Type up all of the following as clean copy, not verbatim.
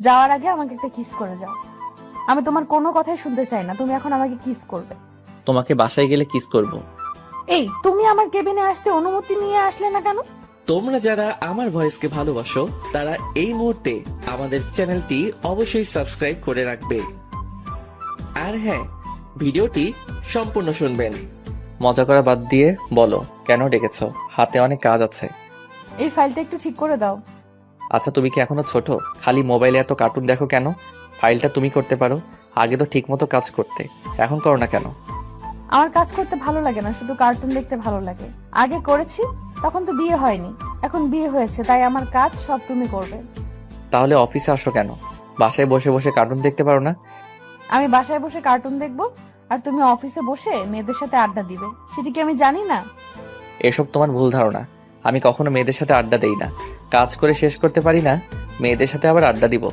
যাওয়ার আগে আমাকে একটা কিস করে যাও। আমি তোমার কোনো কথাই শুনতে চাই না, তুমি এখন আমাকে কিস করবে। তোমাকে বাসায় গেলে কিস করব। এই তুমি আমার কেবিনে আসতে অনুমতি নিয়ে আসলে না কেন? তোমরা যারা আমার ভয়েসকে ভালোবাসো তারা এই মুহূর্তে আমাদের চ্যানেলটি অবশ্যই সাবস্ক্রাইব করে রাখবে। আর হ্যাঁ, ভিডিওটি সম্পূর্ণ শুনবেন। মজা করা বাদ দিয়ে বলো কেন ডেকেছো? হাতে অনেক কাজ আছে। এই ফাইলটা একটু ঠিক করে দাও। আচ্ছা, তুমি কি এখনো ছোট? খালি মোবাইলে এত কার্টুন দেখো কেন? ফাইলটা তুমি করতে পারো। আগে তো ঠিক মতো কাজ করতে, এখন করো না কেন? আমার কাজ করতে ভালো লাগে না, শুধু কার্টুন দেখতে ভালো লাগে। আগে করেছি, তখন তো বিয়ে হয়নি, এখন বিয়ে হয়েছে, তাই আমার কাজ সব তুমি করবে। তাহলে অফিসে আসো কেন? বাসায় বসে বসে কার্টুন দেখতে পারো না? আমি বাসায় বসে কার্টুন দেখবো আর তুমি অফিসে বসে মেয়েদের সাথে আড্ডা দিবে, সেটা কি আমি জানি না? এসব তোমার ভুল ধারণা। আমি কখনো মেয়েদের সাথে আড্ডা দেই না। কাজ করে শেষ করতে পারি না, মেয়েদের সাথে আবার আড্ডা দিব?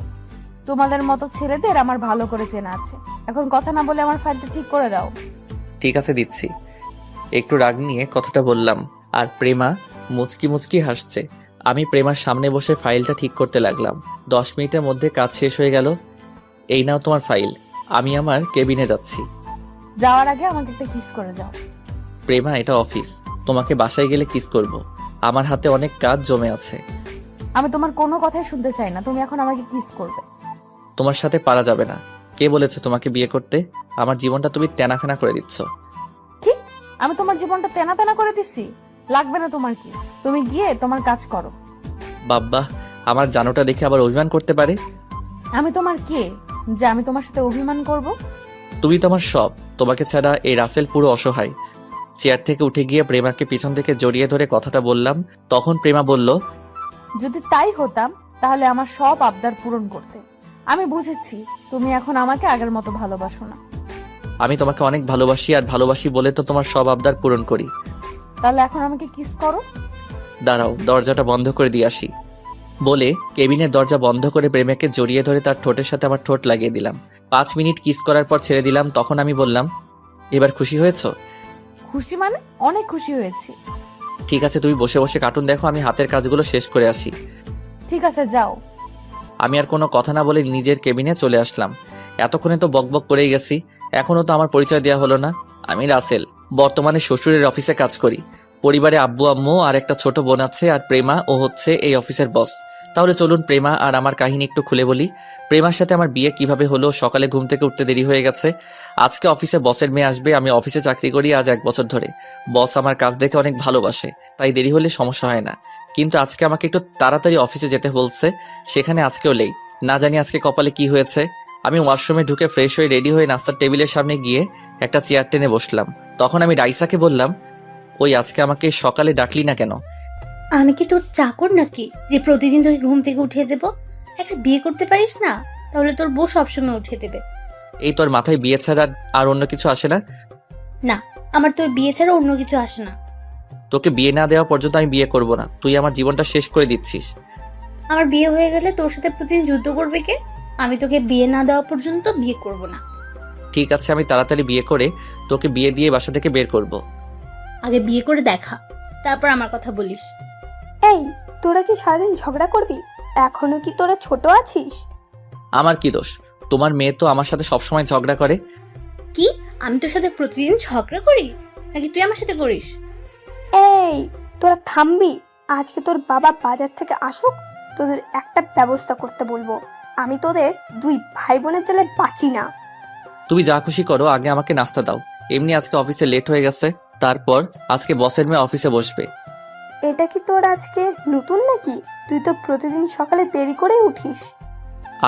তোমাদের মতো ছেলেদের আমার ভালো করে চেনা আছে। এখন কথা না বলে আমার ফাইলটা ঠিক করে দাও। ঠিক আছে, দিচ্ছি। একটু রাগ নিয়ে কথাটা বললাম, আর প্রেমা মুচকি মুচকি হাসছে। আমি প্রেমার সামনে বসে ফাইলটা ঠিক করতে লাগলাম। 10 মিনিটের মধ্যে কাজ শেষ হয়ে গেল। এই নাও তোমার ফাইল। আমি আমার কেবিনে যাচ্ছি। যাওয়ার আগে আমাকে একটা কিস করে যাও। প্রেমা, এটা অফিস। তোমাকে বাসায় গেলে কিস করব। আমার হাতে অনেক কাজ জমে আছে। আমি তোমার কোনো কথাই শুনতে চাই না, তুমি এখন আমাকে কিস করবে। তোমার সাথে পারা যাবে না। কে বলেছে তোমাকে বিয়ে করতে? আমার জীবনটা তুমি তেনাফেনা করে দিচ্ছ। কি? আমি তোমার জীবনটা তেনা তেনা করে দিচ্ছি? লাগবে না তোমার কিস, তুমি গিয়ে তোমার কাজ করো। বাব্বা, আমার জানোটা দেখে আবার অভিমান করতে পারে। আমি তোমার কে যে আমি তোমার সাথে অভিমান করব? তুমি তো আমার সব। তোমাকে ছাড়া এই রাসেল পুরো অসহায়। চেয়ার থেকে উঠে গিয়ে প্রেমাকে পিছন থেকে জড়িয়ে ধরে কথাটা বললাম। তখন প্রেমা বলল, যদি তাই হতাম তাহলে আমার সব আবদার পূরণ করতে। আমি বুঝেছি তুমি এখন আমাকে আগের মতো ভালোবাসো না। আমি তোমাকে অনেক ভালোবাসি, আর ভালোবাসি বলে তো তোমার সব আবদার পূরণ করি। তাহলে এখন আমাকে কিস করো। দাঁড়াও, দরজাটা বন্ধ করে দিয়ে আসি। বলে কেবিনের দরজা বন্ধ করে প্রেমাকে জড়িয়ে ধরে তার ঠোঁটের সাথে আমার ঠোঁট লাগিয়ে দিলাম। 5 মিনিট কিস করার পর ছেড়ে দিলাম। তখন আমি বললাম, এবার খুশি হয়েছো? খুশি মানে? অনেক খুশি হয়েছি। ঠিক আছে, তুমি বসে বসে কার্টুন দেখো, আমি হাতের কাজগুলো শেষ করে আসি। ঠিক আছে, যাও। আমি আর কোনো কথা না বলে নিজের কেবিনে চলে আসলাম। এতক্ষণে তো বকবক করেই গেছি, এখনো তো আমার পরিচয় দেওয়া হলো না। আমি রাসেল, বর্তমানে শ্বশুরের অফিসে কাজ করি। পরিবারে আব্বু আম্মু আর একটা ছোট বোন আছে, আর প্রেমা ও হচ্ছে এই অফিসের বস। তাহলে চলুন প্রেমা আর আমার কাহিনী একটু খুলে বলি। প্রেমার সাথে আমার বিয়ে কিভাবে হলো। সকালে ঘুম থেকে উঠতে দেরি হয়ে গেছে। আজকে অফিসে বসের মেয়ে আসবে। আমি অফিসে চাকরি করি আজ 1 বছর ধরে। বস আমার কাজ দেখে অনেক ভালোবাসে, তাই দেরি হলে সমস্যা হয় না। কিন্তু আজকে আমাকে একটু তাড়াতাড়ি অফিসে যেতে বলছে, সেখানে আজকেও লেট। না জানি আজকে কপালে কি হয়েছে। আমি ওয়াশরুমে ঢুকে ফ্রেশ হয়ে রেডি হয়ে নাস্তার টেবিলের সামনে গিয়ে একটা চেয়ার টেনে বসলাম। তখন আমি রাইসাকে বললাম, ওই আজকে আমাকে সকালে ডাকলি না কেন? আমি কি তোর চাকর নাকি যে প্রতিদিন তোকে ঘুম থেকে উঠিয়ে দেব? একটা বিয়ে করতে পারিস না? তাহলে তোর বউ সবসময় উঠিয়ে দেবে। এই তোর মাথায় বিয়ে ছাড়া আর অন্য কিছু আসে না? না, আমার তোর বিয়ে ছাড়া অন্য কিছু আসে না। তোকে বিয়ে না দেওয়া পর্যন্ত আমি বিয়ে করব না। তুই আমার জীবনটা শেষ করে দিচ্ছিস। আমার বিয়ে হয়ে গেলে তোর সাথে প্রতিদিন যুদ্ধ করবে কে? আমি তোকে বিয়ে না দেওয়া পর্যন্ত বিয়ে করব না। ঠিক আছে, আমি তাড়াতাড়ি বিয়ে করে তোকে বিয়ে দিয়ে বাসা থেকে বের করব। আগে বিয়ে করে দেখা, তারপর আমার কথা বলিস। এই, তোরা কি সারাদিন ঝগড়া করবি? এখনো কি তোরা ছোট আছিস? আমার কি দোষ? তোমার মেয়ে তো আমার সাথে সবসময় ঝগড়া করে। কি? আমি তোর সাথে প্রতিদিন ঝগড়া করি নাকি তুই আমার সাথে করিস? এই, তোরা থামবি? আজকে তোর বাবা বাজার থেকে আসুক, তোদের একটা ব্যবস্থা করতে বলবো। আমি তোদের 2 ভাই বোনের জ্বালায় বাঁচি না। তুমি যা খুশি করো, আগে আমাকে নাস্তা দাও। এমনি আজকে অফিসে লেট হয়ে গেছে। তারপর আজকে বসের মেয়ে অফিসে বসবে। এটা কি তোর আজকে নতুন নাকি? তুই তো প্রতিদিন সকালে দেরি করে উঠিস।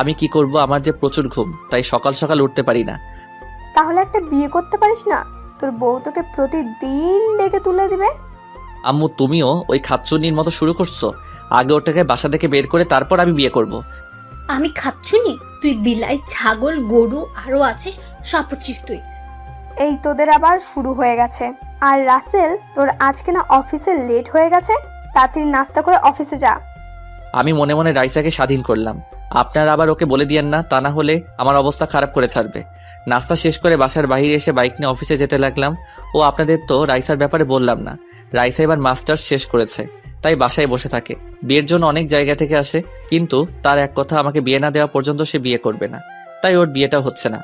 আমি কি করব, আমার যে প্রচুর ঘুম, তাই সকাল সকাল উঠতে পারি না। তাহলে একটা বিয়ে করতে পারিস না? তোর বউ তোকে প্রতিদিন ডেকে তুলে দিবে। আম্মু, তুমিও ওই খাচ্চুনির মতো শুরু করছো। আগে ওটাকে বাসা থেকে বের করে তারপর আমি বিয়ে করব। আমি খাচ্ছুনি? তুই বিলাই, ছাগল, গরু আরো আছিস, সব হচ্ছিস তুই। এই তোদের আবার শুরু হয়ে গেছে। আর রাসেল, তোর আজকে না অফিসে লেট হয়ে গেছে, তাড়াতাড়ি নাস্তা করে অফিসে যা। আমি মনে মনে রাইসাকে স্বাধীন করলাম। আপনার আবার ওকে বলে দিয়েন না, তা না হলে আমার অবস্থা খারাপ করে ছাড়বে। নাস্তা শেষ করে বাসার বাইরে এসে বাইক নিয়ে অফিসে যেতে লাগলাম। ও আপনাদের তো রাইসার ব্যাপারে বললাম না। রাইসা এবার মাস্টার্স শেষ করেছে। তাই বাসায় বসে থাকে। বিয়ের জন্য অনেক জায়গা থেকে আসে, কিন্তু তার এক কথা, আমাকে বিয়ে না দেওয়া পর্যন্ত সে বিয়ে করবে না। তাই ওর বিয়েটা হচ্ছে না।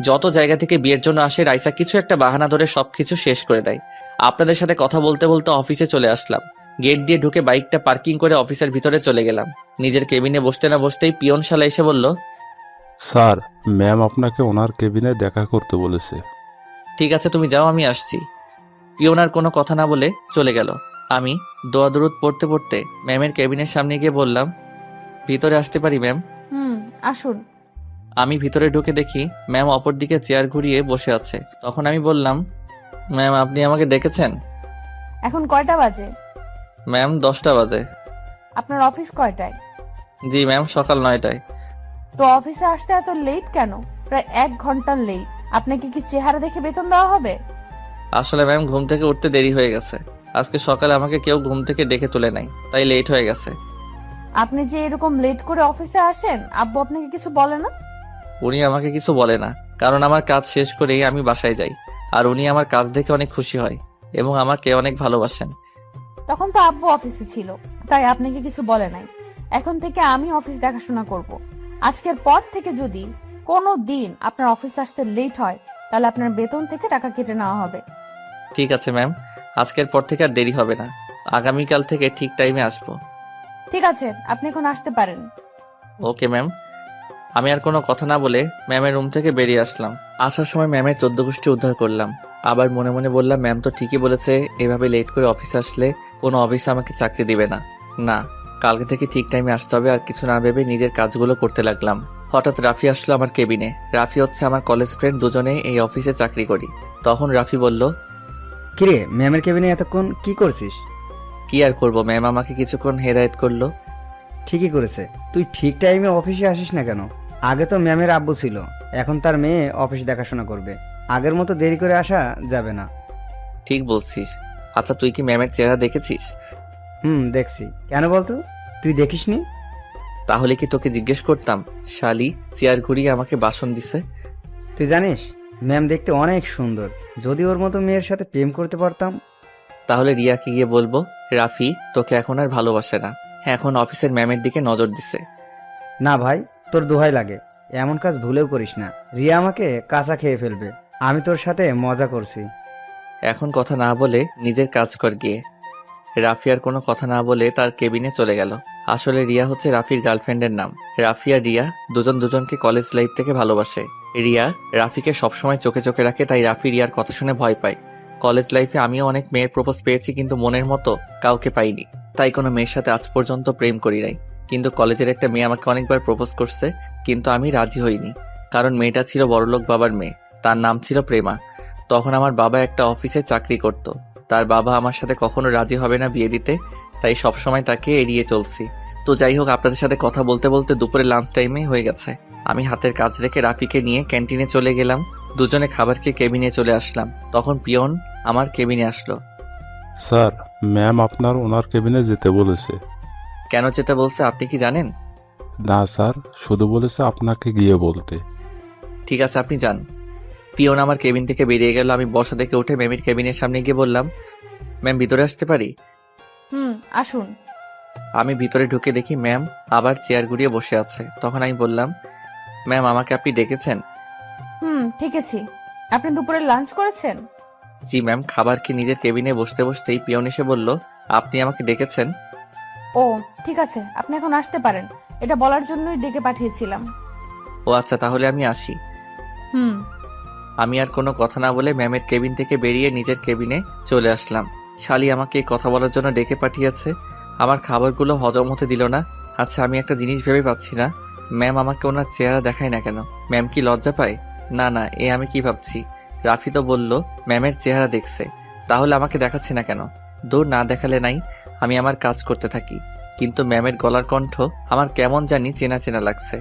যত জায়গা থেকে বিয়ের জন্য আসে, রাইসা কিছু একটা বাহানা ধরে সবকিছু শেষ করে দেয়। আপনাদের সাথে কথা বলতে বলতে অফিসে চলে আসলাম। গেট দিয়ে ঢুকে বাইকটা পার্কিং করে অফিসের ভিতরে চলে গেলাম। নিজের কেবিনে বসতে না বসতেই পিয়ন শালা এসে বলল, স্যার, ম্যাম আপনাকে ওনার কেবিনে দেখা করতে বলেছে। ঠিক আছে তুমি যাও, আমি আসছি। পিয়ন আর কোনো কথা না বলে চলে গেল। আমি দোয়া দরুদ পড়তে পড়তে ম্যামের কেবিনের সামনে গিয়ে বললাম, ভিতরে আসতে পারি ম্যাম? আসুন। আমি ভিতরে ঢুকে দেখি ম্যাম অপর দিকে চেয়ার ঘুরিয়ে বসে আছে। তখন আমি বললাম, ম্যাম আপনি আমাকে ডেকেছেন? এখন কয়টা বাজে? ম্যাম 10টা বাজে। আপনার অফিস কয়টায়? জি ম্যাম, সকাল 9টায়। তো অফিসে আসতে এত লেট কেন? প্রায় 1 ঘন্টা লেট। আপনাকে কি চেহারা দেখে বেতন দেওয়া হবে? আসলে ম্যাম ঘুম থেকে উঠতে দেরি হয়ে গেছে। আজকে সকালে আমাকে কেউ ঘুম থেকে ডেকে তুলে নাই, তাই লেট হয়ে গেছে। আপনি যে এরকম লেট করে অফিসে আসেন, আব্বু আপনাকে কিছু বলে না? উনি আমাকে কিছু বলে না, কারণ আমার কাজ শেষ করেই আমি বাসায় যাই। আর উনি আমার কাজ দেখে অনেক খুশি হয় এবং আমাকে অনেক ভালোবাসেন। তখন তো আব্বু অফিসে ছিল, তাই আপনাকে কিছু বলে নাই। এখন থেকে আমি অফিস দেখাশোনা করব। আজকের পর থেকে যদি কোনো দিন আপনার অফিসে আসতে লেট হয়, তাহলে আপনার বেতন থেকে টাকা কেটে নেওয়া হবে। ঠিক আছে ম্যাম, আজকের পর থেকে আর দেরি হবে না। আগামীকাল থেকে ঠিক টাইমে আসবো। ঠিক আছে, আপনি এখন আসতে পারেন। Okay ma'am. আমি আর কোনো কথা না বলে ম্যামের রুম থেকে বেরিয়ে আসলাম। আসার সময় ম্যামের 14 গোষ্ঠী উদ্ধার করলাম। আবার মনে মনে বললাম, ম্যাম তো ঠিকই বলেছে, এভাবে লেট করে অফিসে আসলে কোনো অফিসে আমাকে চাকরি দিবে না। না, কালকে থেকে ঠিক টাইমে আসতে হবে। আর কিছু না ভেবে নিজের কাজগুলো করতে লাগলাম। হঠাৎ রাফি আসলো আমার কেবিনে। রাফি হচ্ছে আমার কলেজ ফ্রেন্ড, দুজনেই এই অফিসে চাকরি করি। তখন রাফি বলল, কিরে, ম্যামের কেবিনে এতক্ষণ কি করছিস? কি আর করবো, ম্যাম আমাকে কিছুক্ষণ হেদায়েত করলো। ঠিকই করেছে। তুই ঠিক টাইমে অফিসে আসিস না কেন? আগে তো ম্যামের আব্বু ছিল, এখন তার মেয়ে অফিস দেখাশোনা করবে। আগের মতো দেরি করে আসা যাবে না। ঠিক বলছিস। আচ্ছা তুই কি ম্যামের চেহারা দেখেছিস? দেখছি। কেন বলতো, তুই দেখিসনি? তাহলে কি তোকে জিজ্ঞেস করতাম? শালি চেয়ার ঘুরিয়ে আমাকে বাসন দিছে। তুই জানিস ম্যাম দেখতে অনেক সুন্দর। যদি ওর মতো মেয়ের সাথে প্রেম করতে পারতাম। তাহলে রিয়াকে গিয়ে বলবো, রাফি তোকে এখন আর ভালোবাসে না, এখন অফিসের ম্যামের দিকে নজর দিছে। না ভাই, তোর দোহাই লাগে, এমন কাজ ভুলেও করিস না। রিয়া আমাকে কাঁচা খেয়ে ফেলবে। আমি তোর সাথে মজা করছি। এখন কথা না বলে নিজের কাজ কর গিয়ে। রাফি আর কোনো কথা না বলে তার কেবিনে চলে গেল। আসলে রিয়া হচ্ছে রাফির গার্লফ্রেন্ডের নাম। রাফি আর রিয়া দুজন দুজনকে কলেজ লাইফ থেকে ভালোবাসে। রিয়া রাফিকে সবসময় চোখে চোখে রাখে, তাই রাফি রিয়ার কথা শুনে ভয় পায়। কলেজ লাইফে আমিও অনেক মেয়ের প্রপোজ পেয়েছি, কিন্তু মনের মতো কাউকে পাইনি, তাই কোনো মেয়ের সাথে আজ পর্যন্ত প্রেম করি নাই। কিন্তু কলেজের একটা মেয়ে আমাকে অনেকবার প্রপোজ করছে, কিন্তু আমি রাজি হইনি, কারণ মেয়েটা ছিল বড়লোক বাবার মেয়ে। তার নাম ছিল প্রেমা। তখন আমার বাবা একটা অফিসে চাকরি করত। তার বাবা আমার সাথে কখনো রাজি হবে না বিয়ে দিতে, তাই সবসময় তাকে এড়িয়ে চলছি। তো যাই হোক, আপনাদের সাথে কথা বলতে বলতে দুপুরে লাঞ্চ টাইমে হয়ে গেছে। আমি হাতের কাজ রেখে রাফিকে নিয়ে ক্যান্টিনে চলে গেলাম। দুজনে খাবার খেয়ে কেবিনে চলে আসলাম। তখন পিয়ন আমার কেবিনে আসলো। স্যার, ম্যাম আপনার ওনার কেবিনে যেতে বলেছে। কেন যেতে বলছে আপনি কি জানেন? না স্যার, শুধু বলেছে আপনাকে গিয়ে বলতে। ঠিক আছে আপনি যান। পিয়ন আমার কেবিন থেকে বেরিয়ে গেল। আমি বসা থেকে উঠে ম্যামের কেবিনের সামনে গিয়ে বললাম, ম্যাম ভিতরে আসতে পারি? আসুন। আমি ভিতরে ঢুকে দেখি ম্যাম আবার চেয়ার ঘুরিয়ে বসে আছে। তখন আমি বললাম, ম্যাম আমাকে আপনি ডেকেছেন? ঠিক আছে। আপনি দুপুরে লাঞ্চ করেছেন? জি ম্যাম। খাবার খেয়ে নিজের কেবিনে বসতে বসতেই পিয়ন এসে বলল, আপনি আমাকে ডেকেছেন? ও ঠিক আছে, আপনি এখন আসতে পারেন। এটা বলার জন্যই ডেকে পাঠিয়েছিলাম। ও আচ্ছা, তাহলে আমি আসি। হুম। আমি আর কোনো কথা না বলে ম্যামের কেবিন থেকে বেরিয়ে নিজের কেবিনে চলে আসলাম। শালি আমাকে কথা বলার জন্য ডেকে পাঠিয়েছে, আমার খাবারগুলো হজম হতে দিল না। আচ্ছা আমি একটা জিনিস ভেবে পাচ্ছি না, ম্যাম আমাকে ওনার চেহারা দেখায় না কেন? ম্যাম কি লজ্জা পায়? না না, আমি কি ভাবছি, রাফি তো বলল ম্যামের চেহারা দেখছে, তাহলে আমাকে দেখাচ্ছে না কেন? দূর, না দেখালে নাই, আমি আমার কাজ করতে থাকি। কিন্তু ম্যামের গলার কণ্ঠ আমার কেমন জানি চেনা চেনা লাগছে।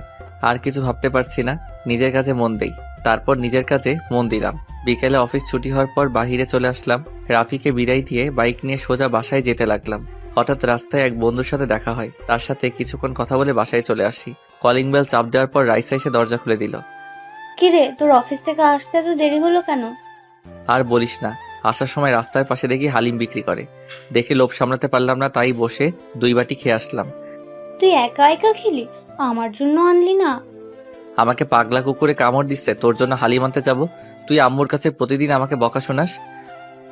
আর কিছু ভাবতে পারছি না, নিজের কাজে মন দেই। তারপর নিজের কাজে মন দিলাম। বিকেলে অফিস ছুটি হওয়ার পর বাহিরে চলে আসলাম। রাফিকে বিদায় দিয়ে বাইক নিয়ে সোজা বাসায় যেতে লাগলাম। হঠাৎ রাস্তায় এক বন্ধুর সাথে দেখা হয়। তার সাথে কিছুক্ষণ কথা বলে বাসায় চলে আসি। কলিং বেল চাপ দেওয়ার পর রাইসা এসে দরজা খুলে দিল। কিরে, তোর অফিস থেকে আসতে এত দেরি হলো কেন? আর বলিস না, আসার সময় রাস্তার পাশে দেখি হালিম বিক্রি করে। দেখে লোভ সামলাতে পারলাম না, তাই বসে 2 বাটি খেয়ে আসলাম। তুই একা একা খেলি, আমার জন্য আনলি না? আমাকে পাগলা কুকুরে কামড় দিচ্ছে, তোর জন্য হালিম আনতে যাব? তুই আম্মুর কাছে প্রতিদিন আমাকে বকা শোনাস।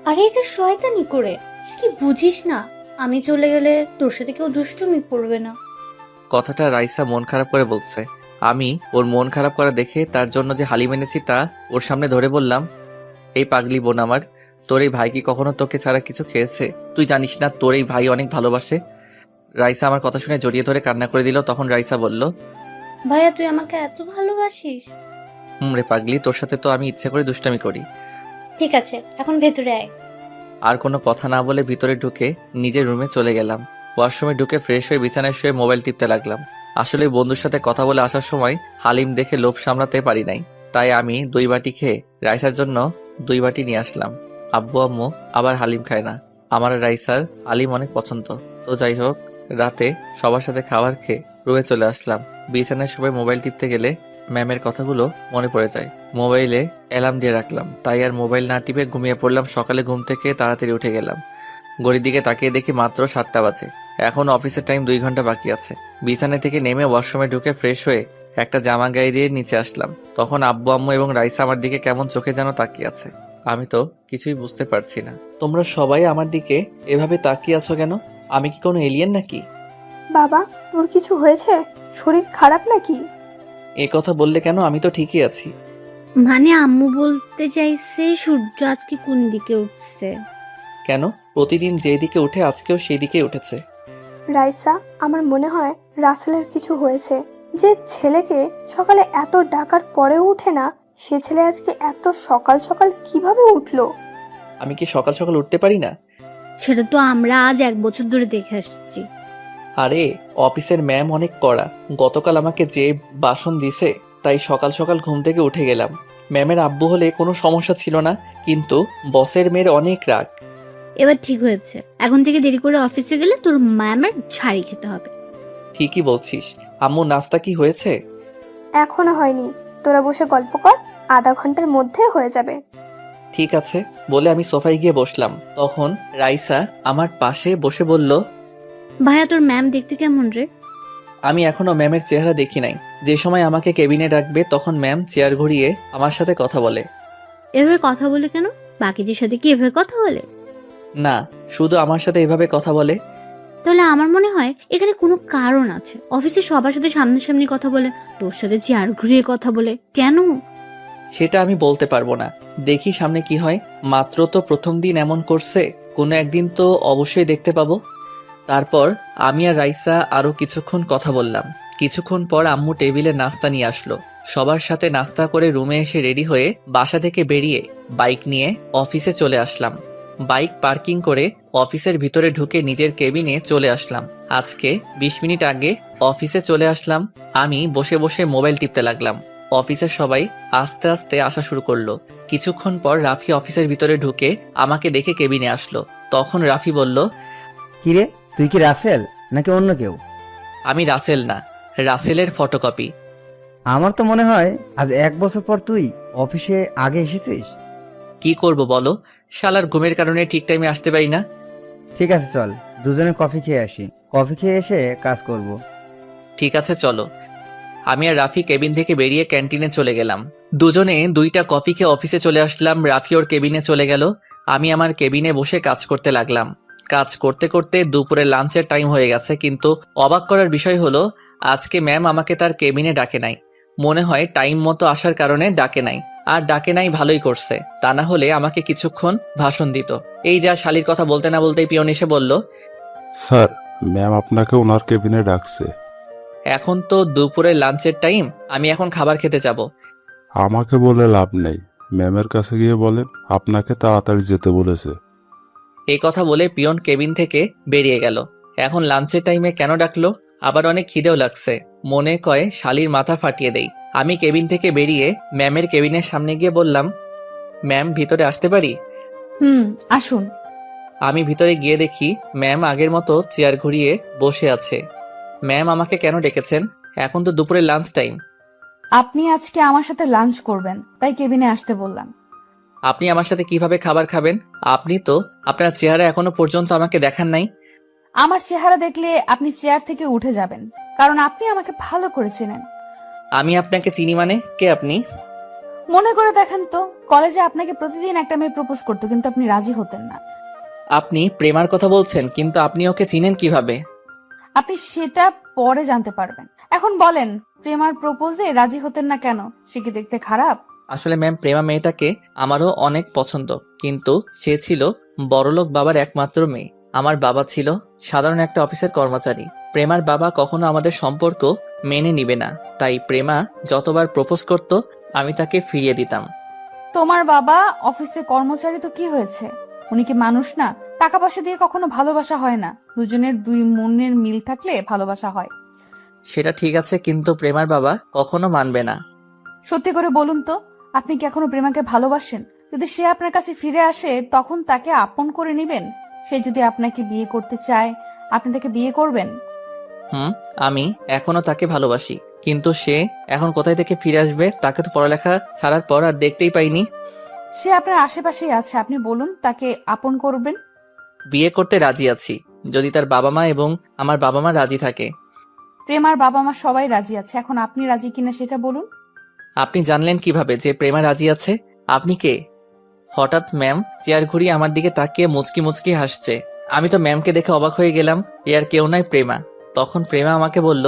আরে এটা শয়তানি করে, কি বুঝিস না? আমি চলে গেলে তোর সাথে কেউ দুষ্টুমি করবে না। কথাটা রাইসা মন খারাপ করে বলছে। আমি ওর মন খারাপ করা দেখে তার জন্য যে হালিম এনেছি তা ওর সামনে ধরে বললাম, এই পাগলি বোন আমার, তোর এই ভাই কি কখনো তোকে ছাড়া কিছু খেয়েছে? তুই জানিস না তোর এই ভাই অনেক ভালোবাসে? রাইসা আমার কথা শুনে জড়িয়ে ধরে কান্না করে দিল। তখন রাইসা বলল, ভাইয়া তুই আমাকে এত ভালোবাসিস? রে পাগলি, তোর সাথে তো আমি ইচ্ছে করে দুষ্টামি করি। ঠিক আছে, এখন ভেতরে আয়। আর কোনো কথা না বলে ভিতরে ঢুকে নিজের রুমে চলে গেলাম। ওয়াশরুমে ঢুকে ফ্রেশ হয়ে বিছানায় শুয়ে মোবাইল টিপতে লাগলাম। আসলে বন্ধুর সাথে কথা বলে আসার সময় হালিম দেখে লোভ সামলাতে পারি নাই, তাই আমি 2 বাটি খেয়ে রাইসার জন্য 2 বাটি নিয়ে আসলাম। আব্বু আম্মু আবার হালিম খায় না, আমার আর রাইসার হালিম অনেক পছন্দ। তো যাই হোক, রাতে সবার সাথে খাবার খেয়ে রুমে চলে আসলাম। বিছানায় শুয়ে মোবাইল টিপতে গেলে ম্যামের কথাগুলো মনে পড়ে যায়। মোবাইলে অ্যালার্ম দিয়ে রাখলাম, তাই আর মোবাইল না টিপে ঘুমিয়ে পড়লাম। সকালে ঘুম থেকে তাড়াতাড়ি উঠে গেলাম। ঘড়ির দিকে তাকিয়ে দেখি মাত্র 7টা বাজে। এখন অফিসের টাইম 2 ঘন্টা বাকি আছে। বিছানা থেকে নেমে ওয়াশরুমে ঢুকে ফ্রেশ হয়ে একটা জামা গায়ে দিয়ে নিচে আসলাম। তখন আব্বু আম্মু এবং রাইসা আমার দিকে কেমন চোখে যেন তাকিয়ে আছে। আমি তো কিছুই বুঝতে পারছি না। তোমরা সবাই আমার দিকে এভাবে তাকিয়ে আছো কেন? আমি কি কোনো এলিয়েন নাকি? বাবা, তোর কিছু হয়েছে? শরীর খারাপ নাকি? এ কথা বললে কেন? আমি তো ঠিকই আছি। মানে আম্মু বলতে চাইছে সূর্য আজকে কোন দিকে উঠছে। কেন? প্রতিদিন যেদিকে উঠে আজকেও সেই দিকেই উঠেছে। রাইসা, আমার মনে হয় রাসেলের কিছু হয়েছে। যে ছেলেকে সকালে এত ডাকার পরেও উঠে না, সে ছেলে আজকে এত সকাল সকাল কিভাবে উঠলো? আমি কি সকাল সকাল উঠতে পারি না? সেটা তো আমরা আজ 1 বছর ধরে দেখে আসছি। আরে অফিসের ম্যাম অনেক কড়া। গতকাল আমাকে যে বাসন দিছে, তাই সকাল সকাল ঘুম থেকে উঠে গেলাম। ম্যামের আব্বু হলে কোনো সমস্যা ছিল না, কিন্তু বসের মেয়ের অনেক রাগ। এবার ঠিক হয়েছে, এখন থেকে দেরি করে অফিসে গেলে তোর ম্যামের ঝাড়ি খেতে হবে। ঠিকই বলছিস। আম্মু নাস্তা কি হয়েছে? এখনো হয়নি, তোরা বসে গল্প কর, আধা ঘন্টার মধ্যে হয়ে যাবে। ঠিক আছে বলে আমি সোফায় গিয়ে বসলাম। তখন রাইসা আমার পাশে বসে বলল, ভাইয়া তোর ম্যাম দেখতে কেমন রে? আমি এখনো ম্যামের চেহারা দেখি নাই। যে সময় আমাকে কেবিনে ডাকবে তখন ম্যাম চেয়ার ঘুরিয়ে আমার সাথে কথা বলে। এভাবে কথা বলে কেন? বাকিদের সাথে কি এভাবে কথা বলে? না, শুধু আমার সাথে এভাবে কথা বলে। তাহলে আমার মনে হয় এখানে কোনো কারণ আছে। অফিসে সবার সাথে সামনাসামনি কথা বলে, তোর সাথে চেয়ার ঘুরিয়ে কথা বলে কেন? সেটা আমি বলতে পারবো না, দেখি সামনে কি হয়। মাত্র তো প্রথম দিন এমন করছে, কোনো একদিন তো অবশ্যই দেখতে পাবো। তারপর আমি আর রাইসা আরো কিছুক্ষণ কথা বললাম। কিছুক্ষণ পর আম্মু টেবিলে নাস্তা নিয়ে আসলো। সবার সাথে নাস্তা করে রুমে এসে রেডি হয়ে বাসা থেকে বেরিয়ে বাইক নিয়ে অফিসে চলে আসলাম। বাইক পার্কিং করে অফিসের ভিতরে ঢুকে নিজের কেবিনে চলে আসলাম। আজকে 20 মিনিট আগে অফিসে চলে আসলাম। আমি বসে বসে মোবাইল টিপতে লাগলাম। অফিসের সবাই আস্তে আস্তে আসা শুরু করলো। কিছুক্ষণ পর রাফি অফিসের ভিতরে ঢুকে আমাকে দেখে কেবিনে আসলো। তখন রাফি বলল, কিরে, তুই কি রাসেল নাকি অন্য কেউ? আমি রাসেল না, রাসেলের ফটোকপি। আমার তো মনে হয় আজ 1 বছর পর তুই অফিসে আগে এসেছিস। কি করব বলো, শালার ঘুমের কারণে ঠিক টাইমে আসতে পারি না। ঠিক আছে, চল দুজনে কফি খেয়ে আসি, কফি খেয়ে এসে কাজ করব। ঠিক আছে চলো। আমি আর রাফি কেবিন থেকে বেরিয়ে ক্যান্টিনে চলে গেলাম। দুজনে 2টা কফি খেয়ে অফিসে চলে আসলাম। রাফি ওর কেবিনে চলে গেল, আমি আমার কেবিনে বসে কাজ করতে লাগলাম। কাজ করতে করতে দুপুরে লাঞ্চের টাইম হয়ে গেছে, কিন্তু অবাক করার বিষয় হলো আজকে ম্যাম আমাকে তার কেবিনে ডাকে নাই। মনে হয় টাইম মতো আসার কারণে ডাকে নাই। আর ডাকে নাই ভালোই করছে, তা না হলে আমাকে কিছুক্ষণ ভাষণ দিত। এই যা শালির কথা বলতে না বলতেই পিয়ন এসে বলল, স্যার, ম্যাম আপনাকে ওনার কেবিনে ডাকছে। এখন তো দুপুরের লাঞ্চের টাইম, আমি এখন খাবার খেতে যাব। আমাকে বলে লাভ নেই, ম্যামের কাছে গিয়ে বলেন আপনাকে তাড়াতাড়ি যেতে বলেছে। এই কথা বলে পিয়ন কেবিন থেকে বেরিয়ে গেল। এখন লাঞ্চের টাইমে কেন ডাকলো? আবার অনেক খিদেও লাগছে, মনে কয় শালির মাথা ফাটিয়ে দেই। আমি কেবিন থেকে বেরিয়ে ম্যামের কেবিনের সামনে গিয়ে বললাম, ম্যাম ভিতরে আসতে পারি? আসুন। আমি ভিতরে গিয়ে দেখি ম্যাম আগের মতো চেয়ার ঘুরিয়ে বসে আছে। ম্যাম আমাকে কেন ডেকেছেন? এখন তো দুপুরের লাঞ্চ টাইম। আপনি আজকে আমার সাথে লাঞ্চ করবেন, তাই কেবিনে আসতে বললাম। আপনি আমার সাথে কিভাবে খাবার খাবেন? আপনি তো আপনার চেহারা এখনো পর্যন্ত আমাকে দেখান নাই। আমার চেহারা দেখলে আপনি চেয়ার থেকে উঠে যাবেন, কারণ আপনি আমাকে ভালো করে চেনেন। আমি আপনাকে চিনি মানে? কে আপনি? মনে করে দেখেন তো, কলেজে আপনাকে প্রতিদিন একটা মেয়ে প্রপোজ করতো, কিন্তু আপনি রাজি হতেন না। আপনি প্রেমার কথা বলছেন, কিন্তু আপনি ওকে চিনেন কিভাবে? আপনি সেটা পরে জানতে পারবেন। এখন বলেন, প্রেমার প্রপোজে রাজি হতেন না কেন? সে কি দেখতে খারাপ? আসলে ম্যাম, প্রেমা মেয়েটাকে আমারও অনেক পছন্দ, কিন্তু সে ছিল বড়লোক বাবার একমাত্র মেয়ে। আমার বাবা ছিল সাধারণ একটা অফিসের কর্মচারী। প্রেমার বাবা কখনো আমাদের সম্পর্ক মেনে নিবে না, তাই প্রেমা যতবার প্রপোজ করত আমি তাকে ফিরিয়ে দিতাম। তোমার বাবা অফিসে কর্মচারী তো কি হয়েছে? উনি কি মানুষ না? টাকা পয়সা দিয়ে কখনো ভালোবাসা হয় না, দুজনের দুই মনের মিল থাকলে ভালোবাসা হয়। সেটা ঠিক আছে, কিন্তু প্রেমার বাবা কখনো মানবে না। সত্যি করে বলুন তো, আপনি কি এখনো প্রেমাকে ভালোবাসেন? যদি সে আপনার কাছে ফিরে আসে, তখন তাকে আপন করে নেবেন? সে যদি আপনাকে বিয়ে করতে চায়, আপনি তাকে বিয়ে করবেন? আমি এখনো তাকে ভালোবাসি, কিন্তু সে এখন কোথায় থেকে ফিরে আসবে? তাকে তো পড়ালেখা ছাড়ার পর আর দেখতেই পাইনি। সে আপনার আশেপাশেই আছে, আপনি বলুন তাকে আপন করবেন। বিয়ে করতে রাজি আছি, যদি তার বাবা মা এবং আমার বাবা মা রাজি থাকে। প্রেমার বাবা মা সবাই রাজি আছে, এখন আপনি রাজি কিনা সেটা বলুন। আপনি জানলেন কিভাবে যে প্রেমা রাজি আছে? আপনি কে? হঠাৎ ম্যাম চেয়ার ঘুরিয়ে আমার দিকে তাকিয়ে মুচকি মুচকি হাসছে। আমি তো ম্যামকে দেখে অবাক হয়ে গেলাম। এ আর কেউ নয়, প্রেমা। তখন প্রেমা আমাকে বলল,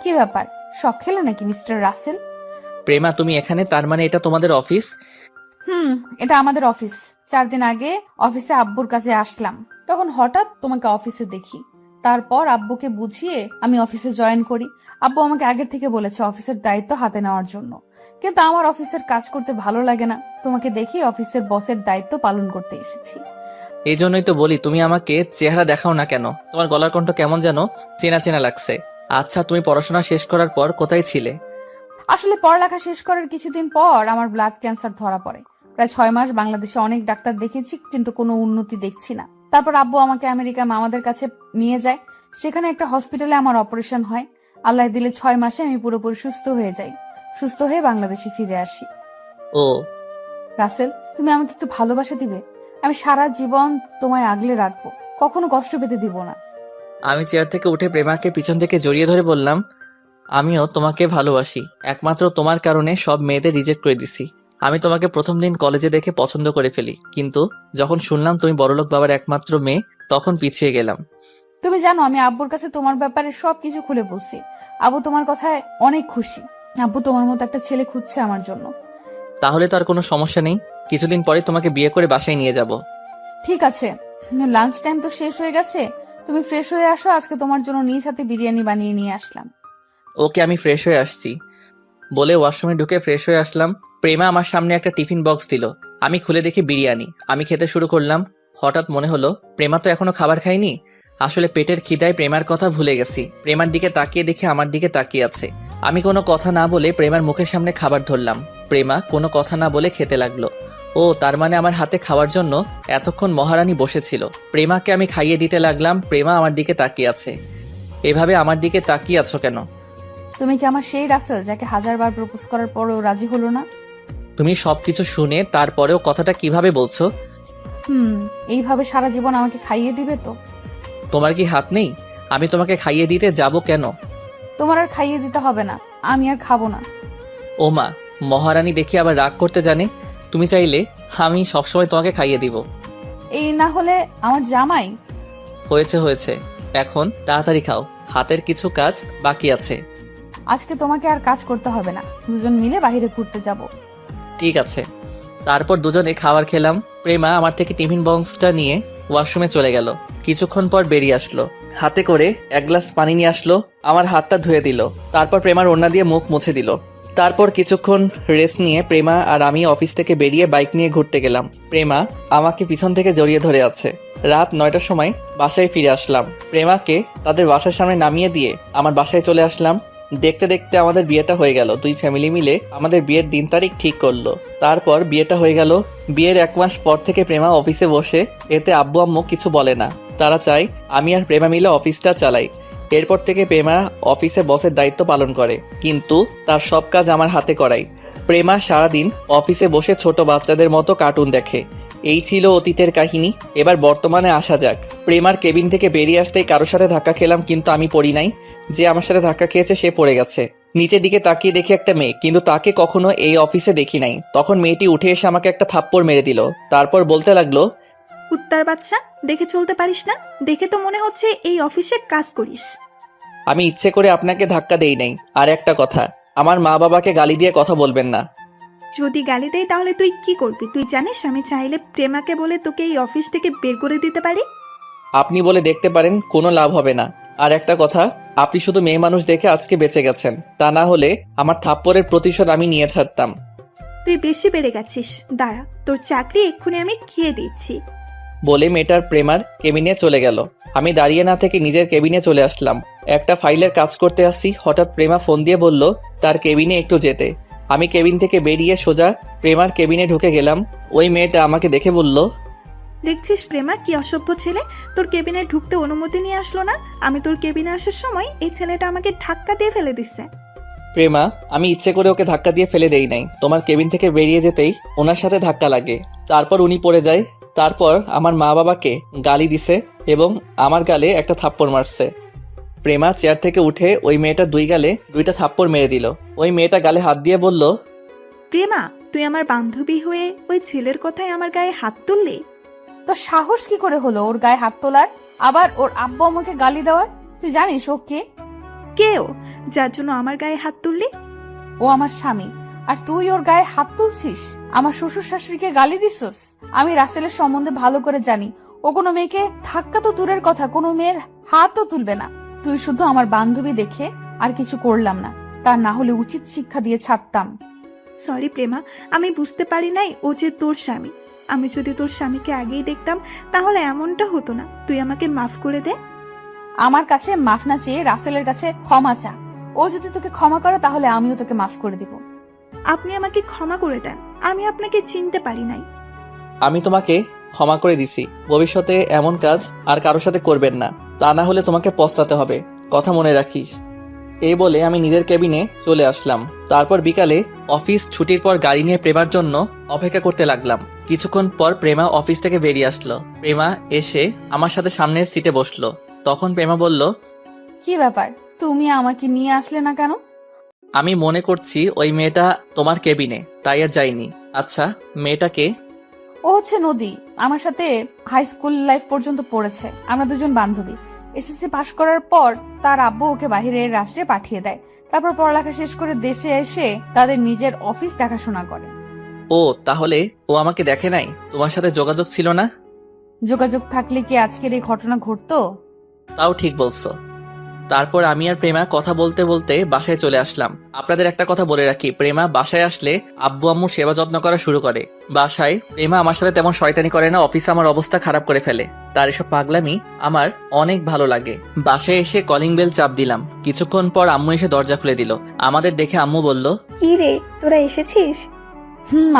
কি ব্যাপার, শখ খেলো নাকি মিস্টার রাসেল? প্রেমা তুমি এখানে? তার মানে এটা তোমাদের অফিস? এটা আমাদের অফিস। 4 দিন আগে অফিসে আব্বুর কাছে আসলাম, তখন হঠাৎ তোমাকে অফিসে দেখি। তারপর আব্বুকে বুঝিয়ে আমি অফিসে জয়েন করি। আব্বু আমাকে আগের থেকে বলেছে অফিসের দায়িত্ব হাতে নেওয়ার জন্য, কিন্তু আমার অফিসের কাজ করতে ভালো লাগে না। তোমাকে দেখি অফিসের বসের দায়িত্ব পালন করতে এসেছি। এই জন্যই তো বলি, তুমি আমাকে চেহারা দেখাও না কেন? তোমার গলার কণ্ঠ কেমন যেন চেনা চেনা লাগছে। আচ্ছা, তুমি পড়াশোনা শেষ করার পর কোথায় ছিলে? আসলে পড়ালেখা শেষ করার কিছুদিন পর আমার ব্লাড ক্যান্সার ধরা পড়ে। প্রায় 6 মাস বাংলাদেশে অনেক ডাক্তার দেখেছি, কিন্তু কোনো উন্নতি দেখছি না। তারপর আব্বু আমাকে আমেরিকা মামাদের কাছে নিয়ে যায়। সেখানে একটা হসপিটালে আমার অপারেশন হয়। আল্লাহ দিলে 6 মাসে আমি পুরোপুরি সুস্থ হয়ে যাই। সুস্থ হয়ে বাংলাদেশে ফিরে আসি। ও, রাসেল, তুমি আমাকে একটু ভালোবাসা দিবে? আমি সারা জীবন তোমায় আগলে রাখবো, কখনো কষ্ট পেতে দিব না। আমি চেয়ার থেকে উঠে প্রেমাকে পিছন থেকে জড়িয়ে ধরে বললাম, আমিও তোমাকে ভালোবাসি। একমাত্র তোমার কারণে সব মেয়েদের রিজেক্ট করে দিছি। আমি তোমাকে প্রথম দিন কলেজে দেখে পছন্দ করে ফেলি, কিন্তু যখন শুনলাম তুমি বড়লোক বাবার একমাত্র মেয়ে, তখন পিছিয়ে গেলাম। তুমি জানো, আমি আব্বুর কাছে তোমার ব্যাপারে সবকিছু খুলে বলছি। আব্বু তোমার কথায় অনেক খুশি। আব্বু তোমার মতো একটা ছেলে খুঁজছে আমার জন্য। তাহলে তো আর কোনো সমস্যা নেই, কিছুদিন পরে তোমাকে বিয়ে করে বাসায় নিয়ে যাব। ঠিক আছে, লাঞ্চ টাইম তো শেষ হয়ে গেছে, তুমি ফ্রেশ হয়ে আসো। আজকে তোমার জন্য নিজ হাতে বিরিয়ানি বানিয়ে নিয়ে আসলাম। ওকে, আমি ফ্রেশ হয়ে আসছি বলে ওয়াশরুমে ঢুকে ফ্রেশ হয়ে আসলাম। প্রেমা আমার সামনে একটা টিফিন বক্স দিল। আমি খুলে দেখি বিরিয়ানি। আমি খেতে শুরু করলাম। হঠাৎ মনে হলো প্রেমা তো এখনো খাবার খায়নি। আসলে পেটের খিদায় প্রেমার কথা ভুলে গেছি। প্রেমার দিকে তাকিয়ে দেখে আমার দিকে তাকিয়ে আছে। আমি কোনো কথা না বলে প্রেমার মুখের সামনে খাবার ধরলাম। প্রেমা কোনো কথা না বলে খেতে লাগলো। ও, তার মানে আমার হাতে খাওয়ার জন্য এতক্ষণ মহারানী বসেছিল। প্রেমাকে আমি খাইয়ে দিতে লাগলাম। প্রেমা আমার দিকে তাকিয়ে আছে। এভাবে আমার দিকে তাকিয়ে আছো কেন? তুমি কি আমার সেই রাসেল যাকে 1000বার প্রপোজ করার পরেও রাজি হলো না? তুমি সবকিছু শুনে তারপরেও কথাটা কিভাবে বলছো? এইভাবে সারা জীবন আমাকে খাইয়ে দিবে তো? তোমার কি হাত নেই? আমি তোমাকে খাইয়ে দিতে যাব কেন? তোমার আর খাইয়ে দিতে হবে না, আমি আর খাবো না। ওমা, মহারানী দেখে আবার রাগ করতে জানে। তুমি চাইলে আমি সবসময় তোমাকে খাইয়ে দিব। এই না হলে আমার জামাই। হয়েছে হয়েছে, এখন তাড়াতাড়ি খাও, হাতের কিছু কাজ বাকি আছে। আজকে তোমাকে আর কাজ করতে হবে না, দুজন মিলে বাইরে ঘুরতে যাব। ঠিক আছে। তারপর দুজনে খাবার খেলাম। প্রেমা আমার থেকে টিফিন বক্সটা নিয়ে ওয়াশরুমে চলে গেল। কিছুক্ষণ পর বেরিয়ে আসলো, হাতে করে 1 গ্লাস পানি নিয়ে আসলো। আমার হাতটা ধুয়ে দিল। তারপর প্রেমার ওড়না দিয়ে মুখ মুছে দিল। তারপর কিছুক্ষণ রেস্ট নিয়ে প্রেমা আর আমি অফিস থেকে বেরিয়ে বাইক নিয়ে ঘুরতে গেলাম। প্রেমা আমাকে পিছন থেকে জড়িয়ে ধরে আছে। রাত 9টার সময় বাসায় ফিরে আসলাম। প্রেমাকে তাদের বাসার সামনে নামিয়ে দিয়ে আমার বাসায় চলে আসলাম। দেখতে দেখতে আমাদের বিয়েটা হয়ে গেল। 2 ফ্যামিলি মিলে আমাদের বিয়ের দিন তারিখ ঠিক করলো। তারপর বিয়েটা হয়ে গেল। বিয়ের 1 মাস পর থেকে প্রেমা অফিসে বসে, এতে আব্বু আম্মু কিছু বলে না। তারা চায় আমি আর প্রেমা মিলে অফিসটা চালাই। এরপর থেকে প্রেমা অফিসে বসের দায়িত্ব পালন করে, কিন্তু তার সব কাজ আমার হাতে করাই। প্রেমা সারাদিন অফিসে বসে ছোট বাচ্চাদের মতো কার্টুন দেখে। এই ছিল অতীতের কাহিনী। এবার বর্তমানে আসা যাক। প্রেমার কেবিন থেকে বেরিয়ে আসতেই কারোর সাথে ধাক্কা খেলাম, কিন্তু আমি পড়ি নাই। যে আমার সাথে ধাক্কা খেয়েছে সে পড়ে গেছে। নিচের দিকে তাকিয়ে দেখি একটা মেয়ে, কিন্তু তাকে কখনো এই অফিসে দেখি নাই। তখন মেয়েটি উঠে এসে আমাকে একটা থাপ্পড় মেরে দিল। তারপর বলতে লাগলো, কুত্তার বাচ্চা, দেখে চলতে পারিস না? দেখে তো মনে হচ্ছে এই অফিসে কাজ করিস। আমি ইচ্ছে করে আপনাকে ধাক্কা দেই নাই। আর একটা কথা, আমার মা বাবাকে গালি দিয়ে কথা বলবেন না। যদি গালি দেয় তাহলে তুই কি করবি? তুই জানিস আমি চাইলে প্রেমাকে বলে তোকে এই অফিস থেকে বের করে দিতে পারি। আপনি বলে দেখতে পারেন, কোনো লাভ হবে না। আর একটা কথা, আপনি শুধু মেয়ে মানুষ দেখে আজকে বেঁচে গেছেন, তা না হলে আমার থাপ্পড়ের প্রতিশোধ আমি নিয়ে ছাড়তাম। তুই বেশি বেড়ে গেছিস, দাঁড়া, তোর চাকরি এক্ষুনি আমি খেয়ে দিচ্ছি। বলে মেয়েটার প্রেমার কেবিনে চলে গেল। আমি দাঁড়িয়ে না থেকে নিজের কেবিনে চলে আসলাম। একটা ফাইলের কাজ করতে আসছি, হঠাৎ প্রেমা ফোন দিয়ে বলল তার কেবিনে একটু যেতে। আমি কেবিন থেকে বেরিয়ে সোজা প্রেমার কেবিনে ঢুকে গেলাম। ওই মেয়েটা আমাকে দেখে বলল, দেখছিস প্রেমা কি অসভ্য ছেলে, তোর কেবিনে ঢুকতে অনুমতি নিয়ে আসলো না। আমি তোর কেবিনে আসার সময় এই ছেলেটা আমাকে ধাক্কা দিয়ে ফেলে দিচ্ছে। প্রেমা, আমি ইচ্ছে করে ওকে ধাক্কা দিয়ে ফেলে দেই নাই। তোমার কেবিন থেকে বেরিয়ে যেতেই ওনার সাথে ধাক্কা লাগে, তারপর উনি পড়ে যায়। তারপর আমার মা বাবাকে গালি দিছে এবং আমার গালে একটা থাপ্পড় মারছে। প্রেমা চেয়ার থেকে উঠে ওই মেয়েটা দুই গালে দুইটা থাপ্পড় মেরে দিল। ওই মেয়েটা গালে হাত দিয়ে বলল, প্রেমা, তুই আমার বান্ধবী হয়ে ওই ছেলের কথায় আমার গায়ে হাত তুললি? তো সাহস কি করে হলো ওর গায়ে হাত তোলার, আবার ওর আব্বু আমাকে গালি দেওয়ার? তুই জানিস ও কে? কেউ যার জন্য আমার গায়ে হাত তুললি? ও আমার স্বামী, আর তুই ওর গায়ে হাত তুলছিস? আমার শ্বশুর শাশুড়িকে গালি দিছস? আমি রাসেলের সম্বন্ধে ভালো করে জানি। ও কোনো মেয়েকে ধাক্কা তো দূরের কথা, কোনো মেয়ের হাতও তুলবে না। তুই শুধু আমার বান্ধবী দেখে আর কিছু করলাম না, তা না হলে উচিত শিক্ষা দিয়ে ছাড়তাম। সরি প্রেমা, আমি বুঝতে পারি নাই ও যে তোর স্বামী। আমি যদি তোর স্বামীকে আগেই দেখতাম তাহলে এমনটা হতো না। তুই আমাকে মাফ করে দে। আমার কাছে মাফ না চেয়ে রাসেলের কাছে ক্ষমা চা। ও যদি তোকে ক্ষমা করে তাহলে আমিও তোকে মাফ করে দিব। আপনি আমাকে ক্ষমা করে দেন, আমি আপনাকে চিনতে পারি নাই। আমি তোমাকে ক্ষমা করে দিছি। ভবিষ্যতে এমন কাজ আর কারোর সাথে করবেন না, তা না হলে তোমাকে পস্তাতে হবে। কথা মনে রাখিস। এই বলে আমি নিজের কেবিনে চলে আসলাম। তারপর বিকালে অফিস ছুটির পর গাড়ি নিয়ে প্রেমার জন্য অপেক্ষা করতে লাগলাম। কিছুক্ষণ পর প্রেমা অফিস থেকে বেরিয়ে আসলো। প্রেমা এসে আমার সাথে সামনের সিটে বসলো। তখন প্রেমা বলল, কি ব্যাপার, তুমি আমাকে নিয়ে আসলে না কেন? আমি মনে করছি ওই মেয়েটা তোমার কেবিনে, তাই আর যাইনি। আচ্ছা, মেয়েটাকে? ও হচ্ছে নদী, আমার সাথে হাই স্কুল লাইফ পর্যন্ত পড়েছে। আমরা দুজন বান্ধবী। এসএসসি পাশ করার পর তার আব্বু ওকে বাইরের রাষ্ট্রে পাঠিয়ে দেয়। তারপর পড়ালেখা শেষ করে দেশে এসে তাদের নিজের অফিস দেখাশোনা করে। ও, তাহলে ও আমাকে দেখে নাই? তোমার সাথে যোগাযোগ ছিল না? যোগাযোগ থাকলে কি আজকের এই ঘটনা ঘটতো? তাও ঠিক বলছো। তারপর আমি আর প্রেমা কথা বলতে বলতে বাসায় চলে আসলাম। আপনাদের একটা কথা বলে রাখি, প্রেমা বাসায় আসলে আব্বু আম্মুর সেবা যত্ন করা শুরু করে। বাসায় প্রেমা আমার সাথে তেমন শয়তানি করে না, অফিসে আমার অবস্থা খারাপ করে ফেলে। তার এসব পাগলামি আমার অনেক ভালো লাগে। বাসায় এসে কলিং বেল চাপ দিলাম। কিছুক্ষণ পর আম্মু এসে দরজা খুলে দিল। আমাদের দেখে আম্মু বলল, কি রে, তোরা এসেছিস?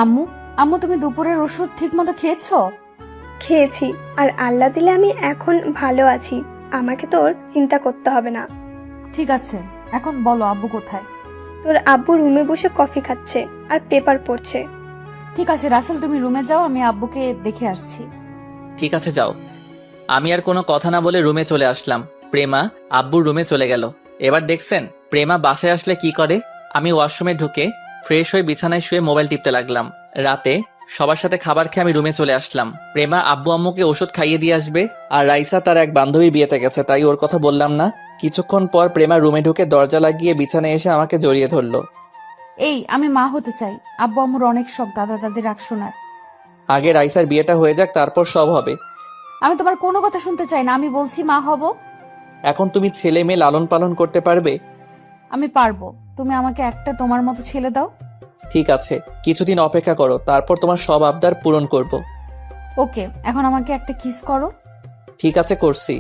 আম্মু। আম্মু, তুমি দুপুরের ওষুধ ঠিক মতো খেয়েছো? খেয়েছি, আর আল্লাহ দিলে আমি এখন ভালো আছি। আমাকে তোর চিন্তা করতে হবে না। ঠিক আছে, এখন বলো আব্বু কোথায়? তোর আব্বু রুমে বসে কফি খাচ্ছে আর পেপার পড়ছে। ঠিক আছে রাসেল, তুমি রুমে যাও, আমি আব্বুকে দেখে আসছি। ঠিক আছে যাও। আমি আর কোনো কথা না বলে রুমে চলে আসলাম। প্রেমা আব্বুর রুমে চলে গেল। এবার দেখছেন প্রেমা বাসায় আসলে কি করে। আমি ওয়াশরুমে ঢুকে ফ্রেশ হয়ে বিছানায় শুয়ে মোবাইল টিপতে লাগলাম। রাতে সবার সাথে খাবার খেয়ে আমি রুমে চলে আসলাম। প্রেমা আব্বু আম্মুকে ওষুধ খাইয়ে দিয়ে আসবে, আর রাইসা তার এক বান্ধবীর বিয়েতে গেছে, তাই ওর কথা বললাম না। কিছুক্ষণ পর প্রেমা রুমে ঢুকে দরজা লাগিয়ে বিছানায় এসে আমাকে জড়িয়ে ধরলো। এই, আমি মা হতে চাই। আব্বু আম্মুর অনেক শখ দাদা দাদির রাগ শোনার। আগে রাইসার বিয়েটা হয়ে যাক, তারপর সব হবে। আমি তোমার কোনো কথা শুনতে চাই না, আমি বলছি মা হব। এখন তুমি ছেলে মেয়ে লালন পালন করতে পারবে? আমি পারবো, তুমি আমাকে একটা তোমার মতো ছেলে দাও। ঠিক আছে, কিছুদিন অপেক্ষা করো, তারপর তোমার সব আবদার পূরণ করব। ওকে, এখন আমাকে একটা কিস করো। ঠিক আছে, করছি।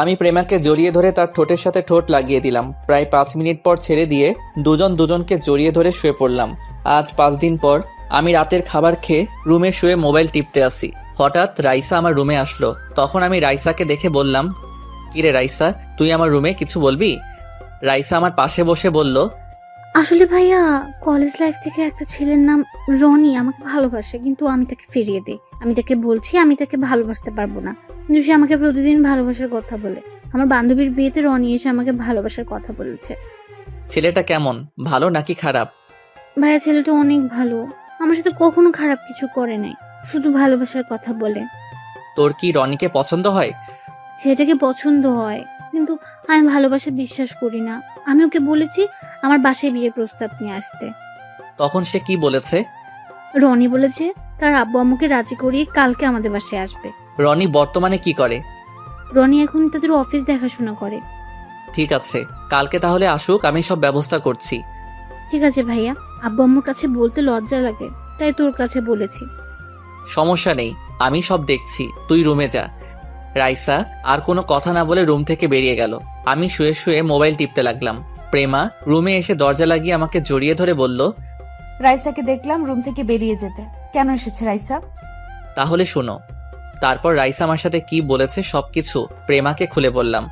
আমি প্রেমাকে জড়িয়ে ধরে তার ঠোঁটের সাথে ঠোঁট লাগিয়ে দিলাম। প্রায় 5 মিনিট পর ছেড়ে দিয়ে দুজন দুজনকে জড়িয়ে ধরে শুয়ে পড়লাম। আজ 5 দিন পর আমি রাতের খাবার খেয়ে রুমে শুয়ে মোবাইল টিপতে আসি। হঠাৎ রাইসা আমার রুমে আসলো। তখন আমি রাইসাকে দেখে বললাম, কিরে রাইসা, তুই আমার রুমে কিছু বলবি? রাইসা আমার পাশে বসে বলল, আসলে ভাইয়া, কলেজ লাইফ থেকে একটা ছেলের নাম রনি আমাকে ভালোবাসে, কিন্তু আমি তাকে ফিরিয়ে দিই। আমি তাকে বলছি আমি তাকে ভালোবাসতে পারবো না, কিন্তু সে আমাকে প্রতিদিন ভালোবাসার কথা বলে। আমার বান্ধবীর বিয়েতে রনি এসে আমাকে ভালোবাসার কথা বলেছে। ছেলেটা কেমন, ভালো নাকি খারাপ? ভাইয়া, ছেলেটা অনেক ভালো, আমার সাথে কখনো খারাপ কিছু করে নাই, শুধু ভালোবাসার কথা বলে। তোর কি রনিকে পছন্দ হয়? সেটাকে পছন্দ হয়, কিন্তু আমি ভালোবাসা বিশ্বাস করি না। আমি ওকে বলেছি আমার বাসায় বিয়ের প্রস্তাব নিয়ে আসতে। তখন সে কি বলেছে? রনি বলেছে তার আব্বু আম্মুকে রাজি করিয়ে কালকে আমাদের বাসায় আসবে। রনি বর্তমানে কি করে? রনি এখন তাদের অফিস দেখাশোনা করে। ঠিক আছে, কালকে তাহলে আসুক, আমি সব ব্যবস্থা করছি। ঠিক আছে ভাইয়া, আব্বু আম্মুর কাছে বলতে লজ্জা লাগে, তাই তোর কাছে বলেছি। সমস্যা নেই, আমি সব দেখছি, তুই রুমে যা। রাইসা আর কোনো কথা না বলে রুম থেকে বেরিয়ে গেল। আমি শুয়ে শুয়ে মোবাইল টিপতে লাগলাম। প্রেমা রুমে এসে দরজা লাগিয়ে আমাকে জড়িয়ে ধরে বলল, রাইসাকে দেখলাম রুম থেকে বেরিয়ে যেতে। কেন এসেছে রাইসা? তাহলে শোনো। তারপর রাইসা আমার সাথে কি বলেছে সবকিছু প্রেমাকে খুলে বললাম।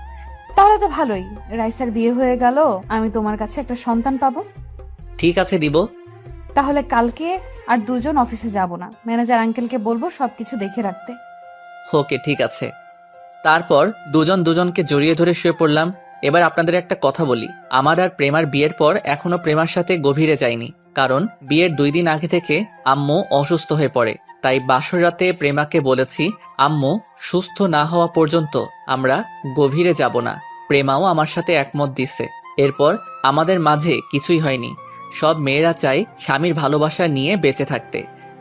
তাহলে তো ভালোই, রাইসার বিয়ে হয়ে গেল, আমি তোমার কাছে একটা সন্তান পাবো। ঠিক আছে, দিব। তাহলে কালকে আর দুজন অফিসে যাব না, ম্যানেজার আঙ্কেলকে বলবো সবকিছু দেখে রাখতে। ওকে, ঠিক আছে। তারপর দুজন দুজনকে জড়িয়ে ধরে শুয়ে পড়লাম। এবার আপনাদের একটা কথা বলি, আমার আর প্রেমার বিয়ের পর এখনো প্রেমার সাথে গভীরে যাইনি, কারণ বিয়ের 2 দিন আগে থেকে আম্মু অসুস্থ হয়ে পড়ে। তাই বাসর রাতে প্রেমাকে বলেছি আম্মু সুস্থ না হওয়া পর্যন্ত আমরা গভীরে যাব না। প্রেমাও আমার সাথে একমত দিছে। এরপর আমাদের মাঝে কিছুই হয়নি। সব মেয়েরা চায় স্বামীর ভালোবাসা নিয়ে বেঁচে থাকতে,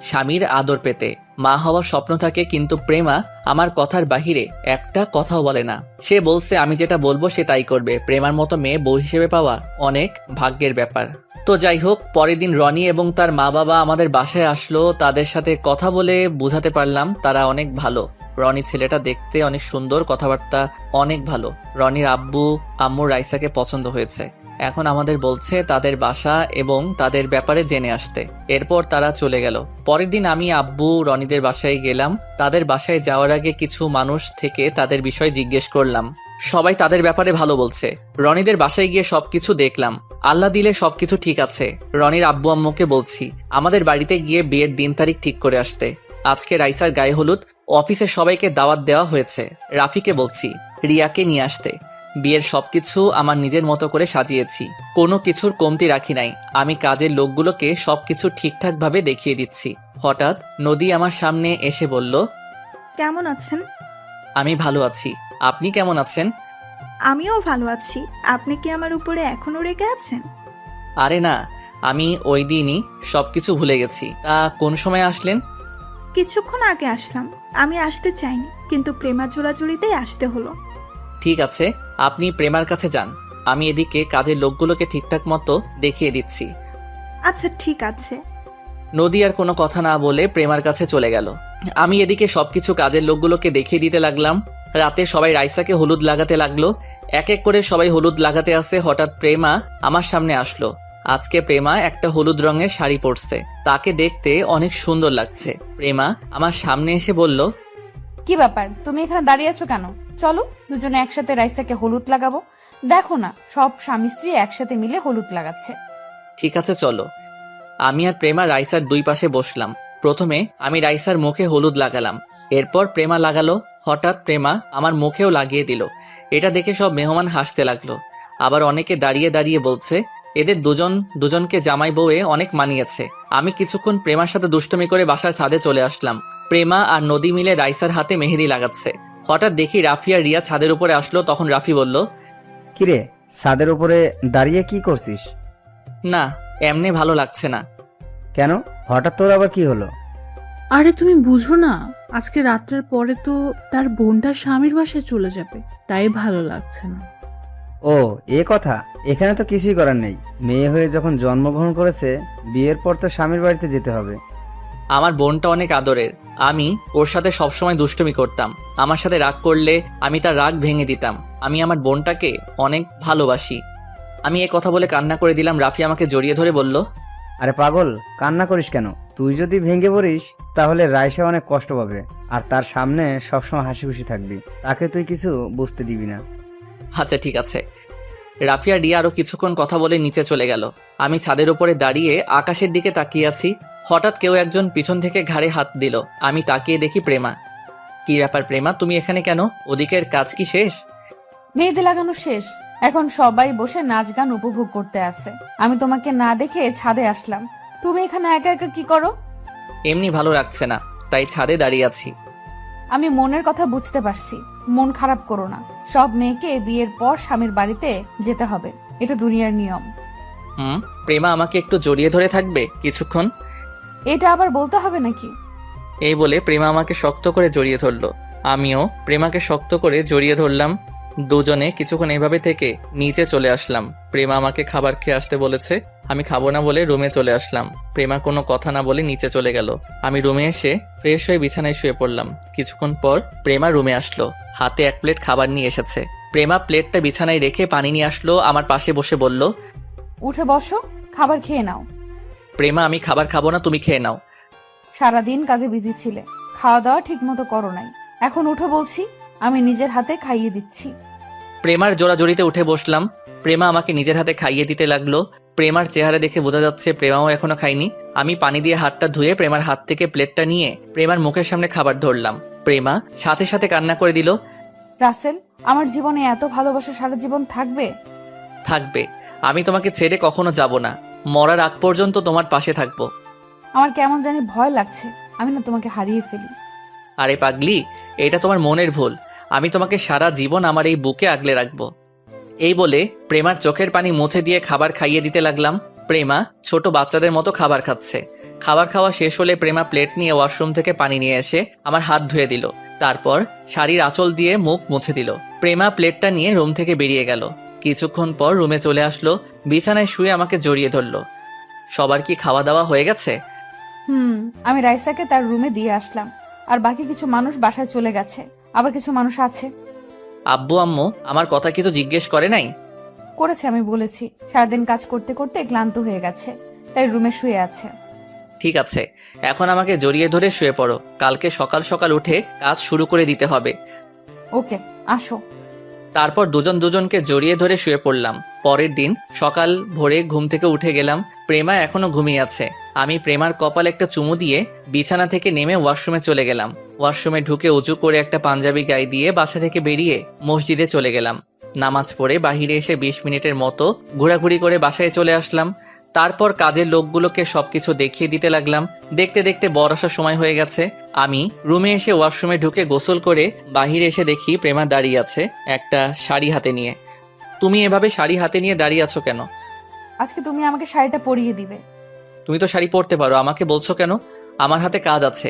স্বামীর আদর পেতে, মা হওয়ার স্বপ্ন থাকে, কিন্তু প্রেমা আমার কথার বাহিরে একটা কথাও বলে না। সে বলছে আমি যেটা বলবো সে তাই করবে। প্রেমার মতো মেয়ে বউ হিসেবে পাওয়া অনেক ভাগ্যের ব্যাপার। তো যাই হোক, পরের দিন রনি এবং তার মা বাবা আমাদের বাসায় আসলো। তাদের সাথে কথা বলে বুঝাতে পারলাম তারা অনেক ভালো। রনি ছেলেটা দেখতে অনেক সুন্দর, কথাবার্তা অনেক ভালো। রনির আব্বু আম্মু রাইসাকে পছন্দ হয়েছে। এখন আমাদের বলছে তাদের বাসা এবং তাদের ব্যাপারে জেনে আসতে। এরপর তারা চলে গেল। পরের দিন আমি আব্বু রনিদের বাসায় গেলাম। তাদের বাসায় যাওয়ার আগে কিছু মানুষ থেকে তাদের বিষয় জিজ্ঞেস করলাম। সবাই তাদের ব্যাপারে ভালো বলছে। রনিদের বাসায় গিয়ে সবকিছু দেখলাম। আল্লাহ দিলে সবকিছু ঠিক আছে। রনির আব্বু আম্মুকে বলছি আমাদের বাড়িতে গিয়ে বিয়ের দিন তারিখ ঠিক করে আসতে। আজকে রাইসার গায়ে হলুদ, অফিসের সবাইকে দাওয়াত দেওয়া হয়েছে। রাফিকে বলছি রিয়াকে নিয়ে আসতে। বিয়ের সবকিছু আমার নিজের মতো করে সাজিয়েছি, কোনো কিছুর কমতি রাখি নাই। আমি কাজের লোকগুলোকে সবকিছু ঠিকঠাকভাবে দেখিয়ে দিচ্ছি। হঠাৎ নদী আমার সামনে এসে বলল, কেমন আছেন? আমি ভালো আছি, আপনি কেমন আছেন? আমিও ভালো আছি। আপনি কি আমার উপরে এখনো রেগে আছেন? আরে না, আমি ওই দিনই সবকিছু ভুলে গেছি। তা কোন সময় আসলেন? কিছুক্ষণ আগে আসলাম। আমি আসতে চাইনি, কিন্তু প্রেমা জোড়াজুড়িতেই আসতে হলো। ঠিক আছে, আপনি প্রেমার কাছে যান, আমি এদিকে কাজের লোকগুলোকে ঠিকঠাক মতো দেখিয়ে দিচ্ছি। আচ্ছা ঠিক আছে। নদী আর কোনো কথা না বলে প্রেমার কাছে চলে গেল। আমি এদিকে সবকিছু কাজের লোকগুলোকে দেখিয়ে দিতে লাগলাম। রাতে সবাই রাইসাকে হলুদ লাগাতে লাগলো। এক এক করে সবাই হলুদ লাগাতে আসে। হঠাৎ প্রেমা আমার সামনে আসলো। আজকে প্রেমা একটা হলুদ রঙের শাড়ি পরছে, তাকে দেখতে অনেক সুন্দর লাগছে। প্রেমা আমার সামনে এসে বলল, কি ব্যাপার, তুমি এখানে দাঁড়িয়ে আছো কেন? চলো দুজনে একসাথে রাইসাকে হলুদ লাগাবো। দেখো না, সব স্বামী স্ত্রী একসাথে মিলে হলুদ লাগাচ্ছে। ঠিক আছে চলো। আমি আর প্রেমা রাইসার 2 পাশে বসলাম। প্রথমে আমি রাইসার মুখে হলুদ লাগালাম, এরপর প্রেমা লাগালো। হঠাৎ প্রেমা আমার মুখেও লাগিয়ে দিল। এটা দেখে সব মেহমান হাসতে লাগলো। আবার অনেকে দাঁড়িয়ে দাঁড়িয়ে বলছে এদের দুজনকে জামাই বউয়ে অনেক মানিয়েছে। আমি কিছুক্ষণ প্রেমার সাথে দুষ্টুমি করে বাসার ছাদে চলে আসলাম। প্রেমা আর নদী মিলে রাইসার হাতে মেহেদি লাগাচ্ছে। হঠাৎ দেখি রাফি আর রিয়া ছাদের উপরে আসলো। তখন রাফি বলল, কিরে, ছাদের উপরে দাঁড়িয়ে কি করছিস? না, এমনি ভালো লাগছে না। কেন, হঠাৎ তোর আবার কি হলো? আরে তুমি বুঝো না, আজকে রাত্রের পরে তো তার বোনটা স্বামীর বাসায় চলে যাবে, তাই ভালো লাগছে না। ও এ কথা, এখানে তো কিছুই করার নেই। মেয়ে হয়ে যখন জন্মগ্রহণ করেছে, বিয়ের পর তো স্বামীর বাড়িতে যেতে হবে। আমার বোনটা অনেক আদরের, আমি ওর সাথে সবসময় দুষ্টুমি করতাম। আমার সাথে রাগ করলে আমি তার রাগ ভেঙে দিতাম। আমি আমার বোনটাকে অনেক ভালোবাসি। আমি এ কথা বলে কান্না করে দিলাম। রাফি আমাকে জড়িয়ে ধরে বলল, আরে পাগল, কান্না করিস কেন? তুই যদি ভেঙে পড়িস তাহলে রাইসা অনেক কষ্ট পাবে, আর তার সামনে সবসময় হাসি খুশি থাকবি। তাকে তুই কিছু বুঝতে দিবি না। আচ্ছা ঠিক আছে। রাফিয়া রিয়া আরো কিছুক্ষণ কথা বলে নিচে চলে গেল। আমি ছাদের উপরে দাঁড়িয়ে আকাশের দিকে তাকিয়ে আছি। হঠাৎ কেউ একজন পিছন থেকে ঘাড়ে হাত দিল। আমি তাকিয়ে দেখি প্রেমা। কি ব্যাপার প্রেমা, তুমি এখানে কেন? ওদিকের কাজ কি শেষ? মেহেদি লাগানো শেষ, এখন সবাই বসে নাচ গান উপভোগ করতে আছে। আমি তোমাকে না দেখে ছাদে আসলাম। তুমি এখানে একা একা কি করো? এমনি ভালো লাগছে না, তাই ছাদে দাঁড়িয়ে আছি। আমি মনের কথা বুঝতে পারছি, মন খারাপ করো না। সব মেয়েকে বিয়ের পর স্বামীর বাড়িতে যেতে হবে, এটা দুনিয়ার নিয়ম। প্রেমা আমাকে একটু জড়িয়ে ধরে থাকবে কিছুক্ষণ? এটা আবার বলতে হবে নাকি? এই বলে প্রেমা আমাকে শক্ত করে জড়িয়ে ধরলো। আমিও প্রেমাকে শক্ত করে জড়িয়ে ধরলাম। দুজনে কিছুক্ষণ এভাবে থেকে নিচে চলে আসলাম। প্রেমা আমাকে খাবার খেয়ে আসতে বলেছে। আমি খাবো না বলে রুমে চলে আসলাম। প্রেমা কোনো কথা না বলে নিচে চলে গেল। আমি রুমে এসে ফ্রেশ হয়ে বিছানায় শুয়ে পড়লাম। কিছুক্ষণ পর প্রেমা রুমে আসলো, হাতে 1 প্লেট খাবার নিয়ে এসেছে। প্রেমা প্লেটটা বিছানায় রেখে পানি নিয়ে আসলো, আমার পাশে বসে বলল, উঠে বসো, খাবার খেয়ে নাও। প্রেমা আমি খাবার খাবো না, তুমি খেয়ে নাও। সারাদিন কাজে বিজি ছিলে, খাওয়া দাওয়া ঠিক মতো করো নাই। এখন উঠে বলছি, আমি নিজের হাতে খাইয়ে দিচ্ছি। প্রেমার জোড়াজড়িতে উঠে বসলাম। প্রেমা আমাকে নিজের হাতে খাইয়ে দিতে লাগলো। প্রেমার চেহারা দেখে বোঝা যাচ্ছে প্রেমাও এখনো খায়নি। আমি পানি দিয়ে হাতটা ধুয়ে প্রেমার হাত থেকে প্লেটটা নিয়ে প্রেমার মুখের সামনে খাবার ধরলাম। প্রেমা সাথে সাথে কান্না করে দিল। রাসেল, আমার জীবনে এত ভালোবাসা সারা জীবন থাকবে? থাকবে, আমি তোমাকে ছেড়ে কখনো যাব না। মরার আগ পর্যন্ত তোমার পাশে থাকবো। আমার কেমন জানি ভয় লাগছে, আমি না তোমাকে হারিয়ে ফেলি। আরে পাগলি, এটা তোমার মনের ভুল। আমি তোমাকে সারা জীবন আমার এই বুকে আগলে রাখবো। এই বলে প্রেমার চোখের পানি মুছে দিয়ে খাবার খাইয়ে দিতে লাগলাম। প্রেমা ছোট বাচ্চাদের মতো খাবার খাচ্ছে। খাবার খাওয়া শেষ হলে প্রেমা প্লেট নিয়ে ওয়াশরুম থেকে পানি নিয়ে এসে আমার হাত ধুয়ে দিল। তারপর শাড়ির আঁচল দিয়ে মুখ মুছে দিল। প্রেমা প্লেটটা নিয়ে রুম থেকে বেরিয়ে গেল। কিছুক্ষণ পর রুমে চলে আসলো, বিছানায় শুয়ে আমাকে জড়িয়ে ধরলো। সবার কি খাওয়া দাওয়া হয়ে গেছে? আমি রাইসাকে তার রুমে দিয়ে আসলাম, আর বাকি কিছু মানুষ বাসায় চলে গেছে, আবার কিছু মানুষ আছে। আব্বু আম্মু আমার কথা কিছু জিজ্ঞেস করে নাই? করেছে, আমি বলেছি সারাদিন কাজ করতে করতে ক্লান্ত হয়ে গেছে, তাই রুমে শুয়ে আছে। ঠিক আছে, এখন আমাকে জড়িয়ে ধরে শুয়ে পড়ো। কালকে সকাল সকাল উঠে কাজ শুরু করে দিতে হবে। ওকে, আসো। তারপর দুজন দুজনকে জড়িয়ে ধরে শুয়ে পড়লাম। পরের দিন সকাল ভোরে ঘুম থেকে উঠে গেলাম। প্রেমা এখনো ঘুমিয়ে আছে। আমি প্রেমার কপালে একটা চুমু দিয়ে বিছানা থেকে নেমে ওয়াশরুমে চলে গেলাম। ওয়াশরুমে ঢুকে উঁচু করে একটা পাঞ্জাবি গায়ে দিয়ে বাসা থেকে বেরিয়ে মসজিদে চলে গেলাম। নামাজ পড়ে বাহিরে এসে 20 মিনিটের মতো ঘোরাঘুরি করে বাসায় চলে আসলাম। তারপর কাজের লোকগুলোকে সবকিছু দেখিয়ে দিতে লাগলাম। দেখতে দেখতে বর্ষার সময় হয়ে গেছে। আমি রুমে এসে ওয়াশরুমে ঢুকে গোসল করে বাহিরে এসে দেখি প্রেমা দাঁড়িয়ে আছে একটা শাড়ি হাতে নিয়ে। তুমি এভাবে শাড়ি হাতে নিয়ে দাঁড়িয়ে আছো কেন? আজকে তুমি আমাকে শাড়িটা পরিয়ে দিবে। তুমি তো শাড়ি পরতে পারো, আমাকে বলছো কেন? আমার হাতে কাজ আছে।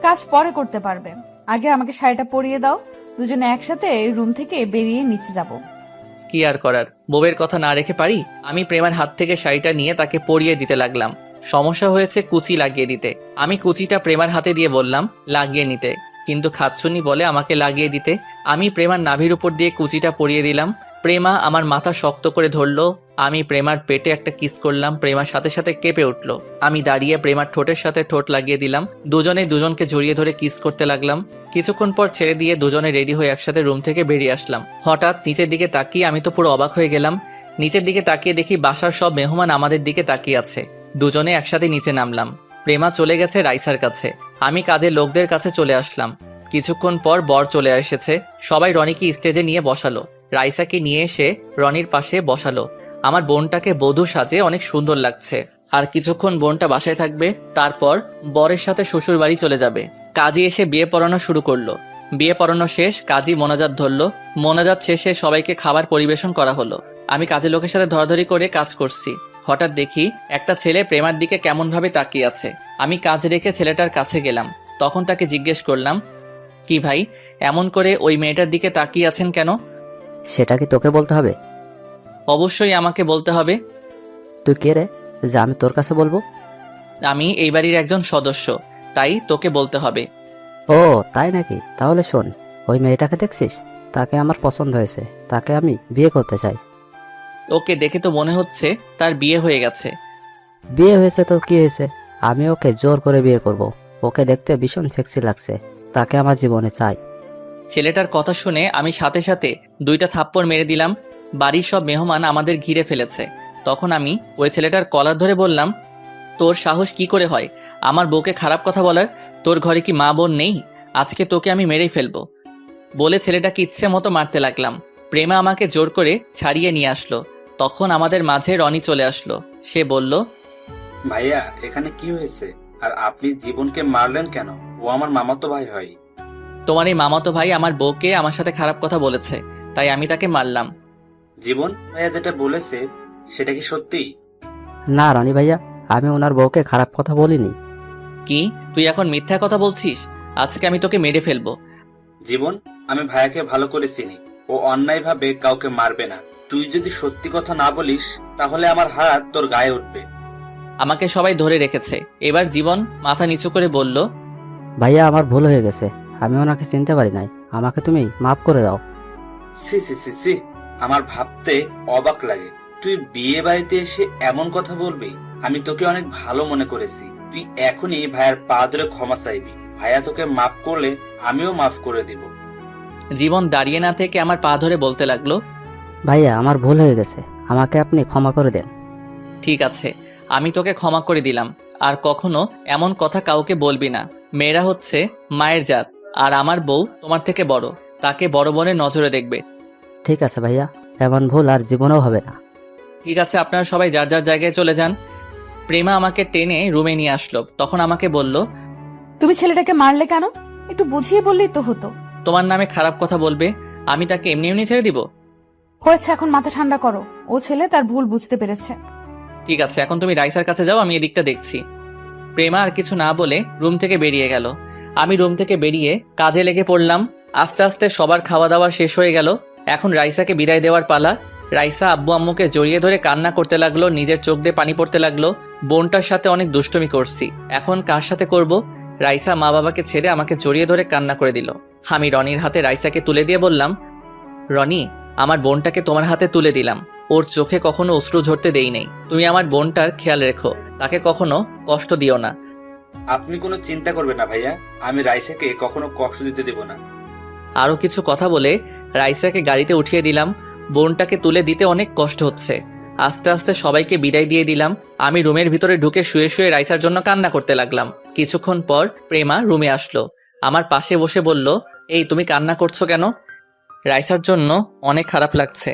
কাজ পরে করতে পারবে, আগে আমাকে শাড়িটা পরিয়ে দাও। দুজনে একসাথে এই রুম থেকে বেরিয়ে নিচে যাব। কি আর করার, বউয়ের কথা না রেখে পারি? আমি প্রেমার হাত থেকে শাড়িটা নিয়ে তাকে পরিয়ে দিতে লাগলাম। সমস্যা হয়েছে কুচি লাগিয়ে দিতে। আমি কুচিটা প্রেমার হাতে দিয়ে বললাম লাগিয়ে নিতে, কিন্তু খাচ্ছুনি বলে আমাকে লাগিয়ে দিতে। আমি প্রেমার নাভির উপর দিয়ে কুচিটা পরিয়ে দিলাম। প্রেমা আমার মাথা শক্ত করে ধরলো। আমি প্রেমার পেটে একটা কিস করলাম। প্রেমার সাথে সাথে কেঁপে উঠলো। আমি দাঁড়িয়ে প্রেমার ঠোঁটের সাথে ঠোঁট লাগিয়ে দিলাম। দুজনে দুজনকে জড়িয়ে ধরে কিস করতে লাগলাম। কিছুক্ষণ পর ছেড়ে দিয়ে দুজনে রেডি হয়ে একসাথে রুম থেকে বেরিয়ে আসলাম। হঠাৎ নিচের দিকে তাকিয়ে আমি তো পুরো অবাক হয়ে গেলাম। নিচের দিকে তাকিয়ে দেখি বাসার সব মেহমান আমাদের দিকে তাকিয়ে আছে। দুজনে একসাথে নিচে নামলাম। প্রেমা চলে গেছে রাইসার কাছে। আমি কাজের লোকদের কাছে চলে আসলাম। কিছুক্ষণ পর বর চলে এসেছে। সবাই রনিকে স্টেজে নিয়ে বসালো। রাইসাকে নিয়ে এসে রনির পাশে বসালো। আমার বোনটাকে বধূ সাজে অনেক সুন্দর লাগছে। আর কিছুক্ষণ বোনটা বাসায় থাকবে, তারপর বরের সাথে শ্বশুর বাড়ি চলে যাবে। কাজী এসে বিয়ে পড়ানো শুরু করলো। বিয়ে পড়ানো শেষ, কাজী মোনাজাত ধরলো। মোনাজাত শেষে সবাইকে খাবার পরিবেশন করা হলো। আমি কাজের লোকের সাথে ধরাধরি করে কাজ করছি। হঠাৎ দেখি একটা ছেলে প্রেমার দিকে কেমন ভাবে তাকিয়ে আছে। আমি কাজ রেখে ছেলেটার কাছে গেলাম। তখন তাকে জিজ্ঞেস করলাম, কি ভাই, এমন করে ওই মেয়েটার দিকে তাকিয়ে আছেন কেন? সেটা কি তোকে বলতে হবে? অবশ্যই আমাকে বলতে হবে। তুই কে রে যে আমি তোর কাছে বলবো? আমি এই বাড়ির একজন সদস্য, তাই তোকে বলতে হবে। ও তাই নাকি? তাহলে শোন, ওই মেয়েটাকে দেখছিস? তাকে আমার পছন্দ হয়েছে, তাকে আমি বিয়ে করতে চাই। ওকে দেখে তো মনে হচ্ছে তার বিয়ে হয়ে গেছে। বিয়ে হয়েছে তো কি হয়েছে, আমি ওকে জোর করে বিয়ে করব। ওকে দেখতে ভীষণ সেক্সি লাগছে, তাকে আমার জীবনে চাই। ছেলেটার কথা শুনে আমি সাথে সাথে 2টা থাপ্পড় মেরে দিলাম। বাড়ির সব মেহমান আমাদের ঘিরে ফেলেছে। তখন আমি ওই ছেলেটার কলার ধরে বললাম, তোর সাহস কি করে হয় আমার বউকে খারাপ কথা বলার? তোর ঘরে কি মা বোন নেই? আজকে তোকে আমি মেরেই ফেলবো। বলে ছেলেটাকে ইচ্ছে মতো মারতে লাগলাম। প্রেমা আমাকে জোর করে ছাড়িয়ে নিয়ে আসলো। তখন আমাদের মাঝে রনি চলে আসলো। সে বলল, ভাইয়া এখানে কি হয়েছে? আর আপনি জীবনকে মারলেন কেন? ও আমার মামাতো ভাই হয়। তোমার এই মামাতো ভাই আমার বউকে আমার সাথে খারাপ কথা বলেছে, তাই আমি তাকে মারলাম। জীবন ভাইয়া যেটা বলেছে সেটা কি সত্যি? না রনি ভাইয়া, আমি ওনার বউকে খারাপ কথা বলিনি। কি তুই এখন মিথ্যা কথা বলছিস? আজকে আমি তোকে মেরে ফেলবো। জীবন, আমি ভাইয়াকে ভালো করে চিনি। ও অন্যায়ভাবে কাউকে মারবে না। তুই যদি সত্যি কথা না বলিস তাহলে আমার হাত তোর গায়ে উঠবে। আমাকে সবাই ধরে রেখেছে। এবার জীবন মাথা নিচু করে বলল, ভাইয়া আমার ভুল হয়ে গেছে, আমি ওনাকে চিনতে পারি নাই, আমাকে তুমি মাফ করে দাও। সি সি সি সি, আমার ভাবতে অবাক লাগে তুই বিয়ে বাড়িতে এসে এমন কথা বলবি। আমি তোকে অনেক ভালো মনে করেছি। তুই এখনই ভাইয়ার পা ধরে ক্ষমা চাইবি। ভাইয়া তোকে মাফ করলে আমিও মাফ করে দিব। জীবন দাঁড়িয়ে না থেকে আমার পা ধরে বলতে লাগলো, ভাইয়া আমার ভুল হয়ে গেছে, আমাকে আপনি ক্ষমা করে দেন। ঠিক আছে, আমি তোকে ক্ষমা করে দিলাম। আর কখনো এমন কথা কাউকে বলবি না। মেয়েরা হচ্ছে মায়ের জাত, আর আমার বউ তোমার থেকে বড়, তাকে বড় বোনের নজরে দেখবে। ঠিক আছে ভাইয়া, এমন ভুল আর জীবনেও হবে না। ঠিক আছে, আপনারা সবাই যার যার জায়গায় চলে যান। প্রেমা আমাকে টেনে রুমে নিয়ে আসলো। তখন আমাকে বলল, তুমি ছেলেটাকে মারলে কেন? একটু বুঝিয়ে বললেই তো হতো। তোমার নামে খারাপ কথা বলবে, আমি তাকে এমনি এমনি ছেড়ে দিব? হয়েছে, এখন মাথা ঠান্ডা করো। ও ছেলে তার ভুল বুঝতে পেরেছে। ঠিক আছে, এখন তুমি রাইসার কাছে যাও, আমি এদিকটা দেখছি। প্রেমা আর কিছু না বলে রুম থেকে বেরিয়ে গেল। আমি রুম থেকে বেরিয়ে কাজে লেগে পড়লাম। আস্তে আস্তে সবার খাওয়া দাওয়া শেষ হয়ে গেল। এখন রাইসাকে বিদায় দেওয়ার পালা। রাইসা আব্বু আম্মুকে জড়িয়ে ধরে কান্না করতে লাগলো, নিজের চোখ দিয়ে পানি পড়তে লাগলো। বোনটার সাথে অনেক দুষ্টুমি করছি, এখন কার সাথে করব? রাইসা মা বাবাকে ছেড়ে আমাকে জড়িয়ে ধরে কান্না করে দিল। আমি রনির হাতে রাইসাকে তুলে দিয়ে বললাম, রনি, আমার বোনটাকে তোমার হাতে তুলে দিলাম। ওর চোখে কখনো অশ্রু ঝরতে দেই নেই। তুমি আমার বোনটার খেয়াল রেখো, তাকে কখনো কষ্ট দিও না। আপনি কোনো চিন্তা করবেন না ভাইয়া, আমি রাইসাকে কখনো কষ্ট দিতে দেব না। আরো কিছু কথা বলে রাইসাকে গাড়িতে উঠিয়ে দিলাম। বোনটাকে তুলে দিতে অনেক কষ্ট হচ্ছে। আস্তে আস্তে সবাইকে বিদায় দিয়ে দিলাম। আমি রুমের ভিতরে ঢুকে শুয়ে শুয়ে রাইসার জন্য কান্না করতে লাগলাম। কিছুক্ষণ পর প্রেমা রুমে আসলো, আমার পাশে বসে বলল, এই তুমি কান্না করছো কেন? রাইসার জন্য অনেক খারাপ লাগছে।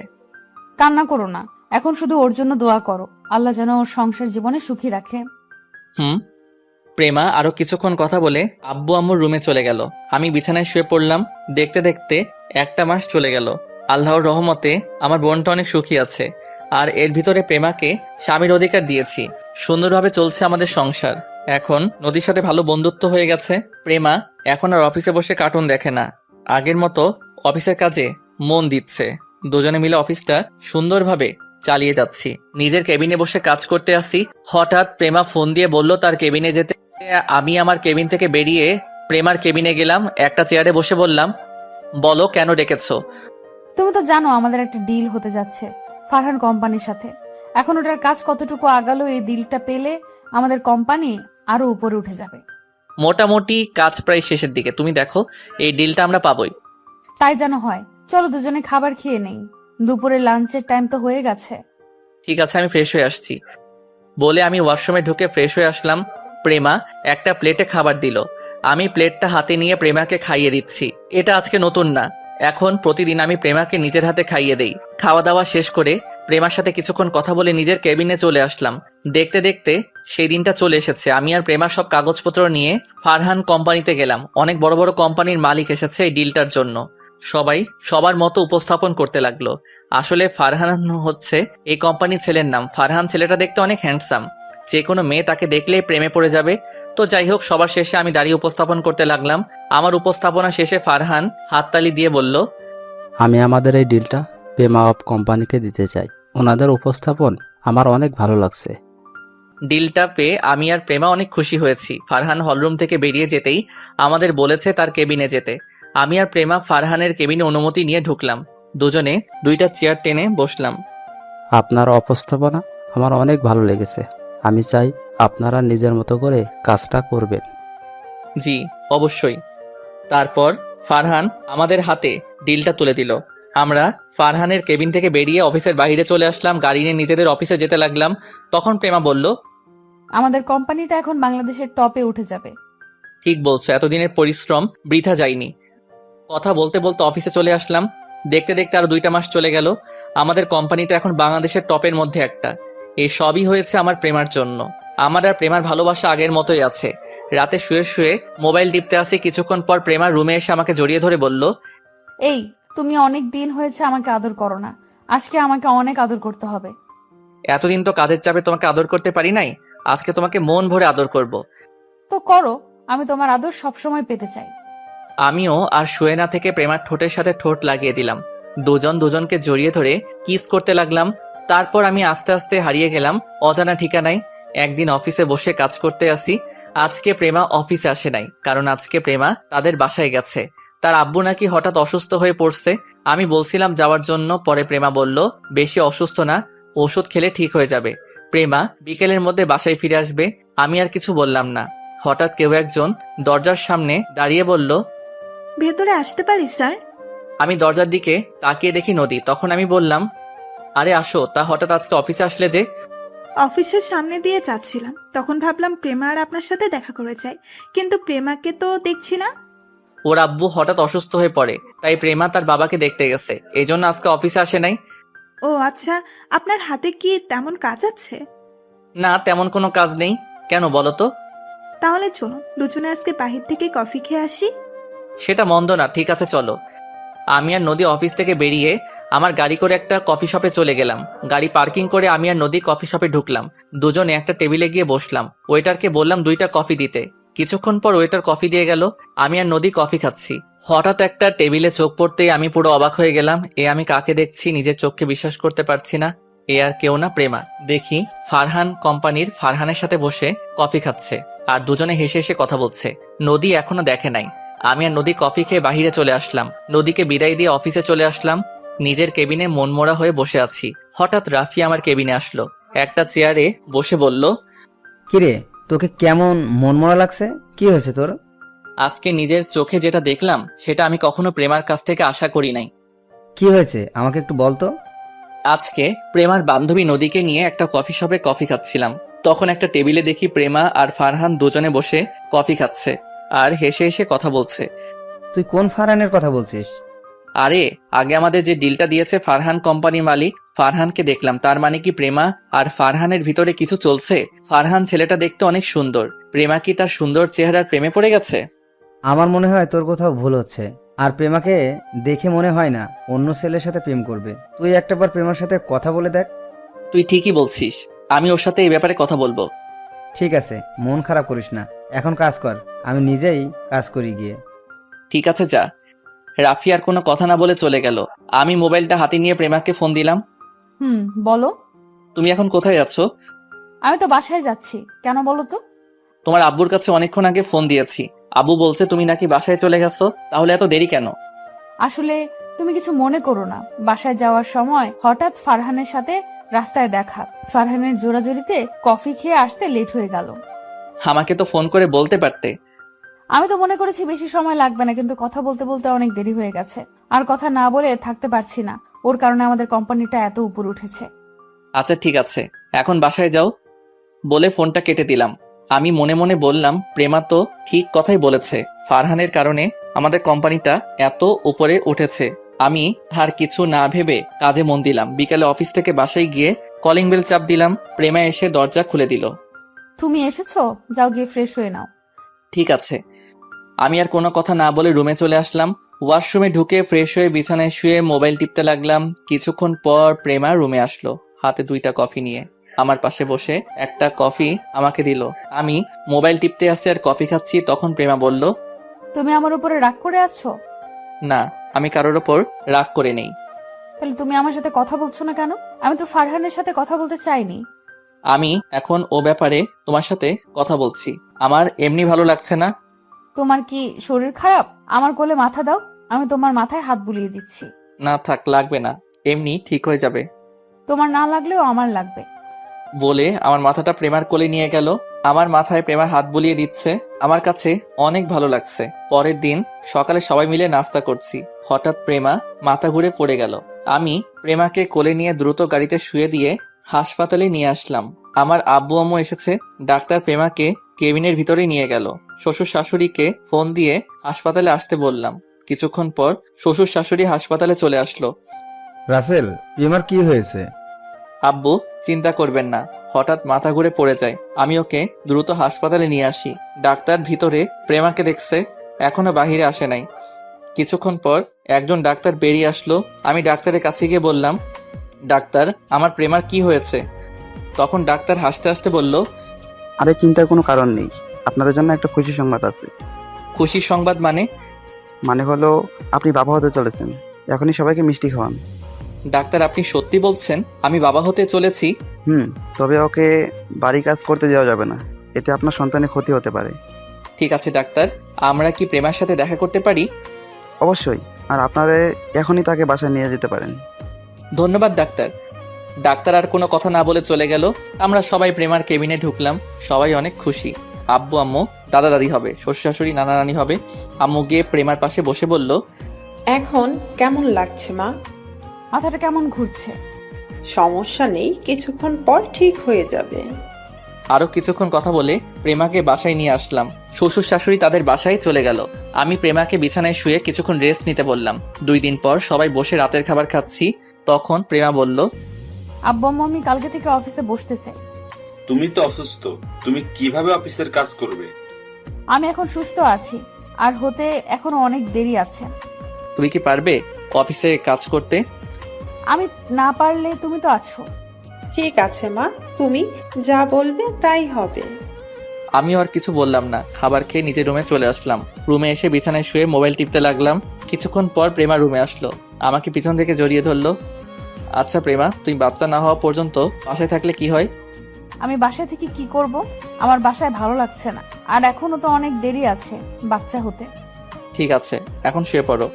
কান্না করো না, এখন শুধু ওর জন্য দোয়া করো, আল্লাহ যেন ওর সংসার জীবনে সুখী রাখে। প্রেমা আরো কিছুক্ষণ কথা বলে আব্বু আম্মুর রুমে চলে গেল। আমি বিছানায় শুয়ে পড়লাম। দেখতে দেখতে 1 মাস চলে গেল। আল্লাহর রহমতে আমার বোনটা অনেক সুখী আছে। আর এর ভিতরে প্রেমাকে স্বামীর অধিকার দিয়েছি। সুন্দরভাবে চলছে আমাদের সংসার। এখন নদীর সাথে ভালো বন্ধুত্ব হয়ে গেছে। প্রেমা এখন আর অফিসে বসে কার্টুন দেখে না, আগের মতো অফিসের কাজে মন দিচ্ছে। দুজনে মিলে অফিসটা সুন্দরভাবে চালিয়ে যাচ্ছি। নিজের কেবিনে বসে কাজ করতে আসি। হঠাৎ প্রেমা ফোন দিয়ে বলল তার কেবিনে যেতে। আমি আমার কেবিন থেকে বেরিয়ে প্রেমার কেবিনে গেলাম। একটা চেয়ারে বসে বললাম, বলো কেন ডেকেছো? তুমি তো জানো আমাদের একটা ডিল হতে যাচ্ছে ফারহান কোম্পানির সাথে। এখন ওটার কাজ কতটুকু আগালো, এই ডিলটা পেলে আমাদের কোম্পানি আরো উপরে উঠে যাবে। মোটামুটি কাজ প্রায় শেষের দিকে। তুমি দেখো, এই ডিলটা আমরা পাবোই। তাই যেন হয়। চলো দুজনে খাবার খেয়ে নেই, দুপুরে লাঞ্চের টাইম তো হয়ে গেছে। ঠিক আছে, আমি ফ্রেশ হয়ে আসছি বলে আমি ওয়াশরুমে ঢুকে ফ্রেশ হয়ে আসলাম। প্রেমা একটা প্লেটে খাবার দিল। আমি প্লেটটা হাতে নিয়ে প্রেমাকে খাইয়ে দিচ্ছি। এটা আজকে নতুন না, এখন প্রতিদিন আমি প্রেমাকে নিজের হাতে খাইয়ে দেই। খাওয়া দাওয়া শেষ করে প্রেমার সাথে কিছুক্ষণ কথা বলে নিজের কেবিনে চলে আসলাম। দেখতে দেখতে সেই দিনটা চলে এসেছে। আমি আর প্রেমা সব কাগজপত্র নিয়ে ফারহান কোম্পানিতে গেলাম। অনেক বড় বড় কোম্পানির মালিক এসেছে এই ডিলটার জন্য। সবাই সবার মতো উপস্থাপন করতে লাগলো। আসলে ফারহান হচ্ছে এই কোম্পানির ছেলের নাম। ফারহান ছেলেটা দেখতে অনেক হ্যান্ডসাম, যে কোনো মেয়ে তাকে দেখলেই প্রেমে পড়ে যাবে। তো যাই হোক, সবার শেষে আমি দাঁড়িয়ে উপস্থাপন করতে লাগলাম। আমার উপস্থাপনা শেষে ফারহান হাততালি দিয়ে বলল, আমি আমাদের এই ডিলটা পেমা অফ কোম্পানিকে দিতে চাই। ওনাদের উপস্থাপন আমার অনেক ভালো লাগছে। ডিলটা পেয়ে আমি আর প্রেমা অনেক খুশি হয়েছি। ফারহান হলরুম থেকে বেরিয়ে যেতেই আমাদের বলেছে তার কেবিনে যেতে। আমি আর প্রেমা ফারহানের কেবিনে অনুমতি নিয়ে ঢুকলাম। দুজনে 2টা চেয়ার টেনে বসলাম। আপনার উপস্থাপনা আমার অনেক ভালো লেগেছে। আমি চাই আপনারা নিজের মতো করে কাজটা করবেন। জি অবশ্যই। তারপর ফারহান আমাদের হাতে ডিলটা তুলে দিল। আমরা ফারহানের কেবিন থেকে বেরিয়ে অফিসের বাইরে চলে আসলাম, গাড়ি নিয়ে নিজেদের অফিসে যেতে লাগলাম। তখন প্রেমা বলল, আমাদের কোম্পানিটা এখন বাংলাদেশের টপে উঠে যাবে। ঠিক বলছো, এতদিনের পরিশ্রম বৃথা যায়নি। কথা বলতে বলতে অফিসে চলে আসলাম। দেখতে দেখতে আরো 2টা মাস চলে গেল। আমাদের কোম্পানিটা এখন বাংলাদেশের টপের মধ্যে একটা। এই সবই হয়েছে আমার প্রেমার জন্য। আমার আর প্রেমার ভালোবাসা আগের মতোই আছে। রাতে শুয়ে শুয়ে মোবাইল টিপতে আসি, কিছুক্ষণ পর প্রেমার রুমে এসে আমাকে জড়িয়ে ধরে বলল, এই, তুমি অনেক দিন হয়েছে আমাকে আদর করো না, আজকে আমাকে অনেক আদর করতে হবে। এতদিন তো কাজের চাপে তোমাকে আদর করতে পারি নাই, আজকে তোমাকে মন ভরে আদর করব। তো করো, আমি তোমার আদর সবসময় পেতে চাই। আমিও আর শুয়ে না থেকে প্রেমার ঠোঁটের সাথে ঠোঁট লাগিয়ে দিলাম। দুজন দুজনকে জড়িয়ে ধরে কিস করতে লাগলাম। তারপর আমি আস্তে আস্তে হারিয়ে গেলাম অজানা ঠিকানায়। একদিন অফিসে বসে কাজ করতে আসি। আজকে প্রেমা অফিসে আসে নাই, কারণ আজকে প্রেমা তাদের বাসায় গেছে। তার আব্বু নাকি হঠাৎ অসুস্থ হয়ে পড়ছে। আমি বলছিলাম যাওয়ার জন্য, পরে প্রেমা বলল বেশি অসুস্থ না, ওষুধ খেলে ঠিক হয়ে যাবে। প্রেমা বিকেলের মধ্যে বাসায় ফিরে আসবে। আমি আর কিছু বললাম না। হঠাৎ কেউ একজন দরজার সামনে দাঁড়িয়ে বলল, ভেতরে আসতে পারি স্যার? আমি দরজার দিকে তাকিয়ে দেখি নদী। তখন আমি বললাম, আরে আসো। তা হঠাৎ আজকে অফিসে আসলে যে? অফিসের সামনে দিয়ে যাচ্ছিলাম, তখন ভাবলাম প্রেমা আর আপনার সাথে দেখা করে যাই, কিন্তু প্রেমাকে তো দেখছি না। ওর আব্বু হঠাৎ অসুস্থ হয়ে পড়ে, তাই প্রেমা তার বাবাকে দেখতে গেছে, এই জন্য আজকে অফিসে আসে নাই। ও আচ্ছা, আপনার হাতে কি তেমন কাজ আছে? না, তেমন কোনো কাজ নেই। কেন বলো তো? তাহলে চলুন দুজনে আজকে বাহির থেকে কফি খেয়ে আসি। সেটা মন্দ না, ঠিক আছে চলো। আমি আর নদী অফিস থেকে বেরিয়ে আমার গাড়ি করে একটা কফি শপে চলে গেলাম। গাড়ি পার্কিং করে আমি আর নদী কফি শপে ঢুকলাম। দুজনে একটা টেবিলে গিয়ে বসলাম। ওয়েটারকে বললাম 2টা কফি দিতে। কিছুক্ষণ পর ওয়েটার কফি দিয়ে গেল। আমি আর নদী কফি খাচ্ছি। হঠাৎ একটা টেবিলে চোখ পড়তেই আমি পুরো অবাক হয়ে গেলাম। আমি কাকে দেখছি, নিজের চোখকে বিশ্বাস করতে পারছি না। আর কেউ না, প্রেমা। দেখি ফারহান কোম্পানির ফারহানের সাথে বসে কফি খাচ্ছে আর দুজনে হেসে হেসে কথা বলছে। নদী এখনো দেখে নাই। আমি আর নদী কফি খেয়ে বাহিরে চলে আসলাম। নদীকে বিদায় দিয়ে অফিসে চলে আসলাম। নিজের কেবিনে মনমরা হয়ে বসে আছি। হঠাৎ রাফি আমার কেবিনে আসলো। একটা চেয়ারে বসে বলল, কিরে, তোকে কেমন মনমরা লাগছে? কি হয়েছে তোর? আজকে নিজের চোখে যেটা দেখলাম সেটা আমি কখনো প্রেমার কাছ থেকে আশা করি নাই। কি হয়েছে আমাকে একটু বলতো। আজকে প্রেমার বান্ধবী নদীকে নিয়ে একটা কফি শপে কফি খাচ্ছিলাম। তখন একটা টেবিলে দেখি প্রেমা আর ফারহান দুজনে বসে কফি খাচ্ছে আর হেসে হেসে কথা বলছে। তুই কোন ফারহানের কথা বলছিস? আরে, আগে আমাদের যে ডিলটা দিয়েছে ফারহান কোম্পানির মালিক, ফারহানকে দেখলাম। তার মানে কি প্রেমা আর ফারহানের ভিতরে কিছু চলছে? ফারহান ছেলেটা দেখতে অনেক সুন্দর। প্রেমা কি তার সুন্দর চেহারার প্রেমে পড়ে গেছে? আমার মনে হয় তোর কোথাও ভুল হচ্ছে। আর প্রেমাকে দেখে মনে হয় না অন্য ছেলের সাথে প্রেম করবে। তুই একটাবার প্রেমার সাথে কথা বলে দেখ। তুই ঠিকই বলছিস, আমি ওর সাথে এই ব্যাপারে কথা বলবো। ঠিক আছে, মন খারাপ করিস না, এখন কাজ কর, আমি নিজেই কাজ করি গিয়ে। ঠিক আছে যা। রাফি আর কোনো কথা না বলে চলে গেল। আমি মোবাইলটা হাতে নিয়ে প্রেমাকে ফোন দিলাম। বলো। তুমি এখন কোথায় যাচ্ছ? আমি তো বাসায় যাচ্ছি। কেন বলো তো? তোমার আব্বুর কাছে অনেকক্ষণ আগে ফোন দিয়েছি। আব্বু বলছে তুমি নাকি বাসায় চলে গেছো। তাহলে এত দেরি কেন? আসলে তুমি কিছু মনে করো না, বাসায় যাওয়ার সময় হঠাৎ ফারহানের সাথে রাস্তায় দেখা। ফারহানের জোরাজোরিতে কফি খেয়ে আসতে লেট হয়ে গেল। আমাকে তো ফোন করে বলতে পারতে। আমি তো মনে করেছি বেশি সময় লাগবে না, কিন্তু কথা বলতে বলতে অনেক দেরি হয়ে গেছে। আর কথা না বলে থাকতে পারছি না। ওর কারণে আমাদের কোম্পানিটা এত উপর উঠেছে। আচ্ছা ঠিক আছে, এখন বাসায় যাও। বলে ফোনটা কেটে দিলাম। আমি মনে মনে বললাম, প্রেমা তো ঠিক কথাই বলেছে। ফারহানের কারণে আমাদের কোম্পানিটা এত উপরে উঠেছে। আমি আর কিছু না ভেবে কাজে মন দিলাম। বিকালে অফিস থেকে বাসায় গিয়ে কলিং বেল চাপ দিলাম। প্রেমা এসে দরজা খুলে দিল। তুমি এসেছো, যাও গিয়ে ফ্রেশ হয়ে নাও। ঠিক আছে। আমি আর কোনো কথা না বলে রুমে চলে আসলাম। ওয়াশরুমে ঢুকে ফ্রেশ হয়ে বিছানায় শুয়ে মোবাইল টিপতে লাগলাম। কিছুক্ষণ পর প্রেমা রুমে আসলো, হাতে 2টা কফি নিয়ে। আমার পাশে বসে একটা কফি আমাকে দিল। আমি মোবাইল টিপতে আসছি আর কফি খাচ্ছি। তখন প্রেমা বলল, তুমি আমার উপরে রাগ করে আছো? না, আমি কারোর ওপর রাগ করে নেই। তাহলে তুমি আমার সাথে কথা বলছো না কেন? আমি তো ফারহানের সাথে কথা বলতে চাইনি। আমি এখন ও ব্যাপারে তোমার সাথে কথা বলছি। আমার এমনি ভালো লাগছে না। তোমার কি শরীর খারাপ? আমার কোলে মাথা দাও, আমি তোমার মাথায় হাত বুলিয়ে দিচ্ছি। না থাক, লাগবে না, এমনি ঠিক হয়ে যাবে। তোমার না লাগলেও আমার লাগবে। বলে আমার মাথাটা প্রেমার কোলে নিয়ে গেল। আমার মাথায় প্রেমা হাত বুলিয়ে দিচ্ছে। আমার কাছে অনেক ভালো লাগছে। পরের দিন সকালে সবাই মিলে নাস্তা করছি, হঠাৎ প্রেমা মাথা ঘুরে পড়ে গেল। আমি প্রেমাকে কোলে নিয়ে দ্রুত গাড়িতে শুয়ে দিয়ে হাসপাতালে নিয়ে আসলাম। আমার আব্বু আম্মু এসেছে। ডাক্তার প্রেমাকে কেবিনের ভিতরে নিয়ে গেল। শ্বশুর শাশুড়িকে ফোন দিয়ে হাসপাতালে আসতে বললাম। কিছুক্ষণ পর শ্বশুর শাশুড়ি হাসপাতালে চলে আসলো। রাসেল, প্রেমার কি হয়েছে? আব্বু, চিন্তা করবেন না, হঠাৎ মাথা ঘুরে পড়ে যায়। আমি ওকে দ্রুত হাসপাতালে নিয়ে আসি। ডাক্তার ভিতরে প্রেমাকে দেখছে, এখনো বাহিরে আসে নাই। কিছুক্ষণ পর একজন ডাক্তার বেরিয়ে আসলো। আমি ডাক্তারের কাছে গিয়ে বললাম, ডাক্তার, আমার প্রেমার কি হয়েছে? তখন ডাক্তার হাসতে হাসতে বলল, আরে চিন্তার কোনো কারণ নেই, আপনাদের জন্য একটা খুশি সংবাদ আছে। খুশির সংবাদ মানে? মানে হলো আপনি বাবা হতে চলেছেন, এখনই সবাইকে মিষ্টি খাওয়ান। ডাক্তার, আপনি সত্যি বলছেন আমি বাবা হতে চলেছি? তবে ওকে বাড়ি কাজ করতে দেওয়া যাবে না, এতে আপনার সন্তানের ক্ষতি হতে পারে। ঠিক আছে ডাক্তার, আমরা কি প্রেমার সাথে দেখা করতে পারি? অবশ্যই, আর আপনারা এখনই তাকে বাসায় নিয়ে যেতে পারেন। ধন্যবাদ ডাক্তার। ডাক্তার আর কোনো কথা না বলে চলে গেল। আমরা সবাই প্রেমার কেবিনে ঢুকলাম। সবাই অনেক খুশি। আব্বু আম্মু, দাদা দাদি হবে, শ্বশুর শাশুড়ি, নানা নানি হবে। আম্মু গিয়ে প্রেমার পাশে বসে বলল, এখন কেমন লাগছে মা? মাথাটা কেমন ঘুরছে। সমস্যা নেই, কিছুক্ষণ পর ঠিক হয়ে যাবে। আরো কিছুক্ষণ কথা বলে প্রেমাকে বাসায় নিয়ে আসলাম। শ্বশুর শাশুড়ি তাদের বাসায় চলে গেল। আমি প্রেমাকে বিছানায় শুয়ে কিছুক্ষণ রেস্ট নিতে বললাম। 2 দিন পর সবাই বসে রাতের খাবার খাচ্ছি। তখন প্রেমা বলল, আব্বু আম্মু, আমি কালকে থেকে অফিসে বসতে চাই। তুমি তো অসুস্থ, তুমি কিভাবে অফিসের কাজ করবে? আমি এখন সুস্থ আছি, আর হতে এখনো অনেক দেরি আছে। তুমি কি পারবে অফিসে কাজ করতে? আমি না পারলে তুমি তো আছো। ঠিক আছে মা, তুমি যা বলবে তাই হবে। আমিও আর কিছু বললাম না। খাবার খেয়ে নিজের রুমে চলে আসলাম। রুমে এসে বিছানায় শুয়ে মোবাইল টিপতে লাগলাম। কিছুক্ষণ পর প্রেমা রুমে আসলো। আমাকে পিছন থেকে জড়িয়ে ধরলো। আচ্ছা প্রেমা, তুই বাচ্চা না হওয়া পর্যন্ত বাসায় থাকলে কি হয়? আমি বাসায় থেকে কি করব? আমার বাসায় ভালো লাগছে না, আর এখনো তো অনেক দেরি আছে বাচ্চা হতে। ঠিক আছে, এখন শুয়ে পড়ো।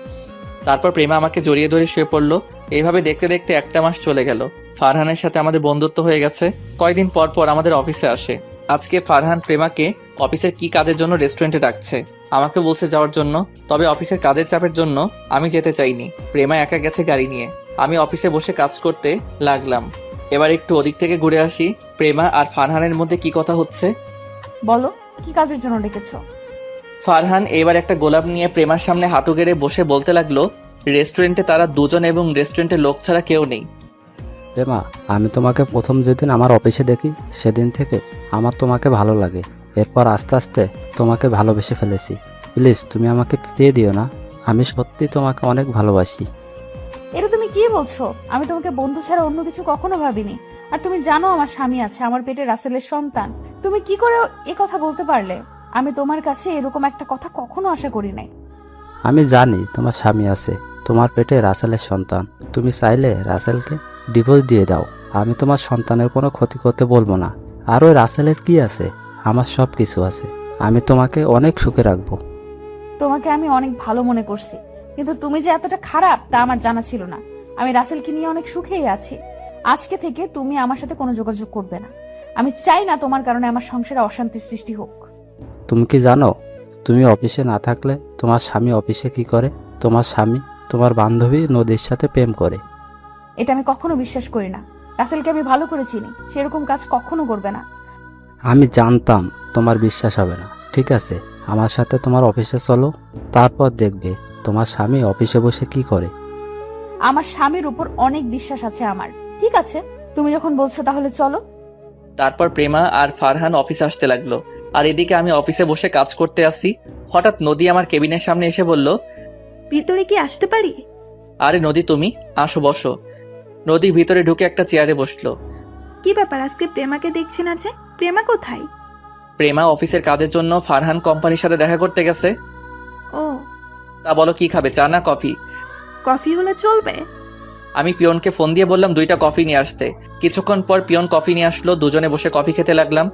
তারপর প্রেমা আমাকে জড়িয়ে ধরে শুয়ে পড়লো। এইভাবে দেখতে দেখতে 1 মাস চলে গেল। ফারহানের সাথে আমাদের বন্ধুত্ব হয়ে গেছে। কয়েকদিন পর পর আমাদের অফিসে আসে। আজকে ফারহান প্রেমাকে অফিসের কি কাজের জন্য রেস্টুরেন্টে ডাকছে। আমাকে বলছে যাওয়ার জন্য, তবে অফিসের কাজের চাপের জন্য আমি যেতে চাইনি। প্রেমা একা গেছে গাড়ি নিয়ে। আমি অফিসে বসে কাজ করতে লাগলাম। এবার একটু ওদিক থেকে ঘুরে আসি। প্রেমা আর ফারহানের মধ্যে কি কথা হচ্ছে? বলো, কি কাজের জন্য ডেকেছো? ফারহান এবার একটা গোলাপ নিয়ে প্রেমার সামনে হাঁটু গেড়ে বসে বলতে লাগলো, রেস্টুরেন্টে তারা দুজন এবং রেস্টুরেন্টের লোক ছাড়া কেউ নেই। প্রেমা, আমি তোমাকে প্রথম যেদিন আমার অফিসে দেখি সেদিন থেকে আমার তোমাকে ভালো লাগে। এরপর আস্তে আস্তে তোমাকে ভালোবেসে ফেলেছি। প্লিজ তুমি আমাকে ফিরিয়ে দিও না, আমি সত্যি তোমাকে অনেক ভালোবাসি। এটা তুমি কি বলছো? আমি তোমাকে বন্ধু ছাড়া অন্য কিছু কখনো ভাবিনি। আর তুমি জানো আমার স্বামী আছে, আমার পেটে রাসেলের সন্তান। তুমি কি করে এ কথা বলতে পারলে? আমি তোমার কাছে এরকম একটা কথা কখনো আশা করি নাই। আমি জানি তোমার স্বামী আছে, তোমার পেটে রাসেলের সন্তান। তুমি চাইলে রাসেলকে ডিভোর্স দিয়ে দাও, আমি তোমার সন্তানের কোনো ক্ষতি করতে বলবো না। আর ওই রাসেলের কি আছে? আমার সব কিছু আছে। আমি তোমাকে অনেক সুখে রাখবো। তোমাকে আমি অনেক ভালো মনে করছি, কিন্তু তুমি যে এতটা খারাপ তা আমার জানা ছিল না। আমি রাসেলকে নিয়ে অনেক সুখেই আছি। আজকে থেকে তুমি আমার সাথে কোনো যোগাযোগ করবে না। আমি চাই না তোমার কারণে আমার সংসারে অশান্তির সৃষ্টি হোক। তুমি কি জানো, তুমি অফিসে না থাকলে তোমার স্বামী অফিসে কি করে? তোমার স্বামী তোমার বান্ধবী নদীর সাথে প্রেম করে। এটা আমি কখনো বিশ্বাস করি না। রাসেলকে আমি ভালো করে চিনি, সেরকম কাজ কখনো করবে না। আমি জানতাম তোমার বিশ্বাস হবে না। ঠিক আছে, আমার সাথে তোমার অফিসে চলো, তারপর দেখবে তোমার স্বামী অফিসে বসে কি করে। আমার স্বামীর উপর অনেক বিশ্বাস আছে আমার। ঠিক আছে, তুমি যখন বলছো তাহলে চলো। তারপর প্রেমা আর ফারহান অফিসে আসতে লাগলো, আর এদিকে আমি অফিসে বসে কাজ করতে আসি। হঠাৎ নদী আমার কেবিনের সামনে এসে বলল, ভিতরে কি আসতে পারি? আরে নদী, তুমি আসো, বসো। নদী ভিতরে ঢুকে একটা চেয়ারে বসলো। কি ব্যাপার, আজকে প্রেমাকে দেখছি না যে? প্রেমা কোথায়? প্রেমা অফিসের কাজের জন্য ফারহান কোম্পানির সাথে দেখা করতে গেছে। ও, তা বলো, কি খাবে, চা না কফি? কফি হলে চলবে। আমি পিয়নকে ফোন দিয়ে বললাম 2টা কফি নিয়ে আসতে। কিছুক্ষণ পর পিয়ন কফি নিয়ে আসলো। দুজনে বসে কফি খেতে লাগলাম।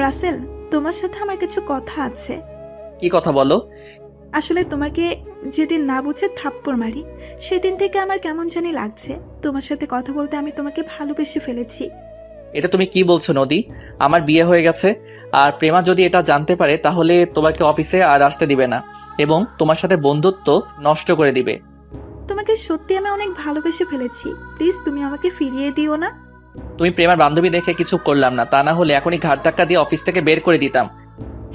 রাসেল, তোমার সাথে আমার কিছু কথা আছে। কি কথা বলো? আসলে তোমাকে যেদিন না বুঝে থাপ্পড় মারি, সেদিন থেকে আমার কেমন জানি লাগছে। তোমার সাথে কথা বলতে আমি তোমাকে ভালোবেসে ফেলেছি। এটা তুমি কি বলছো নদী? আমার বিয়ে হয়ে গেছে, আর প্রেমা যদি এটা জানতে পারে তাহলে তোমাকে অফিসে আর আসতে দিবে না এবং তোমার সাথে বন্ধুত্ব নষ্ট করে দিবে। তোমাকে সত্যি আমি অনেক ভালোবেসে ফেলেছি, প্লিজ তুমি আমাকে ফিরিয়ে দিও না। তুমি প্রেমার বান্ধবী দেখে কিছু করলাম না, তা না হলে এখনই ঘাট ধাক্কা দিয়ে অফিস থেকে বের করে দিতাম।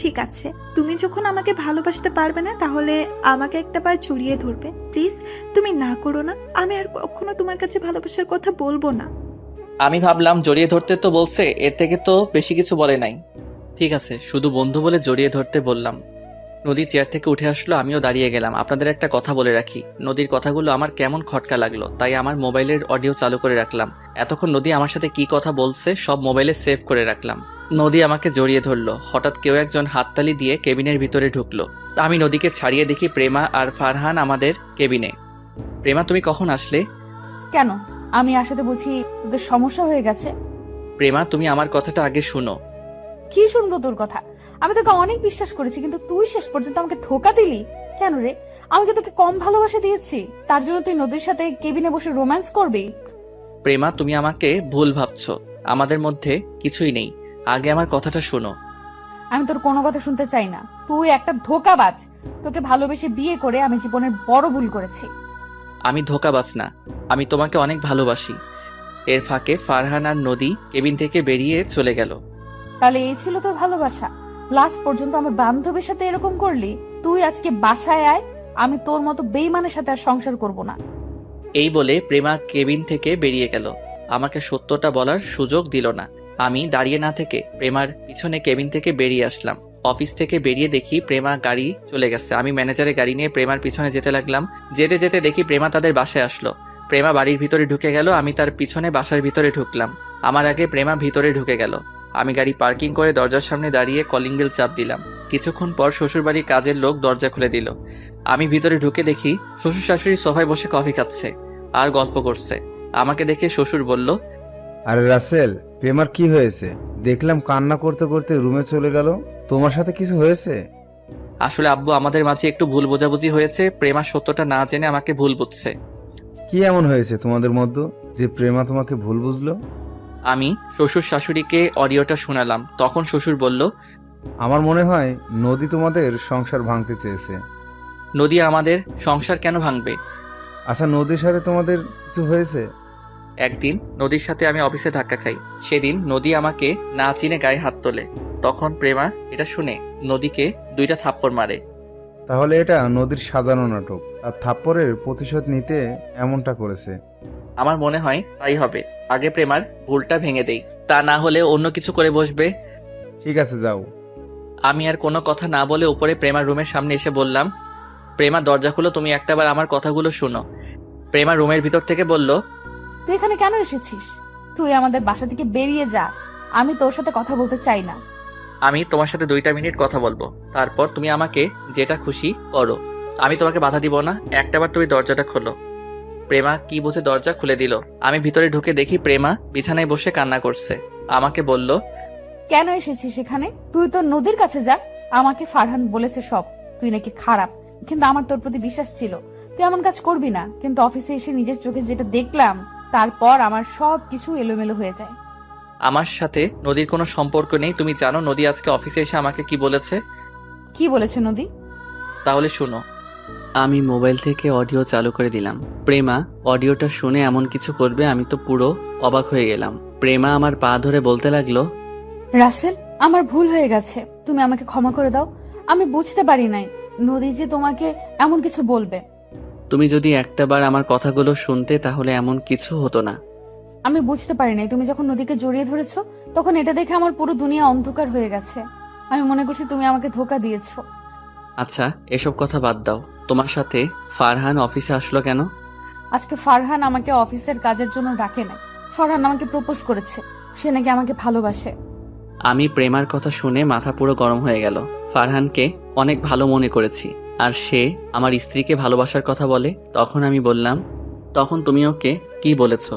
ঠিক আছে, তুমি যখন আমাকে ভালোবাসতে পারবে না তাহলে আমাকে একটা বার জড়িয়ে ধরবে, প্লিজ তুমি না করো না। আমি আর কখনো তোমার কাছে ভালোবাসার কথা বলবো না। আমি ভাবলাম জড়িয়ে ধরতে তো বলছে, এর থেকে তো বেশি কিছু বলে নাই। ঠিক আছে, শুধু বন্ধু বলে জড়িয়ে ধরতে বললাম। নদী চেয়ার থেকে উঠে আসলো, আমিও দাঁড়িয়ে গেলাম। আপনাদের একটা কথা বলে রাখি, নদীর কথাগুলো আমার কেমন খটকা লাগলো, তাই আমার মোবাইলের অডিও চালু করে রাখলাম। এতক্ষণ নদী আমার সাথে কি কথা বলছে সব মোবাইলে সেভ করে রাখলাম। নদী আমাকে জড়িয়ে ধরলো, হঠাৎ কেউ একজন হাততালি দিয়ে কেবিনের ভিতরে ঢুকলো। আমি নদীকে ছাড়িয়ে দেখি প্রেমা আর ফারহান আমাদের কেবিনে। প্রেমা, তুমি কখন আসলে? কেন, আমি আসাতে বুঝি তোদের সমস্যা হয়ে গেছে? প্রেমা, তুমি আমার কথাটা আগে শুনো। কি শুনবো তোর কথা? আমি তোকে অনেক বিশ্বাস করেছি, কিন্তু তুই শেষ পর্যন্ত আমাকে ধোকা দিলি কেন রে? আমি কি তোকে কম ভালোবাসা দিয়েছি তার জন্য তুই নদীর সাথে কেবিনে বসে রোম্যান্স করবি? প্রেমা, তুমি আমাকে ভুল ভাবছো, আমাদের মধ্যে কিছুই নেই। আগে আমার কথাটা শোনো। আমি তোর কোনো কথা শুনতে চাই না, তুই একটা ধোঁকাবাজ। তোকে ভালোবেসে বিয়ে করে আমি জীবনের বড় ভুল করেছি। আমি ধোঁকাবাজ না, আমি তোমাকে অনেক ভালোবাসি। এর ফাঁকে ফারহান আর নদী কেবিন থেকে বেরিয়ে চলে গেল। তাহলে এই ছিল তোর ভালোবাসা? লাস্ট পর্যন্ত আমার বান্ধবীর সাথে এরকম করলি? তুই আজকে বাসায় আয়, আমি তোর মতো বেইমানের সাথে আর সংসার করব না। এই বলে প্রেমা কেবিন থেকে বেরিয়ে গেল, আমাকে সত্যটা বলার সুযোগ দিল না। আমি দাঁড়িয়ে না থেকে প্রেমার পিছনে কেবিন থেকে বেরিয়ে আসলাম। অফিস থেকে বেরিয়ে দেখি প্রেমা গাড়ি চলে গেছে। আমি ম্যানেজারের গাড়ি নিয়ে প্রেমার পিছনে যেতে লাগলাম। যেতে যেতে দেখি প্রেমা তাদের বাসায় আসলো। প্রেমা বাড়ির ভিতরে ঢুকে গেল, আমি তার পিছনে বাসার ভিতরে ঢুকলাম। আমার আগে প্রেমা ভিতরে ঢুকে গেল। আমি গাড়ি পার্কিং করে দরজার সামনে দাঁড়িয়ে কলিং বেল চাপ দিলাম। কিছুক্ষণ পর শ্বশুরবাড়ির কাজের লোক দরজা খুলে দিল। আমি ভিতরে ঢুকে দেখি শ্বশুর শাশুড়ি সোফায় বসে কফি খাচ্ছে আর গল্প করছে। আমাকে দেখে শ্বশুর বলল, আরে রাসেল, প্রেমার কি হয়েছে? দেখলাম কান্না করতে করতে রুমে চলে গেল। তোমার সাথে কিছু হয়েছে? আসলে আব্বু, আমাদের মাঝে একটু ভুল বোঝাবুঝি হয়েছে। প্রেমা সত্যটা না জেনে আমাকে ভুল বুঝছে। কি এমন হয়েছে তোমাদের মধ্যে যে প্রেমা তোমাকে ভুল বুঝলো? আমি শ্বশুর শাশুড়িকে অডিওটা শোনালাম। তখন শ্বশুর বলল, আমার মনে হয় নদী তোমাদের সংসার ভাঙতে চেয়েছে। নদী আমাদের সংসার কেন ভাঙবে? আচ্ছা, নদীর সাথে তোমাদের কিছু হয়েছে? একদিন নদীর সাথে আমি অফিসে ধাক্কা খাই। সেদিন নদী আমাকে না চিনে গায়ে হাত তোলে। তখন প্রেমা এটা শুনে নদীকে 2টা থাপ্পড় মারে। তাহলে এটা নদীর সাজানো নাটক, আর থাপ্পড়ের প্রতিশোধ নিতে এমনটা করেছে। আমার মনে হয় তাই হবে। আগে প্রেমার ভুলটা ভেঙে দেই, তা না হলে অন্য কিছু করে বসবে। ঠিক আছে, যাও। আমি আর কোনো কথা না বলে উপরে প্রেমার রুমের সামনে এসে বললাম, প্রেমা দরজা খুলো, তুমি একটাবার আমার কথাগুলো শোনো। প্রেমা রুমের ভিতর থেকে বলল, তুই এখানে কেন এসেছিস? তুই আমাদের বাসা থেকে বেরিয়ে যা, আমি তোর সাথে কথা বলতে চাই না। আমি তোমার সাথে 2টা মিনিট কথা বলবো, তারপর তুমি আমাকে যেটা খুশি করো। আমি তোমাকে বাধা দিব না, একটাবার তুমি দরজাটা খোলো। প্রেমা কি বুঝে দরজা খুলে দিল। আমি ভিতরে ঢুকে দেখি প্রেমা বিছানায় বসে কান্না করছে। আমাকে বলল, কেন এসেছিস এখানে? তুই তো নদীর কাছে যা। আমাকে ফারহান বলেছে সব, তুই নাকি খারাপ, কিন্তু আমার তোর প্রতি বিশ্বাস ছিল, তুই এমন কাজ করবি না। কিন্তু অফিসে এসে নিজের চোখে যেটা দেখলাম, তারপর আমার সব কিছু এলোমেলো হয়ে যায়। আমার সাথে নদীর কোনো সম্পর্ক নেই। তুমি জানো নদী আজকে অফিসে এসে আমাকে কি বলেছে? কি বলেছে নদী? তাহলে শুনো। আমি মোবাইল থেকে অডিও চালু করে দিলাম। প্রেমা অডিওটা শুনে এমন কিছু করবে আমি তো পুরো অবাক হয়ে গেলাম। প্রেমা আমার পা ধরে বলতে লাগলো, রাসেল, আমার ভুল হয়ে গেছে, তুমি আমাকে ক্ষমা করে দাও। আমি বুঝতে পারি নাই নদী যে তোমাকে এমন কিছু বলবে। তুমি যদি একটাবার আমার কথাগুলো শুনতে তাহলে এমন কিছু হতো না। আমি বুঝতে পারি নাই তুমি যখন নদীকে জড়িয়ে ধরেছো তখন এটা দেখে আমার পুরো দুনিয়া অন্ধকার হয়ে গেছে। আমি মনে করছি তুমি আমাকে ধোকা দিয়েছো। আচ্ছা, এসব কথা বাদ দাও। তোমার সাথে ফারহান অফিসে আসলো কেন? আজকে ফারহান আমাকে অফিসের কাজের জন্য ডাকে নাই। ফারহান আমাকে প্রপোজ করেছে, সে নাকি আমাকে ভালোবাসে। আমি প্রেমার কথা শুনে মাথা পুরো গরম হয়ে গেল। ফারহানকে অনেক ভালো মনে করেছি, আর সে আমার স্ত্রীকে ভালোবাসার কথা বলে। তখন আমি বললাম, তখন তুমি ওকে কি বলেছো?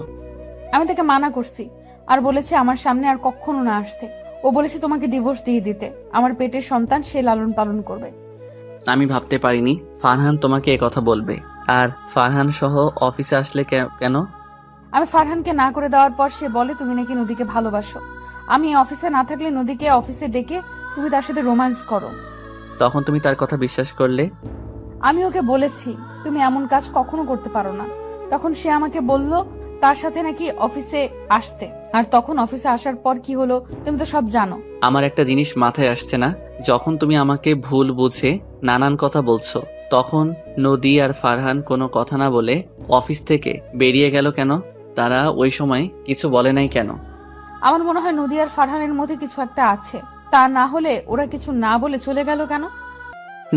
আমি তাকে মানা করছি আর বলেছি আমার সামনে আর কখনো না আসতে। ও বলেছে তোমাকে ডিভোর্স দিয়ে দিতে, আমার পেটের সন্তান সে লালন পালন করবে। আমি ভাবতে পারিনি ফারহান তোমাকে কথা বলবে। আর ফারহান সহ অফিসে আসলে কেন? আমি ফারহানকে না করে দেওয়ার পর সে বলে তুমি নাকি নদীকে ভালোবাসো। আমি অফিসে না থাকলে নদীকে অফিসে ডেকে তুমি তার সাথে রোম্যান্স করো। তখন তুমি তার কথা বিশ্বাস করলে? আমি ওকে বলেছি তুমি এমন কাজ কখনো করতে পারো না। তখন সে আমাকে বলল তার সাথে নাকি অফিসে আসতে, আর তখন অফিসে আসার পর কি হলো তুমি তো সব জানো। আমার একটা জিনিস মাথায় আসছে না, যখন তুমি আমাকে ভুল বুঝে নানান কথা বলছো, তখন নদী আর ফারহান কোনো কথা না বলে অফিস থেকে বেরিয়ে গেল কেন? তারা ওই সময় কিছু বলে নাই কেন? আমার মনে হয় নদী আর ফারহানের মধ্যে কিছু একটা আছে, তা না হলে ওরা কিছু না বলে চলে গেল কেন?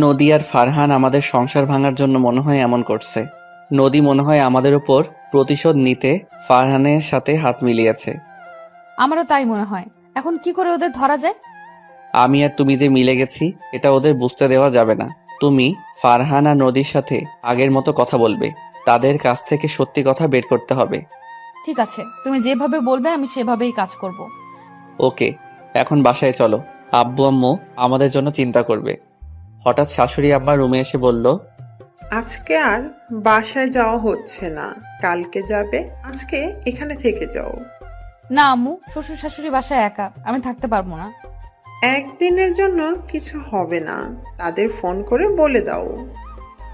নদী আর ফারহান আমাদের সংসার ভাঙার জন্য মনে হয় এমন করছে। নদী মনে হয় আমাদের উপর প্রতিশোধ নিতে ফারহানের সাথে হাত মিলিয়েছে। আমারও তাই মনে হয়। এখন কি করে ওদের ধরা যায়? আমি আর তুমি যে মিলে গেছি এটা ওদের বুঝতে দেওয়া যাবে না। তুমি ফারহান আর নদীর সাথে আগের মতো কথা বলবে, তাদের কাছ থেকে সত্যি কথা বের করতে হবে। ঠিক আছে, তুমি যেভাবে বলবে আমি সেভাবেই কাজ করব। ওকে, এখন বাসায় চলো, আব্বু আম্মু আমাদের জন্য চিন্তা করবে। হঠাৎ শাশুড়ি আম্মা রুমে এসে বলল, আজকে আর বাসায় যাওয়া হচ্ছে না, কালকে যাবে, আজকে এখানে থেকে যাও। না আম্মু, শ্বশুর শাশুড়ি বাসায় একা, আমি থাকতে পারবো না। একদিনের জন্য কিছু হবে না, তাদের ফোন করে বলে দাও।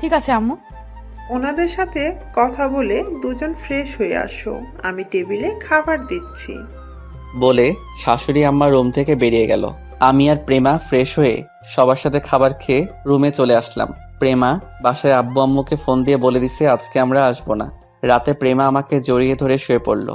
ঠিক আছে আম্মু। ওনাদের সাথে কথা বলে দুজন ফ্রেশ হয়ে আসো, আমি টেবিলে খাবার দিচ্ছি। বলে শাশুড়ি আম্মা রুম থেকে বেরিয়ে গেল। আমি আর প্রেমা ফ্রেশ হয়ে সবার সাথে খাবার খেয়ে রুমে চলে আসলাম। প্রেমা বাসায় আব্বু আম্মুকে ফোন দিয়ে বলে দিছে আজকে আমরা আসবো না। রাতে প্রেমা আমাকে জড়িয়ে ধরে শুয়ে পড়ল।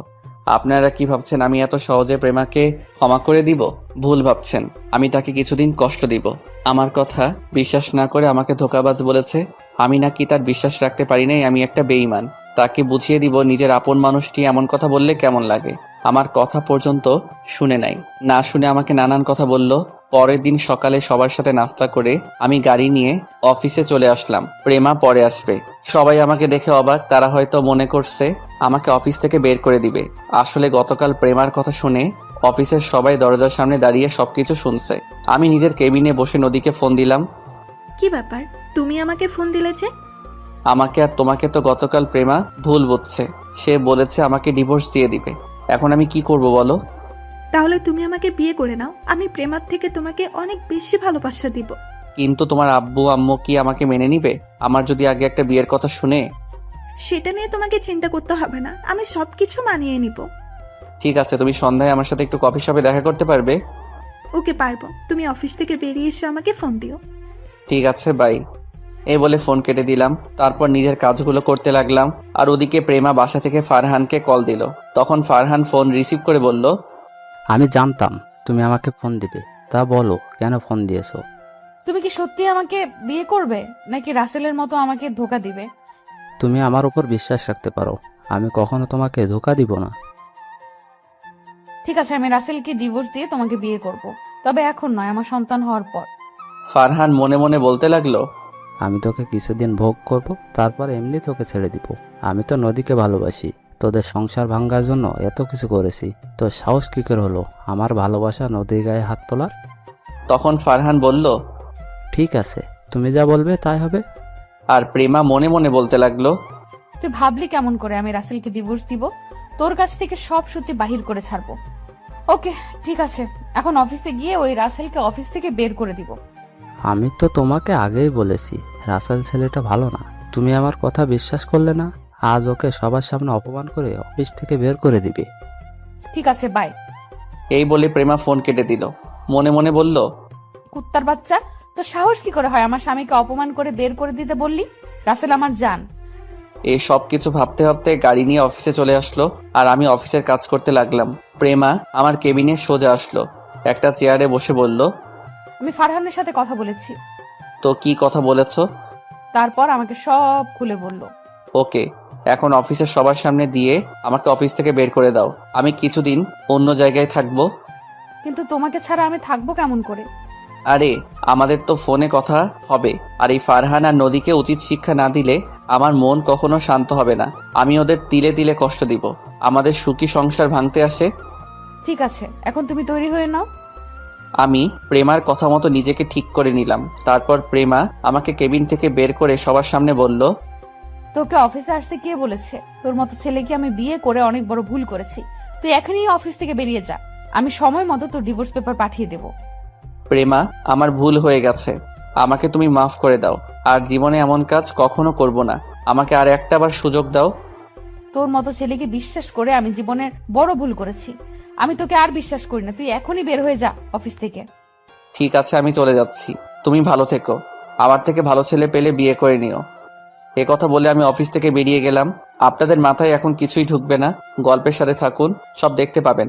আপনারা কি ভাবছেন আমি এত সহজে প্রেমাকে ক্ষমা করে দিব? ভুল ভাবছেন। আমি তাকে কিছুদিন কষ্ট দিব। আমার কথা বিশ্বাস না করে আমাকে ধোঁকাবাজ বলেছে। আমি নাকি তার বিশ্বাস রাখতে পারি নাই, আমি একটা বেঈমান। তাকে বুঝিয়ে দিব নিজের আপন মানুষটি এমন কথা বললে কেমন লাগে। আমার কথা পর্যন্ত শুনে নাই, না শুনে আমাকে নানান কথা বলল। পরের দিন সকালে সবার সাথে নাস্তা করে আমি গাড়ি নিয়ে অফিসে চলে আসলাম। প্রেমা পরে আসবে। সবাই আমাকে দেখে অবাক, তারা হয়তো মনে করছে আমাকে অফিস থেকে বের করে দিবে। আসলে গতকাল প্রেমার কথা শুনে অফিসের সবাই দরজার সামনে দাঁড়িয়ে সবকিছু শুনছে। আমি নিজের কেবিনে বসে নদীকে ফোন দিলাম। কি ব্যাপার, তুমি আমাকে ফোন দিলে যে? আমাকে আর তোমাকে তো গতকাল প্রেমা ভুল বুঝছে। সে বলেছে আমাকে ডিভোর্স দিয়ে দিবে। এখন আমি কি করব বলো? তাহলে তুমি আমাকে বিয়ে করে নাও, আমি প্রেমার থেকে তোমাকে অনেক বেশি ভালোবাসা দিব। কিন্তু তোমার আব্বু আম্মু কি আমাকে মেনে নিবে? আমার যদি আগে একটা বিয়ের কথা শুনে? সেটা নিয়ে তোমাকে চিন্তা করতে হবে না, আমি সবকিছু মানিয়ে নিব। ঠিক আছে, তুমি সন্ধ্যায় আমার সাথে একটু কফি শপে দেখা করতে পারবে? ওকে, পারবো। তুমি অফিস থেকে বেরিয়ে এসে আমাকে ফোন দিও। ঠিক আছে, বাই। এই বলে ফোন কেটে দিলাম। তারপর নিজের কাজগুলো করতে লাগলাম। আর ওদিকে প্রেমা বাসা থেকে ফারহানকে কল দিল। তখন ফারহান ফোন রিসিভ করে বলল, আমি জানতাম তুমি আমাকে ফোন দিবে, তা বলো কেন ফোন দিয়েছো? তুমি কি সত্যি আমাকে বিয়ে করবে নাকি রাসেলের মতো আমাকে ধোকা দিবে? তুমি আমার উপর বিশ্বাস রাখতে পারো, আমি কখনো তোমাকে ধোকা দিব না। ঠিক আছে, আমি রাসেলকে ডিভোর্স দিয়ে তোমাকে বিয়ে করব, তবে এখন নয়, আমার সন্তান হওয়ার পর। ফারহান মনে মনে বলতে লাগলো, আমি তোকে কিছুদিন ভোগ করব, তারপর এমনি তোকে ছেড়ে দিব। আমি তো নদীকে ভালোবাসি, তোদের সংসার ভাঙার জন্য এত কিছু করেছি, তো সাহস কি করে হলো আমার ভালোবাসা নদীর গায়ে হাত তোলার? তখন ফারহান বলল, ঠিক আছে, তুমি যা বলবে তাই হবে। আর প্রেমা মনে মনে বলতে লাগলো, তুই ভাবলি কেমন করে আমি রাসেলকে ডিভোর্স দিব? তোর কাছ থেকে সব সত্যি বাহির করে ছাড়বো। ওকে ঠিক আছে, এখন অফিসে গিয়ে ওই রাসেলকে অফিস থেকে বের করে দিব। আমি তো তোমাকে আগেই বলেছি রাসেল ছেলেটা ভালো না, তুমি আমার কথা বিশ্বাস করলে না। আজ ওকে সবার সামনে অপমান করে অফিস থেকে বের করে দিবে। ঠিক আছে, বাই। এই বলে প্রেমা ফোন কেটে দিল। মনে মনে বলল, কুত্তার বাচ্চা, তো সাহস কি করে হয় আমার স্বামীকে অপমান করে বের করে দিতে বললি? রাসেল আমার জান। এই সব কিছু ভাবতে ভাবতে গাড়ি নিয়ে অফিসে চলে আসলো। আর আমি অফিসের কাজ করতে লাগলাম। প্রেমা আমার কেবিনে সোজা আসলো, একটা চেয়ারে বসে বলল, আমি ফারহানের সাথে কথা বলেছি। তো কি কথা বলেছো? তারপর আমাকে সব খুলে বলল। ওকে, এখন অফিসের সবার সামনে দিয়ে আমাকে অফিস থেকে বের করে দাও। আমি কিছুদিন অন্য জায়গায় থাকবো। কিন্তু তোমাকে ছাড়া আমি থাকবো কেমন করে? আরে আমাদের তো ফোনে কথা হবে। আর এই ফারহান আর নদীকে উচিত শিক্ষা না দিলে আমার মন কখনো শান্ত হবে না। আমি ওদের তিলে তিলে কষ্ট দিব। আমাদের সুখী সংসার ভাঙতে আসে। ঠিক আছে, এখন তুমি তৈরি হয়ে নাও। আমি প্রেমার কথা মতো নিজেকে ঠিক করে নিলাম। তারপর প্রেমা আমাকে কেবিন থেকে বের করে সবার সামনে বলল, তোকে অফিসে আসতে কে বলেছে? তোর মতো ছেলেকে আমি বিয়ে করে অনেক বড় ভুল করেছি। তুই এখনই অফিস থেকে বেরিয়ে যা। আমি সময় মতো তোর ডিভোর্স পেপার পাঠিয়ে দেব। প্রেমা, আমার ভুল হয়ে গেছে, আমাকে তুমি মাফ করে দাও। আর জীবনে এমন কাজ কখনো করব না। আমাকে আর একটাবার সুযোগ দাও। তোর মতো ছেলেকে বিশ্বাস করে আমি জীবনের বড় ভুল করেছি। আমি তোকে আর বিশ্বাস করি না। তুই এখনই বের হয়ে যা অফিস থেকে। ঠিক আছে, আমি চলে যাচ্ছি। তুমি ভালো থেকো। আমার থেকে ভালো ছেলে পেলে বিয়ে করে নিও। এ কথা বলে আমি অফিস থেকে বেরিয়ে গেলাম। আপনাদের মাথায় এখন কিছুই ঢুকবে না। গল্পের সাথে থাকুন, সব দেখতে পাবেন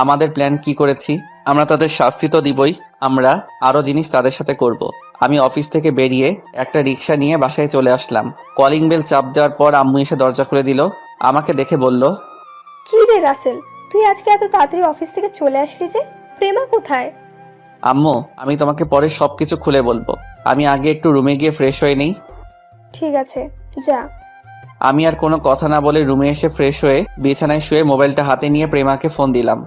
আমাদের প্ল্যান কি করেছি। আমরা তাদের শাস্তি তো দিবই, আমরা আরো জিনিস তাদের সাথে করব। আমি অফিস থেকে বেরিয়ে একটা রিক্সা নিয়ে বাসায় চলে আসলাম। কলিং বেল চাপ দেওয়ার পর আম্মু এসে দরজা খুলে দিল। আমাকে দেখে বলল, কি রে রাসেল, তুই আজকে এত তাড়াতাড়ি অফিস থেকে চলে আসলি যে? প্রেমা কোথায়? আম্মু, আমি তোমাকে পরে সবকিছু খুলে বলবো। আমি আগে একটু রুমে গিয়ে ফ্রেশ হয়ে নিই। ঠিক আছে, যা। আমি আর কোনো কথা না বলে রুমে এসে ফ্রেশ হয়ে বিছানায় শুয়ে মোবাইলটা হাতে নিয়ে প্রেমাকে ফোন দিলাম।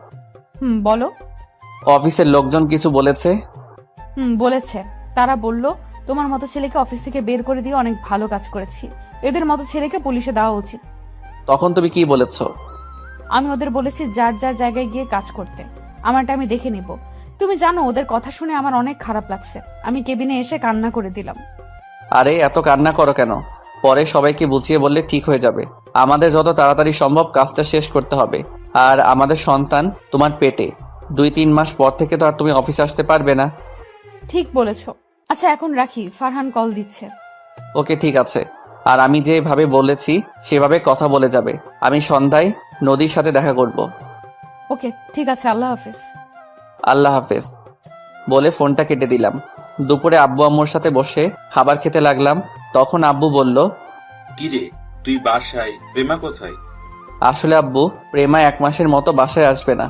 বলো। অফিসের লোকজন কিছু বলেছে? বলেছে। তারা বলল তোমার মতো ছেলেকে অফিস থেকে বের করে দিয়ে অনেক ভালো কাজ করেছি। এদের মতো ছেলেকে পুলিশে দেওয়া উচিত। তখন তুমি কি বলেছো? আমি ওদের বলেছি যার যার জায়গায় গিয়ে কাজ করতে। আমারটা আমি দেখে নিব। তুমি জানো ওদের কথা শুনে আমার অনেক খারাপ লাগছে। আমি কেবিনে এসে কান্না করে দিলাম। আরে এত কান্না করো কেন? পরে সবাইকে বুঝিয়ে বললে ঠিক হয়ে যাবে। আমাদের যত তাড়াতাড়ি সম্ভব কাজটা শেষ করতে হবে। আর আমাদের সন্তান তোমার পেটে। 2-3 মাস পর থেকে তো আর তুমি অফিসে আসতে পারবে না। ঠিক বলেছো। আচ্ছা এখন রাখি, ফারহান কল দিচ্ছে। ওকে, ঠিক আছে। আর আমি যেভাবে বলেছি সেভাবে কথা বলে যাবে। আমি সন্ধ্যায় নদীর সাথে দেখা করব। ওকে ঠিক আছে, আল্লাহ হাফেজ। আল্লাহ হাফেজ বলে ফোনটা কেটে দিলাম। দুপুরে আব্বু আম্মুর সাথে বসে খাবার খেতে লাগলাম। তখন আব্বু বলল, কিরে তুই বাসায়, প্রেমা কোথায়? আসলে আব্বু, প্রেমা 1 মাসের মতো বাসায় আসবে না।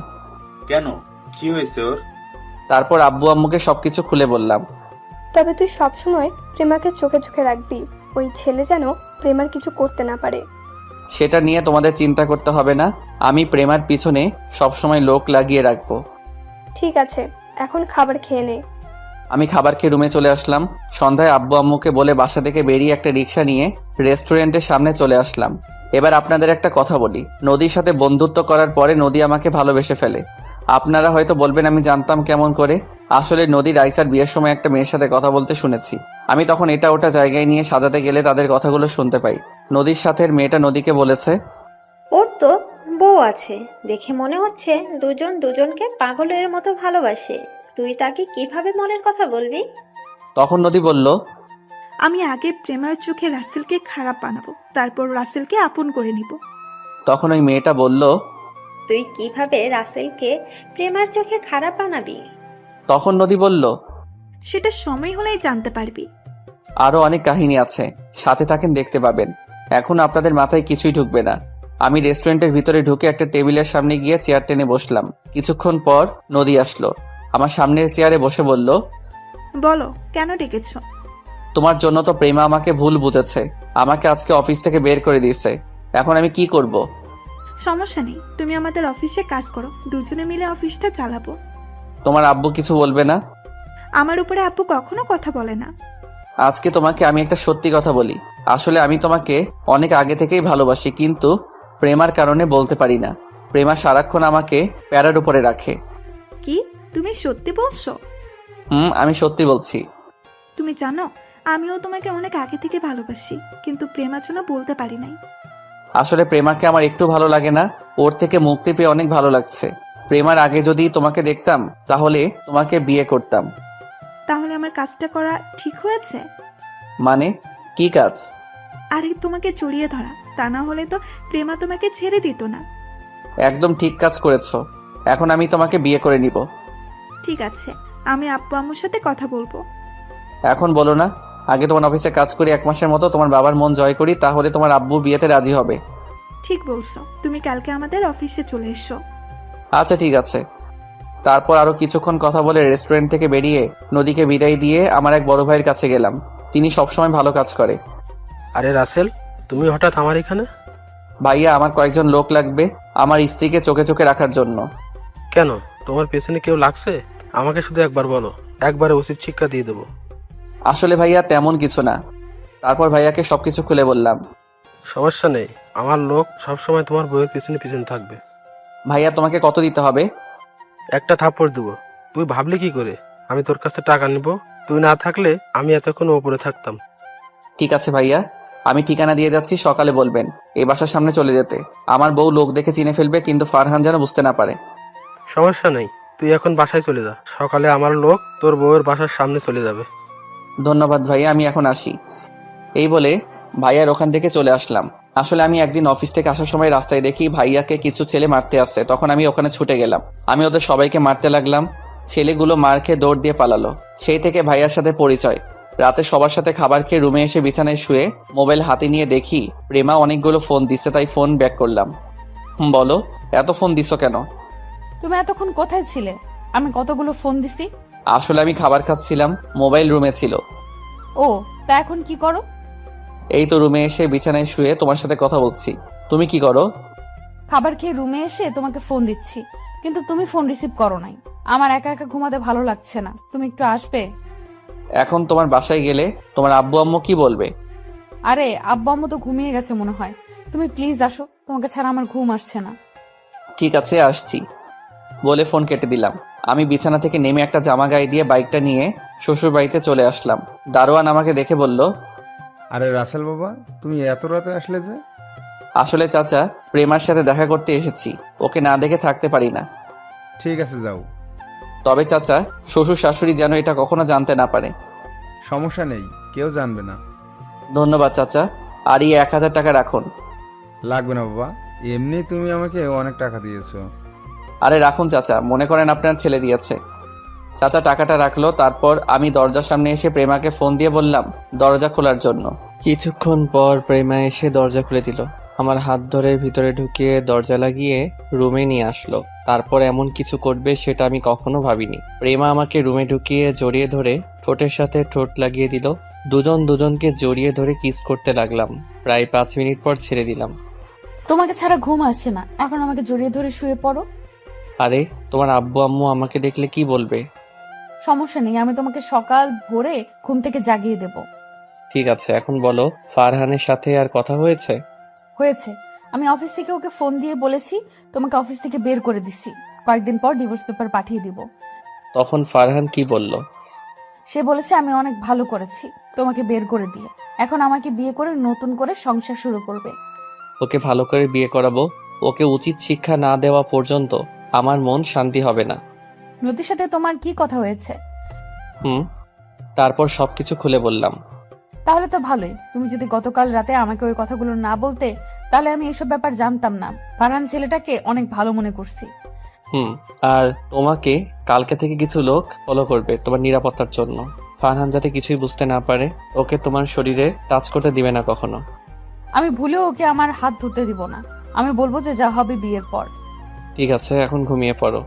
কেন, কি হয়েছে ওর? তারপর আব্বু আম্মুকে সবকিছু খুলে বললাম। তবে তুই সবসময় প্রেমাকে চোখে চোখে রাখবি। ওই ছেলে যেন প্রেমার কিছু করতে না পারে। সেটা নিয়ে তোমাদের চিন্তা করতে হবে না। আমি প্রেমার পিছনে সবসময় লোক লাগিয়ে রাখবো। ঠিক আছে, এখন খাবার খেয়ে নে। আমি খাবার খেয়ে রুমে চলে আসলাম। সন্ধ্যায় আব্বু আম্মুকে বলে বাসা থেকে বেরিয়ে একটা রিক্সা নিয়ে রেস্টুরেন্টের সামনে চলে আসলাম। এবার আপনাদের একটা কথা বলি। নদীর সাথে বন্ধুত্ব করার পরে নদী আমাকে ভালোবেসে ফেলে। আপনারা হয়তো বলবেন আমি জানতাম কেমন করে। আসলে নদী রাইসার বিয়ের সময় একটা মেয়ের সাথে কথা বলতে শুনেছি। আমি তখন এটা ওটা জায়গায় নিয়ে সাজাতে গেলে তাদের কথাগুলো শুনতে পাই। নদীর সাথে মেয়েটা নদীকে বলেছে, ওর তো বউ আছে, দেখে মনে হচ্ছে দুজন দুজনকে পাগলের মতো ভালোবাসে। তুই তাকে কিভাবে মনের কথা বলবি? তখন নদী বলল, আমি আগে প্রেমার চোখে রাসেলকে খারাপ বানাবো, তারপর রাসেলকে আপন করে নিব। তখন ওই মেয়েটা বলল, তুই কিভাবে রাসেলকে প্রেমার চোখে খারাপ বানাবি? তখন নদী বলল, সেটা সময় হলেই জানতে পারবি। আরো অনেক কাহিনী আছে, সাথে থাকেন, দেখতে পাবেন। এখন আপনাদের মাথায় কিছুই ঢুকবে না। আমি রেস্টুরেন্টের ভিতরে ঢুকে একটা টেবিলের সামনে গিয়ে চেয়ার টেনে বসলাম। কিছুক্ষণ পর নদী আসলো, আমার সামনের চেয়ারে বসে বলল, বলো কেন ডেকেছ? তোমার জন্য তো প্রেমা আমাকে ভুল বুঝেছে। আমাকে আজকে অফিস থেকে বের করে দিয়েছে। এখন আমি কি করব? সমস্যা নেই, তুমি আমাদের অফিসে কাজ করো, দুজনে মিলে অফিসটা চালাবো। তোমার আব্বু কিছু বলবে না? আমার উপরে আব্বু কখনো কথা বলে না। আজকে তোমাকে আমি একটা সত্যি কথা বলি। আসলে আমি তোমাকে অনেক আগে থেকেই ভালোবাসি, কিন্তু প্রেমার কারণে বলতে পারি না। প্রেমা সারাক্ষণ আমাকে প্যারার উপরে রাখে। কি তুমি সত্যি বলছো? আমি সত্যি বলছি। তুমি জানো আমিও তোমাকে অনেক আগে থেকে ভালোবাসি, কিন্তু প্রেমার জন্য বলতে পারি নাই। আসলে প্রেমাকে আমার একটু ভালো লাগে না। ওর থেকে মুক্তি পেয়ে অনেক ভালো লাগছে। প্রেমার আগে যদি তোমাকে দেখতাম তাহলে তোমাকে বিয়ে করতাম। তাহলে আমার কাজটা করা ঠিক হয়েছে? মানে কি কাজ? আরে তোমাকে জড়িয়ে ধরা, তা না হলে তো প্রেমা তোমাকে ছেড়ে দিত না। একদম ঠিক কাজ করেছো। এখন আমি তোমাকে বিয়ে করে নিব। ঠিক আছে, আমি আব্বু আম্মুর সাথে কথা বলবো। এখন বলো না, আগে তোমার অফিসে কাজ করি 1 মাসের মতো, তোমার বাবার মন জয় করি, তাহলে তোমার আব্বু বিয়েতে রাজি হবে। ঠিক বলছো, তুমি কালকে আমাদের অফিসে চলে এসো। আচ্ছা ঠিক আছে। তারপর আরো কিছুক্ষণ কথা বলে রেস্টুরেন্ট থেকে বেরিয়ে নদীকে বিদায় দিয়ে আমার এক বড় ভাইয়ের কাছে গেলাম। তিনি সবসময় ভালো কাজ করে। আরে রাসেল, তুমি হঠাৎ আমার এখানে? ভাইয়া, আমার কয়েকজন লোক লাগবে আমার স্ত্রীকে চোখে চোখে রাখার জন্য। কেন, তোমার পেছনে কেউ লাগছে? আমাকে শুধু একবার বলো, একবারে উচিত শিক্ষা দিয়ে দেবো। আসলে ভাইয়া তেমন কিছু না। তারপর ভাইয়াকে সবকিছু খুলে বললাম। সমস্যা নেই, আমার লোক সবসময় তোমার বউয়ের পিছনে পিছনে থাকবে। ভাইয়া তোমাকে কত দিতে হবে? একটা থাপ্পড় দেবো। তুই ভাবলি কি করে আমি তোর কাছে টাকা নিব? তুই না থাকলে আমি এতক্ষণ ওপরে থাকতাম। ঠিক আছে ভাইয়া, আমি ঠিকানা দিয়ে যাচ্ছি, সকালে বলবেন এই বাসার সামনে চলে যেতে। আমার বউ লোক দেখে চিনে ফেলবে, কিন্তু ফারহান যেন বুঝতে না পারে। সমস্যা নেই, তুই এখন বাসায় চলে যা, সকালে আমার লোক তোর বউয়ের বাসার সামনে চলে যাবে। ধন্যবাদ ভাইয়া, আমি এখন আসি। এই বলে ভাইয়ার ওখান থেকে চলে আসলাম। আসলে আমি একদিন অফিস থেকে আসার সময় রাস্তায় দেখি ভাইয়াকে কিছু ছেলে মারতে আসছে, তখন আমি ওখানে ছুটে গেলাম। আমি ওদের সবাইকে মারতে লাগলাম। ছেলেগুলো মার খেয়ে দৌড় দিয়ে পালালো। সেই থেকে ভাইয়ার সাথে পরিচয়। রাতে সবার সাথে খাবার খেয়ে রুমে এসে বিছানায় শুয়ে মোবাইল হাতে নিয়ে দেখি প্রেমা অনেকগুলো ফোন দিচ্ছে, তাই ফোন ব্যাক করলাম। বলো, এত ফোন দিছো কেন? তুমি এতক্ষণ কোথায় ছিলে? আমি কতগুলো ফোন দিছি। আসলে আমি খাবার খাচ্ছিলাম, মোবাইল রুমে ছিল। ও, তা এখন কি করো? এই তো রুমে এসে বিছানায় শুয়ে তোমার সাথে কথা বলছি। তুমি কি করো? খাবার খেয়ে রুমে এসে তোমাকে ফোন দিচ্ছি, কিন্তু তুমি ফোন রিসিভ করো নাই। আমার একা একা ঘুমাতে ভালো লাগছে না, তুমি একটু আসবে? এখন তোমার বাসায় গেলে তোমার আব্বু আম্মু কি বলবে? আরে আব্বু আম্মু তো ঘুমিয়ে গেছে মনে হয়। তুমি প্লিজ আসো, তোমাকে ছাড়া আমার ঘুম আসছে না। ঠিক আছে, আসছি বলে ফোন কেটে দিলাম। আমি বিছানা থেকে নেমে একটা জামা গায়ে দিয়ে বাইকটা নিয়ে শ্বশুর বাড়িতে চলে আসলাম। দারোয়ান আমাকে দেখে বলল, আরে রাসেল বাবা, তুমি এত রাতে আসলে যে? আসলে চাচা, প্রেমার সাথে দেখা করতে এসেছি, ওকে না দেখে থাকতে পারি না। ঠিক আছে, যাও। তবে চাচা, শ্বশুর শাশুড়ি যেন এটা কখনো জানতে না পারে। সমস্যা নেই, কেউ জানবে না। ধন্যবাদ চাচা, আর এই 1000 টাকা রাখুন। লাগবে না বাবা, এমনি তুমি আমাকে অনেক টাকা দিয়েছো। আরে রাখুন চাচা, মনে করেন আপনার ছেলে দিয়েছে। চাচা টাকাটা রাখলো। তারপর আমি দরজার সামনে এসে প্রেমাকে ফোন দিয়ে বললাম দরজা খোলার জন্য। কিছুক্ষণ পর প্রেমা এসে দরজা খুলে দিল। আমার হাত ধরে ভিতরে ঢুকিয়ে দরজা লাগিয়ে রুমে নিয়ে আসলো। তারপর এমন কিছু করবে সেটা আমি কখনো ভাবিনি। প্রেমা আমাকে রুমে ঢুকিয়ে জড়িয়ে ধরে ঠোঁটের সাথে ঠোঁট লাগিয়ে দিল। দুজন দুজনকে জড়িয়ে ধরে কিস করতে লাগলাম। প্রায় 5 মিনিট পর ছেড়ে দিলাম। তোমাকে ছাড়া ঘুম আসছে না, এখন আমাকে জড়িয়ে ধরে শুয়ে পড়ো। আরে তোমার আব্বু আম্মু আমাকে দেখলে কি বলবে? সমস্যা নেই, আমি তোমাকে সকাল ভোরে ঘুম থেকে জাগিয়ে দেব। ঠিক আছে, এখন বলো, ফারহানের সাথে আর কথা হয়েছে? হয়েছে। আমি অফিস থেকে ওকে ফোন দিয়ে বলেছি তোমাকে অফিস থেকে বের করে দিচ্ছি, কয়েকদিন পর ডিভোর্স পেপার পাঠিয়ে দিব। তখন ফারহান কি বলল? সে বলেছে আমি অনেক ভালো করেছি তোমাকে বের করে দিয়ে, এখন আমাকে বিয়ে করে নতুন করে সংসার শুরু করবে। ওকে ভালো করে বিয়ে করাবো। ওকে উচিত শিক্ষা না দেওয়া পর্যন্ত আমার মন শান্তি হবে না। নদীর সাথে তোমার কি কথা হয়েছে? তারপর সবকিছু খুলে বললাম। তাহলে তো ভালোই। তুমি যদি গতকাল রাতে আমাকে ওই কথাগুলো না বলতে, তাহলে আমি এসব ব্যাপার জানতাম না। ফারহান ছেলেটাকে অনেক ভালো মনে করছি। আর তোমাকে কালকে থেকে কিছু লোক ফলো করবে তোমার নিরাপত্তার জন্য। ফারহান যাতে কিছুই বুঝতে না পারে, ওকে তোমার শরীরে টাচ করতে দিবে না কখনো। আমি ভুলেও ওকে আমার হাত ধরতে দিব না। আমি বলবো যে যা হবে বিয়ের পর। ঠিক আছে, এখন ঘুমিয়ে পড়ো।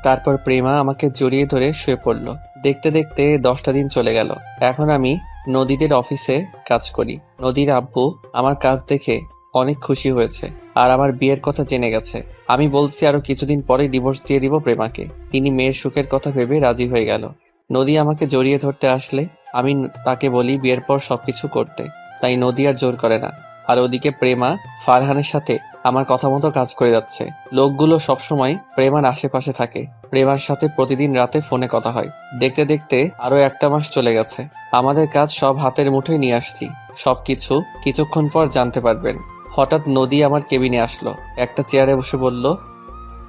তারপর প্রেমা আমাকে জড়িয়ে ধরে শুয়ে পড়ল। দেখতে দেখতে 10টা দিন চলে গেল। এখন আমি নদীদের অফিসে কাজ করি। নদীর আব্বু আমার কাজ দেখে অনেক খুশি হয়েছে আর আমার বিয়ের কথা জেনে গেছে। আমি বলছি আরো কিছুদিন পরে ডিভোর্স দিয়ে দিব প্রেমাকে। তিনি মেয়ের সুখের কথা ভেবে রাজি হয়ে গেল। নদী আমাকে জড়িয়ে ধরতে আসলে আমি তাকে বলি বিয়ের পর সবকিছু করতে, তাই নদী আর জোর করে না। আর ওদিকে প্রেমা ফারহানের সাথে আমার কথা মতো কাজ করে যাচ্ছে। লোকগুলো সবসময় প্রেমার আশেপাশে থাকে। প্রেমার সাথে প্রতিদিন রাতে ফোনে কথা হয়। দেখতে দেখতে আরো 1টা মাস চলে গেছে। আমাদের কাজ সব হাতের মুঠোয় নিয়ে আসছি। সবকিছু কিছুক্ষণ পর জানতে পারবেন। হঠাৎ নদী আমার কেবিনে আসলো, একটা চেয়ারে বসে বলল,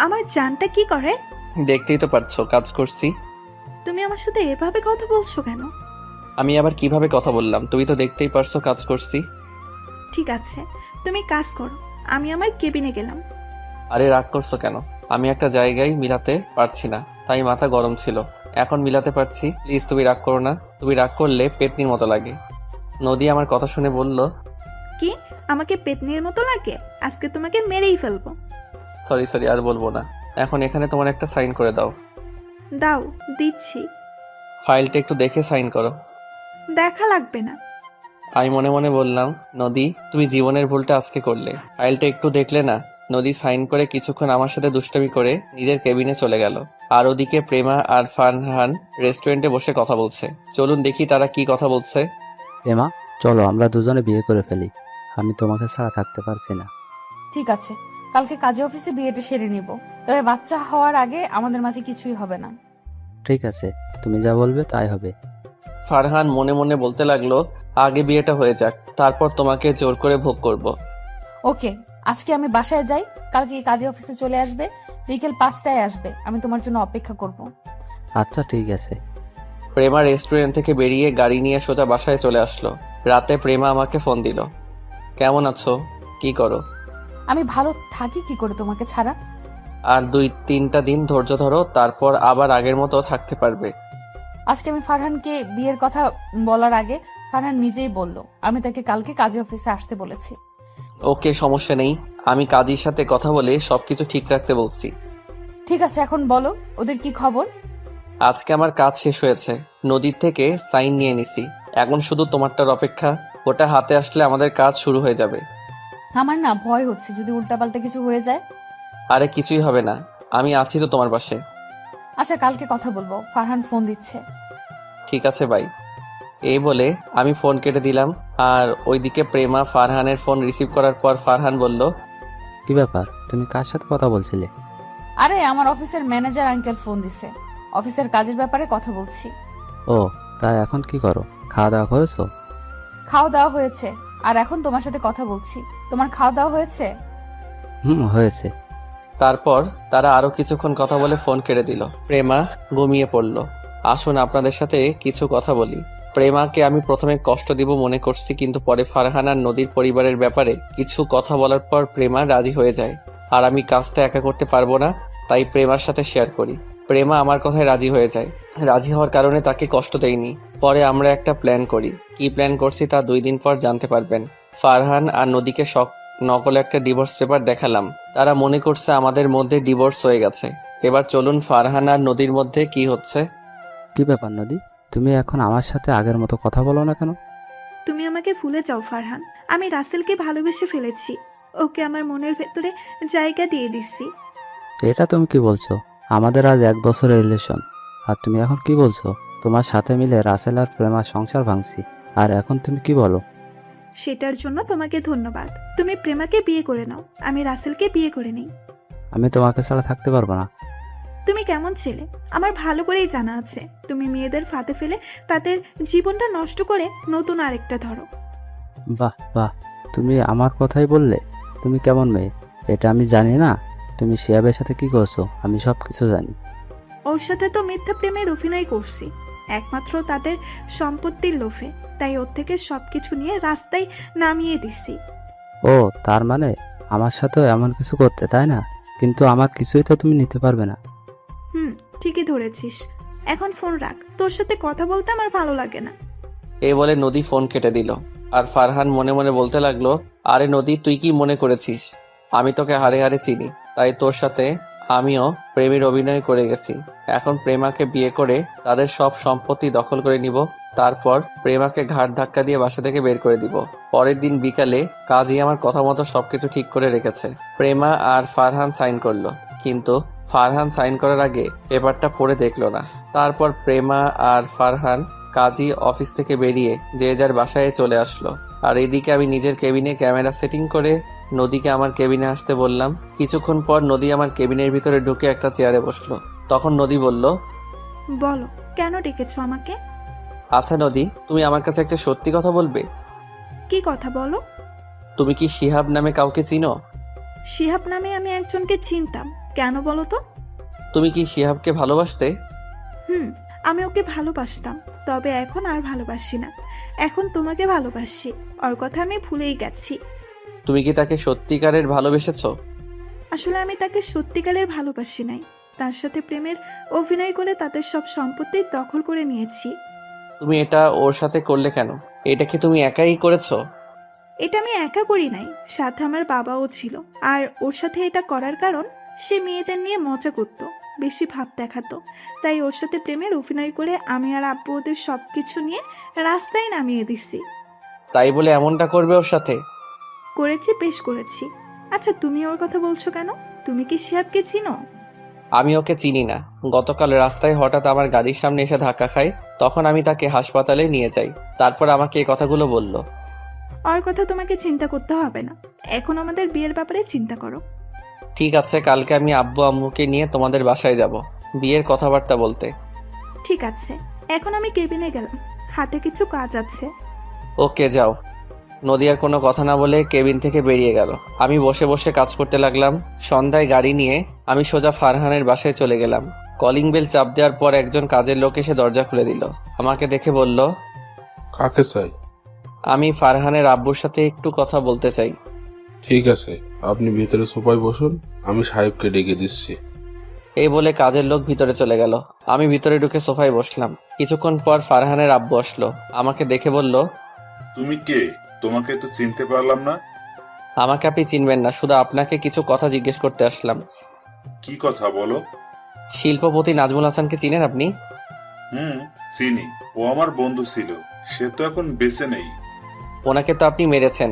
আমার জানটা কি করে? দেখতেই তো পারছো কাজ করছি। তুমি আমার সাথে এভাবে কথা বলছো কেন? আমি আবার কিভাবে কথা বললাম? তুমি তো দেখতেই পারছো কাজ করছি। ঠিক আছে, তুমি কাজ করো, আমি আমার কেবিনে গেলাম। আরে রাগ করছো কেন? আমি একটা জায়গায় মিলাতে পারছি না, তাই মাথা গরম ছিল। এখন মিলাতে পারছি। প্লিজ তুমি রাগ করো না। তুমি রাগ করলে পেতনির মতো লাগে। নদী আমার কথা শুনে বলল, কি আমাকে পেতনির মতো লাগে? আজকে তোমাকে মেরেই ফেলবো। সরি আর বলবো না। এখন এখানে তোমার একটা সাইন করে দাও। দাও, দিচ্ছি। ফাইলটা একটু দেখে সাইন করো। দেখা লাগবে না। আমি মনে মনে বললাম, নদী তুমি জীবনের ভুলটা আজকে করলে, ফাইলটা একটু দেখলে না। নদী সাইন করে কিছুক্ষণ আমার সাথে দুষ্টামি করে নিজের কেবিনে চলে গেল। আর ওদিকে প্রেমা আর ফারহান রেস্টুরেন্টে বসে কথা বলছে। চলুন দেখি তারা কি কথা বলছে। প্রেমা, চলো আমরা দুজনে বিয়ে করে ফেলি। আমি তোমাকে ছাড়া থাকতে পারছি না। ঠিক আছে, কালকে কাজে অফিসে বিয়েটা সেরে নিব। তবে বাচ্চা হওয়ার আগে আমাদের মাঝে কিছুই হবে না। ঠিক আছে, তুমি যা বলবে তাই হবে। ফারহান মনে মনে বলতে লাগলো, আগে বিয়েটা হয়ে যাক, তারপর তোমাকে জোর করে ভোগ করব। ওকে, আজকে আমি বাসায় যাই, কালকে কাজে অফিসে চলে আসবে, বিকেল 5টায় আসবে। আমি তোমার জন্য অপেক্ষা করব। আচ্ছা ঠিক আছে। প্রেমা রেস্টুরেন্ট থেকে বেরিয়ে গাড়ি নিয়ে সোজা বাসায় চলে আসলো। রাতে প্রেমা আমাকে ফোন দিল। কেমন আছো, কি করো? আমি ভালো থাকি কি করে তোমাকে ছাড়া? আর 2-3টা দিন ধৈর্য ধরো, তারপর আবার আগের মতো থাকতে পারবে। আজকে আমি ফারহানকে বিয়ের কথা বলার আগে ফারহান নিজেই বলল আমি তাকে কালকে কাজে অফিসে আসতে বলেছি। ওকে, সমস্যা নেই, আমি কাজীর সাথে কথা বলে সবকিছু ঠিক রাখতে বলছি। ঠিক আছে, এখন বলো ওদের কি খবর? আজকে আমার কাজ শেষ হয়েছে, নদীর থেকে সাইন নিয়ে নিছি। এখন শুধু তোমারটার অপেক্ষা, ওটা হাতে আসলে আমাদের কাজ শুরু হয়ে যাবে। আমার না ভয় হচ্ছে যদি উল্টাপাল্টা কিছু হয়ে যায়। আরে কিছুই হবে না, আমি আছি তো তোমার পাশে। আচ্ছা, কালকে কথা বলবো, ফারহান ফোন দিচ্ছে। ঠিক আছে ভাই। এই বলে আমি ফোন কেটে দিলাম। আর ওইদিকে প্রেমা ফারহানের ফোন রিসিভ করার পর ফারহান বলল, কি ব্যাপার, তুমি কার সাথে কথা বলছিলে? আরে আমার অফিসের ম্যানেজার আঙ্কেল ফোন দিছে, অফিসের কাজের ব্যাপারে কথা বলছি। ও তাই, এখন কি করো? খাওয়া দাওয়া করেছো? খাওয়া দাওয়া হয়েছে, আর এখন তোমার সাথে কথা বলছি। তোমার খাওয়া দাওয়া হয়েছে? হয়েছে। তারপর তারা আরো কিছুক্ষণ কথা বলে ফোন কেটে দিল। প্রেমা ঘুমিয়ে পড়ল। আসুন আপনাদের সাথে কিছু কথা বলি। প্রেমাকে আমি প্রথমে কষ্ট দিব মনে করছি, কিন্তু পরে ফারহান আর নদীর পরিবারের ব্যাপারে কিছু কথা বলার পর প্রেমা রাজি হয়ে যায়। আর আমি কাজটা একা করতে পারবো না, তাই প্রেমার সাথে শেয়ার করি। প্রেমা আমার কথায় রাজি হয়ে যায়। রাজি হওয়ার কারণে তাকে কষ্ট দেয়নি। পরে আমরা একটা প্ল্যান করি। কি প্ল্যান করছি তা 2 দিন পর জানতে পারবেন। ফারহান আর নদীকে নকল একটা ডিভোর্স পেপার দেখালাম। তারা মনে করছে আমাদের মধ্যে ডিভোর্স হয়ে গেছে। এবার চলুন ফারহান আর নদীর মধ্যে কি হচ্ছে। কি ব্যাপার নদী, তুমি এখন আমার সাথে আগের মতো কথা বলো না কেন? তুমি আমাকে ভুলে যাও ফারহান, আমি রাসেলকে ভালোবেসে ফেলেছি। ওকে আমার মনের ভেতরে জায়গা দিয়ে দিচ্ছি। এটা তুমি কি বলছো? আমাদের আজ 1 বছরের রিলেশন, আর তুমি এখন কি বলছো? তোমার সাথে মিলে রাসেল আর প্রেমার সংসার ভাঙছি, আর এখন তুমি কি বলো? সেটার জন্য তোমাকে ধন্যবাদ। তুমি প্রেমাকে বিয়ে করে নাও, আমি রাসেলকে বিয়ে করে নিই। আমি তোমাকে ছাড়া থাকতে পারবো না। তুমি কেমন ছেলে আমার ভালো করেই জানা আছে। তুমি মেয়েদের ফাঁদে ফেলে তাদের জীবনটা নষ্ট করে নতুন আরেকটা ধরো। বাহ বাহ, তুমি আমার কথাই বললে। তুমি কেমন মেয়ে এটা আমি জানি না। তুমি শিয়াবের সাথে কি করছো আমি সব কিছু জানি। ওর সাথে তো মিথ্যা প্রেমের অভিনয় করছি, একমাত্র তাদের সম্পত্তির লোভে। তাই ওর থেকে সবকিছু নিয়ে রাস্তায় নামিয়ে দিছি। ও তার মানে আমার সাথেও এমন কিছু করতে, তাই না? কিন্তু আমার কিছুই তো তুমি নিতে পারবে না। ঠিকই ধরেছিস। এখন ফোন রাখ, তোর সাথে কথা বলতে আমার ভালো লাগে না। এই বলে নদী ফোন কেটে দিল। আর ফারহান মনে মনে বলতে লাগলো, আরে নদী, তুই কি মনে করেছিস আমি তোকে হারে হারে চিনি? তাই তোর সাথে আমিও প্রেমের অভিনয় করে গেছি। এখন প্রেমাকে বিয়ে করে তাদের সব সম্পত্তি দখল করে নিব। তারপর প্রেমাকে ঘাট ধাক্কা দিয়ে বাসা থেকে বের করে দিব। পরের দিন বিকালে কাজী আমার কথা মতো সবকিছু ঠিক করে রেখেছে। প্রেমা আর ফারহান সাইন করলো, কিন্তু ফারহান সাইন করার আগে পেপারটা পড়ে দেখলো না। তারপর প্রেমা আর ফারহান কাজী অফিস থেকে বেরিয়ে যে যার বাসায় চলে আসলো। আর এদিকে আমি নিজের কেবিনে ক্যামেরা সেটিং করে নদীকে আমার কেবিনে আসতে বললাম। কিছুক্ষণ পর নদী আমার কেবিনের ভিতরে ঢুকে একটা চেয়ারে বসলো। তখন নদী বলল, বলো কেন ডেকেছো আমাকে? আচ্ছা নদী, তুমি আমার কাছে একটা সত্যি কথা বলবে? কি কথা বলো? তুমি কি শিহাব নামে কাউকে চিনো? শিহাব নামে আমি একজনকে চিনতাম, কেন বলো তো? তুমি কি শিহাবকে ভালোবাসতে? আমি ওকে ভালোবাসতাম, তবে এখন আর ভালোবাসি না। এখন তোমাকে ভালোবাসি, ওর কথা আমি ভুলেই গেছি। তুমি কি তাকে সত্যিকারের ভালোবেসেছো? আসলে আমি তাকে সত্যিকারের ভালোবাসি নাই, তার সাথে প্রেমের অভিনয় করে তাদের সব সম্পত্তি দখল করে নিয়েছি। তুমি এটা ওর সাথে করলে কেন? এটা কি তুমি একাই করেছো? এটা আমি একা করি নাই, সাথে আমার বাবাও ছিল। আর ওর সাথে এটা করার কারণ, সে মেয়েদের নিয়ে মজা করত, বেশি ভাব দেখাতো। তাই ওর সাথে প্রেমের অভিনয় করে আমি আর আব্বু ওদের সবকিছু নিয়ে রাস্তায় নামিয়ে দিছি। তাই বলে এমনটা করবে ওর সাথে? করেছি, বেশ করেছি। আচ্ছা তুমি ওর কথা বলছো কেন? তুমি কি শিহাবকে চিনো? আমি ওকে চিনি না। গতকাল রাস্তায় হঠাৎ আমার গাড়ির সামনে এসে ধাক্কা খায়, তখন আমি তাকে হাসপাতালে নিয়ে যাই। তারপর আমাকে এই কথাগুলো বলল। ওর কথা তোমাকে চিন্তা করতে হবে না, এখন আমাদের বিয়ের ব্যাপারে চিন্তা করো। ঠিক আছে, কালকে আমি আব্বু আম্মুকে নিয়ে তোমাদের বাসায় যাব বিয়ের কথাবার্তা বলতে। ঠিক আছে, এখন আমি কেবিনে গেলাম, হাতে কিছু কাজ আছে। ওকে যাও। নদিয়ার কোনো কথা না বলে কেবিন থেকে বেরিয়ে গেল। আমি বসে বসে কাজ করতে লাগলাম। সন্ধ্যায় গাড়ি নিয়ে আমি সোজা ফারহানের বাসায় চলে গেলাম। কলিং বেল চাপ দেওয়ার পর একজন কাজের লোক এসে দরজা খুলে দিল। আমাকে দেখে বলল, কাকে চাই? আমি ফারহানের আব্বুর সাথে একটু কথা বলতে চাই। ঠিক আছে, আপনি ভিতরে সোফায় বসুন, আমি সাহেবকে ডেকে দিচ্ছি। এই বলে কাজের লোক ভিতরে চলে গেল। আমি ভিতরে ঢুকে সোফায় বসলাম। কিছুক্ষণ পর ফারহানের আব্বু আসলো। আমাকে দেখে বলল, তুমি কে? তোমাকে তো চিনতে পারলাম না। আমাকে আপনি চিনবেন না, শুধু আপনাকে কিছু কথা জিজ্ঞেস করতে আসলাম। কি কথা বলো? শিল্পপতি নাজমুল হাসানকে চিনেন আপনি? চিনি, ও আমার বন্ধু ছিল, সে তো এখন বেঁচে নেই। ওনাকে তো আপনি মেরেছেন,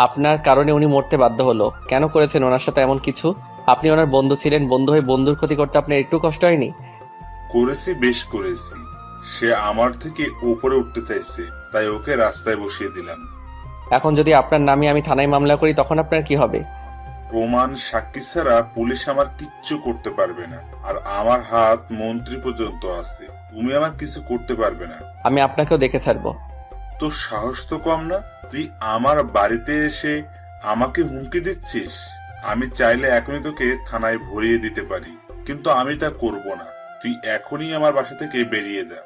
আপনার কারণে উনি মরতে বাধ্য হলো। কেন করেছেন ওনার সাথে এমন কিছু? আপনি ওনার বন্ধু ছিলেন, বন্ধু হয়ে বন্ধুর ক্ষতি করতে আপনার একটু কষ্ট হয়নি? করেছি, বেশ করেছি। সে আমার থেকে উপরে উঠতে চাইছে, তাই ওকে রাস্তায় বসিয়ে দিলাম। এখন যদি আপনার নামে আমি থানায় মামলা করি তখন আপনার কি হবে? প্রমাণ সাক্ষী ছাড়া পুলিশ আমার কিচ্ছু করতে পারবে না, আর আমার হাত মন্ত্রী পর্যন্ত আছে। তুমি আমার কিছু করতে পারবে না। আমি আপনাকেও দেখে ছাড়বো। তোর সাহস তো কম না, তুই আমার বাড়িতে এসে আমাকে হুমকি দিচ্ছিস। আমি চাইলে এখনই তোকে থানায় ভরিয়ে দিতে পারি, কিন্তু আমি তা করব না। তুই এখনই আমার বাসা থেকে বেরিয়ে যা।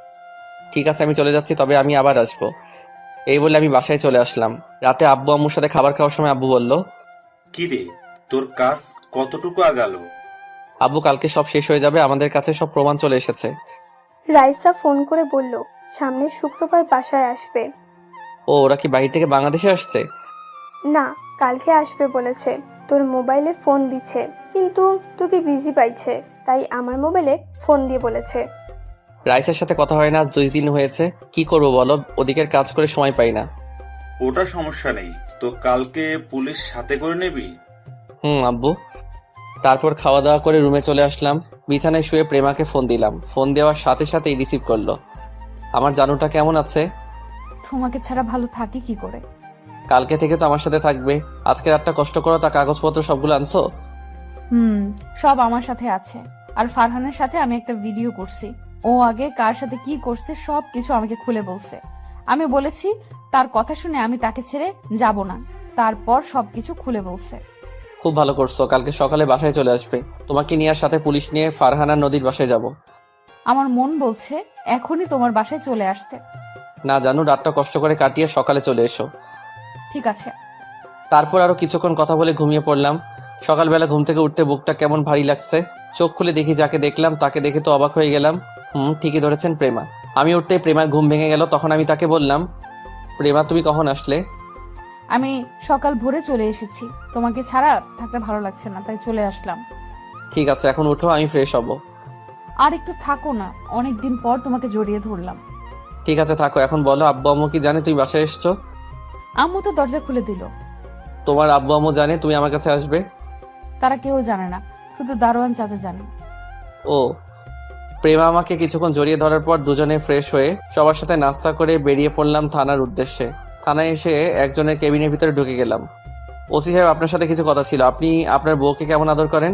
ঠিক আছে, আমি চলে যাচ্ছি, তবে আমি আবার আসবো। এই বলে আমি বাসায় চলে আসলাম। রাতে আব্বু আম্মুর সাথে খাবার খাওয়ার সময় আব্বু বলল, কি রে, তোর কাজ কতটুকু আগালো? আব্বু কালকে সব শেষ হয়ে যাবে, আমাদের কাছে সব প্রমাণ চলে এসেছে। রাইসা ফোন করে বলল সামনের শুক্রবার বাসায় আসবে। ও, ওরা কি বাহির থেকে বাংলাদেশে আসছে? না, কালকে আসবে বলেছে। তোর মোবাইলে ফোন দিচ্ছে, কিন্তু তোকে বিজি পাইছে, তাই আমার মোবাইলে ফোন দিয়ে বলেছে। রাইসের সাথে কথা হয় না আজ 2 দিন হয়েছে। কি করবো বলো, ওদিকের কাজ করে সময় পাই না। ওটা সমস্যা নেই, তো কালকে পুলিশ সাথে করে নিবি। আব্বু। তারপর খাওয়া দাওয়া করে রুমে চলে আসলাম। বিছানায় শুয়ে প্রেমাকে ফোন দিলাম। ফোন দেওয়ার সাথে সাথেই রিসিভ করলো। আমার জানুটা কেমন আছে? তোমাকে ছাড়া ভালো থাকি কি করে? কালকে থেকে তো আমার সাথে থাকবে। আজকে রাতটা কষ্ট করো, তা কাগজপত্র সবগুলো আনছো? সব আমার সাথে আছে। আর ফারহানের সাথে আমি একটা ভিডিও করছি। ও আগে কার সাথে কি করছে সব কিছু আমাকে খুলে বলছে। আমি বলেছি তার কথা শুনে আমি তাকে ছেড়ে যাব না। তারপর সবকিছু খুলে বলছে। খুব ভালো করছো, কালকে সকালে বাসায় চলে আসবে। তোমাকে নিয়ে আর সাথে পুলিশ নিয়ে ফারহানা নদীর বাসায় যাব। আমার মন বলছে এখনই তোমার বাসায় চলে আসতে। না জানু, রাতটা কষ্ট করে কাটিয়ে সকালে চলে এসো। ঠিক আছে। তারপর আরো কিছুক্ষণ কথা বলে ঘুমিয়ে পড়লাম। সকালবেলা ঘুম থেকে উঠতে বুকটা কেমন ভারী লাগছে। চোখ খুলে দেখি যাকে দেখলাম তাকে দেখে তো অবাক হয়ে গেলাম। ঠিকই ধরেছেন, প্রেমা। আমি উঠতেই প্রেমার ঘুম ভেঙে গেল। তখন আমি তাকে বললাম, প্রেমা তুমি কখন আসলে? আমি সকাল ভোরে চলে এসেছি, তোমাকে ছাড়া থাকতে ভালো লাগছে না, তাই চলে আসলাম। ঠিক আছে, এখন উঠো, আমি ফ্রেশ হব। আর একটু থাকো না, অনেকদিন পর তোমাকে জড়িয়ে ধরলাম। ঠিক আছে থাকো। এখন বলো, আব্বু আম্মু কি জানে তুমি বাসায় এসছো? আম্মু তো দরজা খুলে দিল। তোমার আব্বু আম্মু জানে তুমি আমার কাছে আসবে? তারা কেউ জানে না, শুধু দারোয়ান চাচা জানে। ও। প্রেমা আমাকে কিছুক্ষণ জড়িয়ে ধরার পর দুজনে ফ্রেশ হয়ে সবার সাথে নাস্তা করে বেরিয়ে পড়লাম থানার উদ্দেশ্যে। থানায় এসে একজনের কেবিনের ভিতরে ঢুকে গেলাম। ওসি সাহেব, আপনার সাথে কিছু কথা ছিল। আপনি আপনার বউকে কেমন আদর করেন?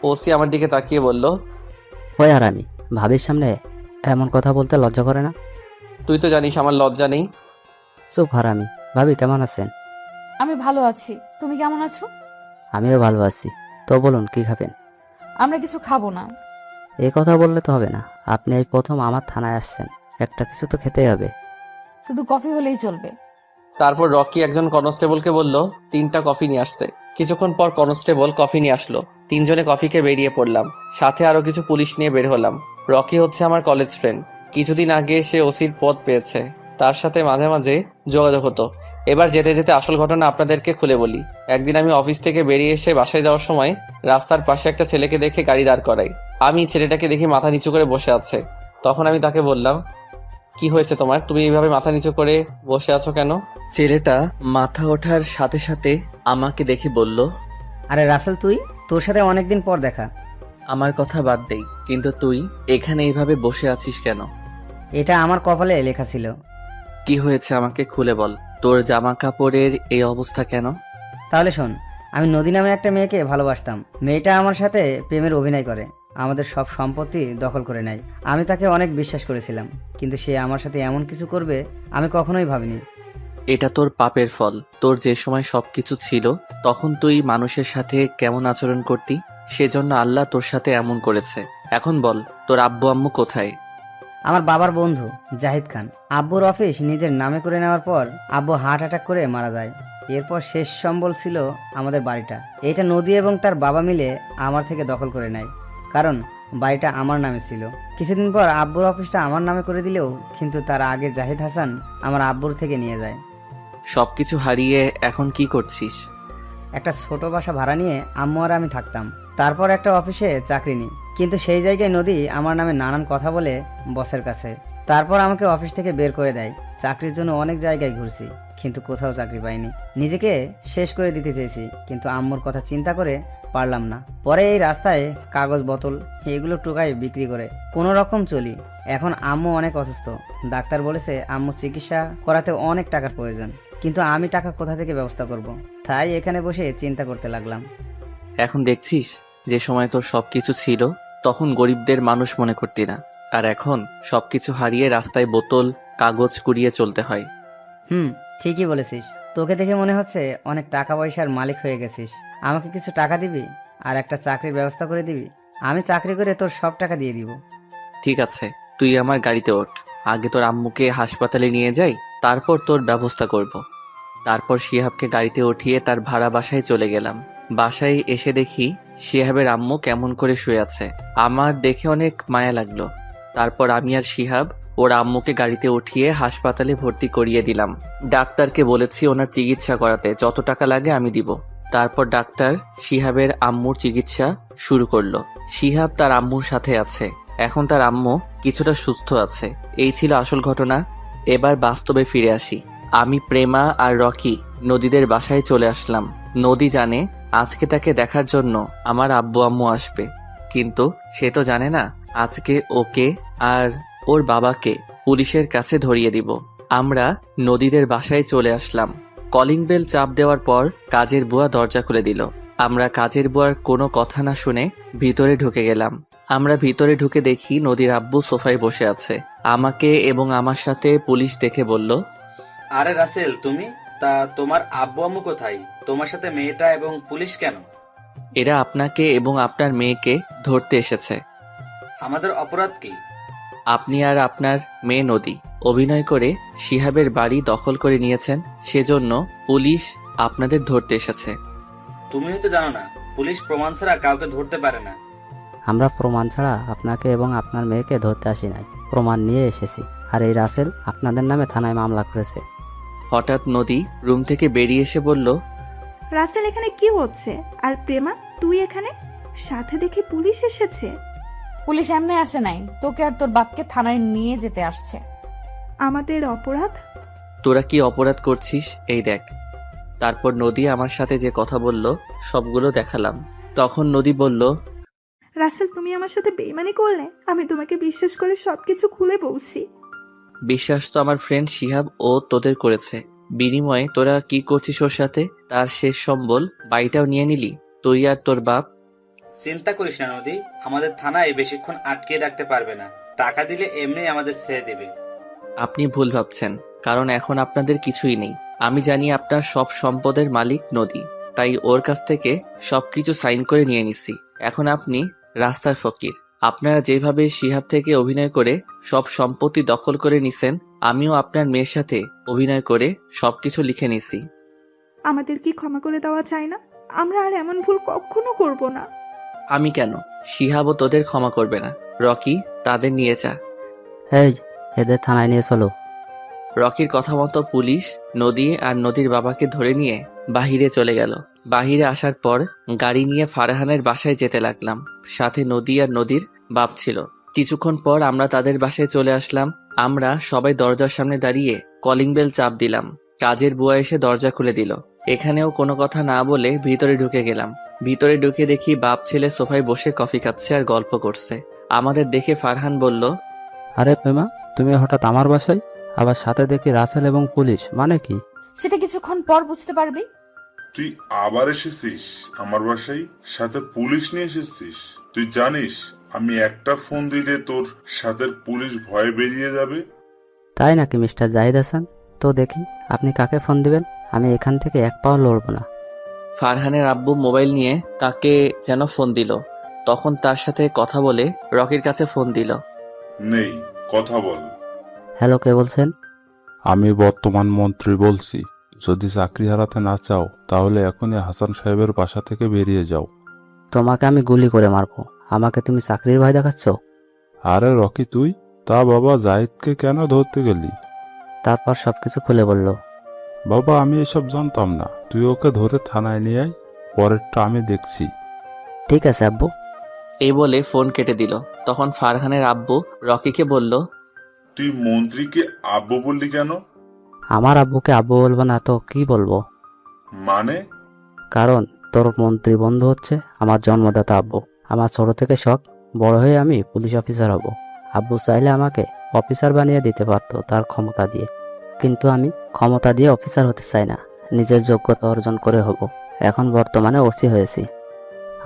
ওসি আমার দিকে তাকিয়ে বলল, ওই আর আমি ভাবির সামনে এমন কথা বলতে লজ্জা করে না? তুই তো জানিস আমার লজ্জা নেই। চুপ হারামি। ভাবি কেমন আছেন? আমি ভালো আছি, তুমি কেমন আছো? আমিও ভালো আছি। তো বলুন কি খাবেন? আমরা কিছু খাবো না। এই কথা বললে তো হবে না, আপনি এই প্রথম আমার থানায় আসছেন, একটা কিছু তো খেতেই হবে। শুধু কফি হলেই চলবে। তারপর রকি একজন কনস্টেবলকে বলল 3টা কফি নিয়ে আসতে। কিছুক্ষণ পর কনস্টেবল কফি নিয়ে আসলো। 3জনে কফিকে বেরিয়ে পড়লাম। সাথে আরো কিছু পুলিশ নিয়ে বের হলাম। রকি হচ্ছে আমার কলেজ ফ্রেন্ড। কিছুদিন আগে সে ওসির পদ পেয়েছে। তার সাথে মাঝে মাঝে যোগাযোগ হতো। এবার যেতে যেতে আসল ঘটনা আপনাদেরকে খুলে বলি। একদিন আমি অফিস থেকে বেরিয়ে এসে বাসায় যাওয়ার সময় রাস্তার পাশে একটা ছেলেকে দেখে গাড়ি দাঁড় করাই। আমি ছেলেটাকে দেখি মাথা নিচু করে বসে আছে। তখন আমি তাকে বললাম, কি হয়েছে তোমার, তুমি এইভাবে মাথা নিচু করে বসে আছো কেন? ছেলেটা মাথা ওঠার সাথে সাথে আমাকে দেখে বলল, আরে রাসেল, তুই? তোর সাথে অনেকদিন পর দেখা। আমার কথা বাদ দেই, কিন্তু তুই এখানে এইভাবে বসে আছিস কেন? এটা আমার কপালে লেখা ছিল। কি হয়েছে আমাকে খুলে বল। তোর জামা কাপড়ের এই অবস্থা কেন? তাহলে শোন, আমি নদী নামে একটা মেয়েকে ভালোবাসতাম। মেয়েটা আমার সাথে প্রেমের অভিনয় করে, আমাদের সব সম্পত্তি দখল করে নেয়। আমি তাকে অনেক বিশ্বাস করেছিলাম, কিন্তু সে আমার সাথে এমন কিছু করবে আমি কখনোই ভাবিনি। এটা তোর পাপের ফল। তোর যে সময় সবকিছু ছিল তখন তুই মানুষের সাথে কেমন আচরণ করতি, সেজন্য আল্লাহ তোর সাথে এমন করেছে। এখন বল, তোর আব্বু আম্মু কোথায়? আমার বাবার বন্ধু জাহিদ খান আব্বুর অফিস নিজের নামে করে নেওয়ার পর আব্বু হার্ট অ্যাটাক করে মারা যায়। এরপর শেষ সম্বল ছিল আমাদের বাড়িটা। এটা নদী এবং তার বাবা মিলে আমার থেকে দখল করে নেয়, কারণ বাড়িটা আমার নামে ছিল। কিছুদিন পর আব্বুর অফিসটা আমার নামে করে দিলেও কিন্তু তার আগে জাহিদ হাসান আমার আব্বুর থেকে নিয়ে যায়। সবকিছু হারিয়ে এখন কি করছিস? একটা ছোট বাসা ভাড়া নিয়ে আম্মু আর আমি থাকতাম। তারপর একটা অফিসে চাকরি নিই, কিন্তু সেই জায়গায় নদী আমার নামে নানান কথা বলে বসের কাছে। তারপর আমাকে অফিস থেকে বের করে দেয়। চাকরির জন্য অনেক জায়গায় ঘুরছি, কিন্তু কোথাও চাকরি পাইনি। নিজেকে শেষ করে দিতে চেয়েছি, কিন্তু আম্মুর কথা চিন্তা করে পারলাম না। পরে এই রাস্তায় কাগজ বোতল এগুলো টোকায় বিক্রি করে কোনো রকম চলি। এখন আম্মু অনেক অসুস্থ, ডাক্তার বলেছে আম্মু চিকিৎসা করাতে অনেক টাকার প্রয়োজন, কিন্তু আমি টাকা কোথা থেকে ব্যবস্থা করব? তাই এখানে বসে চিন্তা করতে লাগলাম। এখন দেখছিস, যে সময় তোর সবকিছু ছিল তখন গরিবদের মানুষ মনে করতি না, আর এখন সবকিছু হারিয়ে রাস্তায় বোতল কাগজ কুড়িয়ে চলতে হয়। ঠিকই বলেছিস। তোকে দেখে মনে হচ্ছে অনেক টাকা পয়সার মালিক হয়ে গেছিস। আমাকে কিছু টাকা দিবি আর একটা চাকরির ব্যবস্থা করে দিবি। আমি চাকরি করে তোর সব টাকা দিয়ে দিব। ঠিক আছে, তুই আমার গাড়িতে ওঠ। আগে তোর আম্মুকে হাসপাতালে নিয়ে যাই, তারপর তোর ব্যবস্থা করব। তারপর শিহাবকে গাড়িতে উঠিয়ে তার ভাড়া বাসায় চলে গেলাম। বাসায় এসে দেখি শিহাবের আম্মু কেমন করে শুয়ে আছে। আমার দেখে অনেক মায়া লাগলো। তারপর আমি আর শিহাব ওর আম্মুকে গাড়িতে উঠিয়ে হাসপাতালে ভর্তি করিয়ে দিলাম। ডাক্তারকে বলেছি ওনার চিকিৎসা করাতে যত টাকা লাগে আমি দিব। তারপর ডাক্তার শিহাবের আম্মুর চিকিৎসা শুরু করলো। শিহাব তার আম্মুর সাথে আছে। এখন তার আম্মু কিছুটা সুস্থ আছে। এই ছিল আসল ঘটনা। এবার বাস্তবে ফিরে আসি। আমি, প্রেমা আর রকি নদীদের বাসায় চলে আসলাম। নদী জানে আজকে তাকে দেখার জন্য আমার আব্বু আম্মু আসবে, কিন্তু সে তো জানে না আজকে ওকে আর ওর বাবাকে পুলিশের কাছে ধরিয়ে দিব। আমরা নদীদের বাসায় চলে আসলাম। কলিং বেল চাপ দেওয়ার পর কাজের বুয়া দরজা খুলে দিল। আমরা কাজের বুয়ার কোনো কথা না শুনে ভিতরে ঢুকে গেলাম। আমরা ভিতরে ঢুকে দেখি নদীর আব্বু সোফায় বসে আছে। আমাকে এবং আমার সাথে পুলিশ দেখে বলল, আরে রাসেল, তুমি? তা তোমার আব্বু আম্মু কোথায়? তোমার সাথে মেয়েটা এবং পুলিশ কেন? এরা আপনাকে এবং আপনার মেয়েকে ধরতে এসেছে। আমাদের অপরাধ কি? আপনি আর আপনার মেয়ে নদী অভিনয় করে শিহাবের বাড়ি দখল করে নিয়েছেন, সেজন্য পুলিশ আপনাদের ধরতে এসেছে। তুমি হয়তো জানো না, পুলিশ প্রমাণ ছাড়া কাউকে ধরতে পারে না। আমরা প্রমাণ ছাড়া আপনাকে এবং আপনার মেয়েকে ধরতে আসি নাই, প্রমাণ নিয়ে এসেছি। আর এই রাসেল আপনাদের নামে থানায় মামলা করেছে। হঠাৎ নদী রুম থেকে বেরিয়ে এসে বলল, রাসেল, এখানে কি হচ্ছে? আর প্রেমা, তুই এখানে? সাথে দেখি পুলিশ এসেছে। পুলিশ এমনি আসে নাই, তোকে আর তোর বাপকে থানায় নিয়ে যেতে আসছে। আমাদের অপরাধ? তোরা কি অপরাধ করছিস এই দেখ। তারপর নদী আমার সাথে যে কথা বলল সবগুলো দেখালাম। তখন নদী বলল, রাসেল, তুমি আমার সাথে বেইমানি করলে। আমি তোমাকে বিশ্বাস করে সবকিছু খুলে বলছি। বিশ্বাস তো আমার ফ্রেন্ড শিহাব ও তোদের করেছে। বিনিময়ে তোরা কি করছিস ওর সাথে? তার শেষ সম্বল বাড়িটাও নিয়ে নিলি, তুই আর তোর বাপ। চিন্তা করিস না নদী, আমাদের থানায় বেশিক্ষণ আটকে রাখতে পারবে না। টাকা দিলে এমনি আমাদের ছেড়ে দেবে। আপনি ভুল ভাবছেন, কারণ এখন আপনাদের কিছুই নেই। আমি জানি আপনার সব সম্পদের মালিক নদী, তাই ওর কাছ থেকে সবকিছু সাইন করে নিয়ে নিছি। এখন আপনি রাস্তার ফকির। আপনারা যেভাবে শিহাব থেকে অভিনয় করে সব সম্পত্তি দখল করে নিছেন, আমিও আপনার মেয়ের সাথে অভিনয় করে সবকিছু লিখে নিছি। আমাদের কি ক্ষমা করে দেওয়া যায় না? আমরা আর এমন ভুল কখনো করব না। আমি কেন, শিহাবও তোদের ক্ষমা করবে না। রকি, তাদের নিয়ে যা। এই, এদের থানায় নিয়ে চলো। রকির কথা মতো পুলিশ নদী আর নদীর বাবাকে ধরে নিয়ে বাহিরে চলে গেল। বাহিরে আসার পর গাড়ি নিয়ে ফারহানের বাসায় যেতে লাগলাম। সাথে নদী আর নদীর বাপ ছিল। কিছুক্ষণ পর আমরা তাদের বাসায় চলে আসলাম। আমরা সবাই দরজার সামনে দাঁড়িয়ে কলিং বেল চাপ দিলাম। কাজের বুয়া এসে দরজা খুলে দিল। এখানেও কোনো কথা না বলে ভিতরে ঢুকে গেলাম। ভিতরে ঢুকে দেখি বাপ ছেলে সোফায় বসে কফি খাচ্ছে আর গল্প করছে। আমাদের দেখে ফারহান বলল, আরে প্রেমা, তুমি হঠাৎ আমার বাসায়? আবার সাথে দেখি রাসেল এবং পুলিশ, মানে কি? সেটা কিছুক্ষণ পর বুঝতে পারবি। তুই আবার এসেছিস আমার বাসায়, সাথে পুলিশ নিয়ে এসেছিস। তুই জানিস আমি একটা ফোন দিলে তোর সাথে পুলিশ ভয়ে বেরিয়ে যাবে। তাই নাকি মিস্টার জাহিদ হাসান? তো দেখি আপনি কাকে ফোন দিবেন, আমি এখান থেকে এক পাও লড়ব না। ফারহানের আব্বু মোবাইল নিয়ে তাকে যেন ফোন দিল। তখন তার সাথে কথা বলে রকির কাছে ফোন দিল। নেই, কথা বল। হ্যালো, কে বলছেন? আমি বর্তমান মন্ত্রী বলছি। যদি চাকরি হারাতে না চাও তাহলে এখনই হাসান সাহেবের বাসা থেকে বেরিয়ে যাও। তোমাকে আমি গুলি করে মারবো, আমাকে তুমি চাকরির ভয় দেখাচ্ছ? আরে রকি, তুই তা বাবা জাহিদকে কেন ধরতে গেলি? তারপর সবকিছু খুলে বলল। বাবা, আমি এসব জানতাম না। তুই ওকে ধরে থানায় নিয়ে আয়, পরেরটা আমি দেখছি। ঠিক আছে আব্বু। এই বলে ফোন কেটে দিল। তখন ফারহানের আব্বু রকিকে বলল, তুই মন্ত্রীকে আব্বু বললি কেন? আমার আব্বুকে আব্বু বলবো না তো কি বলবো? মানে? কারণ তোর মন্ত্রী বন্ধু হচ্ছে আমার জন্মদাতা আব্বু। আমার ছোট থেকে শখ বড় হয়ে আমি পুলিশ অফিসার হব। আব্বু চাইলে আমাকে অফিসার বানিয়ে দিতে পারতো তার ক্ষমতা দিয়ে, কিন্তু আমি ক্ষমতা দিয়ে অফিসার হতে চাই না, নিজের যোগ্যতা অর্জন করে হব। এখন বর্তমানে ওসি হয়েছি।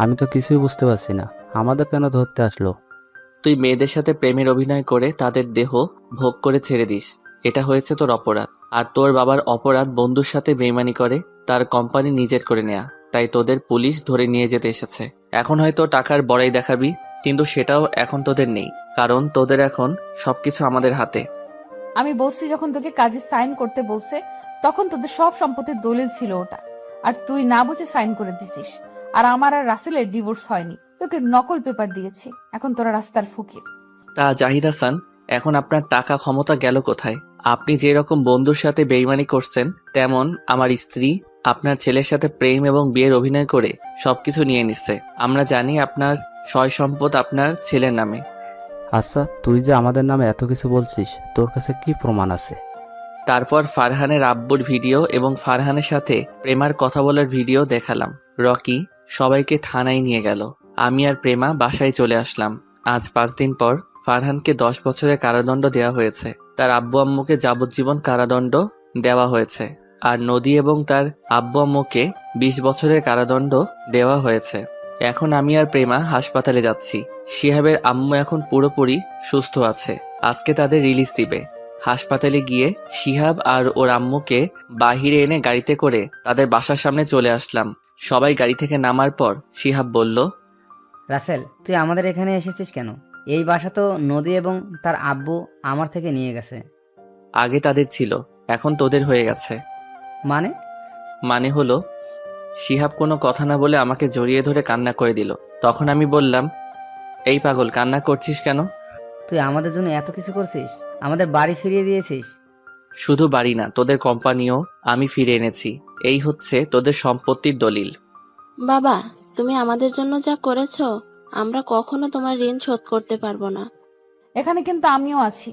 আমি তো কিছুই বুঝতে পারছি না, আমাদের কেন ধরতে আসলো? তুই মেয়েদের সাথে প্রেমের অভিনয় করে তাদের দেহ ভোগ করে ছেড়ে দিস, এটা হয়েছে তোর অপরাধ। আর তোর বাবার অপরাধ বন্ধুর সাথে বেইমানি করে তার কোম্পানি নিজের করে নেয়া। তাই তোদের পুলিশ ধরে নিয়ে যেতে এসেছে। এখন হয়তো টাকার বড়াই দেখাবি, কিন্তু সেটাও এখন তোদের নেই, কারণ তোদের এখন সবকিছু আমাদের হাতে। আমি বলছি যখন তোকে কাজে সাইন করতে বলছে তখন তোদের সব সম্পত্তির দলিল ছিল ওটা, আর তুই না বুঝে সাইন করে দিছিস। আর আমার আর রাসেলের ডিভোর্স হয়নি, তোকে নকল পেপার দিয়েছি। এখন তোরা রাস্তার ফকির। তা জাহিদ হাসান, এখন আপনার টাকা ক্ষমতা গেল কোথায়? আপনি যে রকম বন্ধুর সাথে বেইমানি করছেন, তেমন আমার স্ত্রী আপনার ছেলের সাথে প্রেম এবং বিয়ের অভিনয় করে সবকিছু নিয়ে নিচ্ছে। আমরা জানি আপনার সয় সম্পদ আপনার ছেলের নামে। আচ্ছা, তুই যে আমাদের নামে এত কিছু বলছিস, তোর কাছে কি প্রমাণ আছে? তারপর ফারহানের আব্বুর ভিডিও এবং ফারহানের সাথে প্রেমার কথা বলার ভিডিও দেখালাম। রকি সবাইকে থানায় নিয়ে গেল। আমি আর প্রেমা বাসায় চলে আসলাম। আজ 5 দিন পর ফারহানকে 10 বছরের কারাদণ্ড দেওয়া হয়েছে। তার আব্বু আম্মুকে যাবজ্জীবন কারাদণ্ড দেওয়া হয়েছে। আর নদী এবং তার আব্বু আম্মুকে 20 বছরের কারাদণ্ড দেওয়া হয়েছে। এখন আমি আর প্রেমা হাসপাতালে যাচ্ছি। শিহাবের আম্মু এখন পুরোপুরি সুস্থ আছে। আজকে তাদের রিলিজ দিবে। হাসপাতালে গিয়ে শিহাব আর ওর আম্মুকে বাহিরে এনে গাড়িতে করে তাদের বাসার সামনে চলে আসলাম। সবাই গাড়ি থেকে নামার পর শিহাব বলল, রাসেল, তুই আমাদের এখানে এসেছিস কেন? এই বাসা তো নদী এবং তার আব্বু আমার থেকে নিয়ে গেছে। আগে তাদের ছিল, এখন তোদের হয়ে গেছে। মানে হলো, শিহাব কোনো কথা না বলে আমাকে জড়িয়ে ধরে কান্না করে দিল। তখন আমি বললাম, এই পাগল, কান্না করছিস কেন? তুই আমাদের জন্য এত কিছু করছিস, আমাদের বাড়ি ফিরিয়ে দিয়েছিস। শুধু বাড়ি না, তোদের কোম্পানিও আমি ফিরে এনেছি। এই হচ্ছে তোদের সম্পত্তির দলিল। বাবা, তুমি আমাদের জন্য যা করেছো, আমরা কখনো তোমার ঋণ শোধ করতে পারবো না। এখানে কিন্তু আমিও আছি।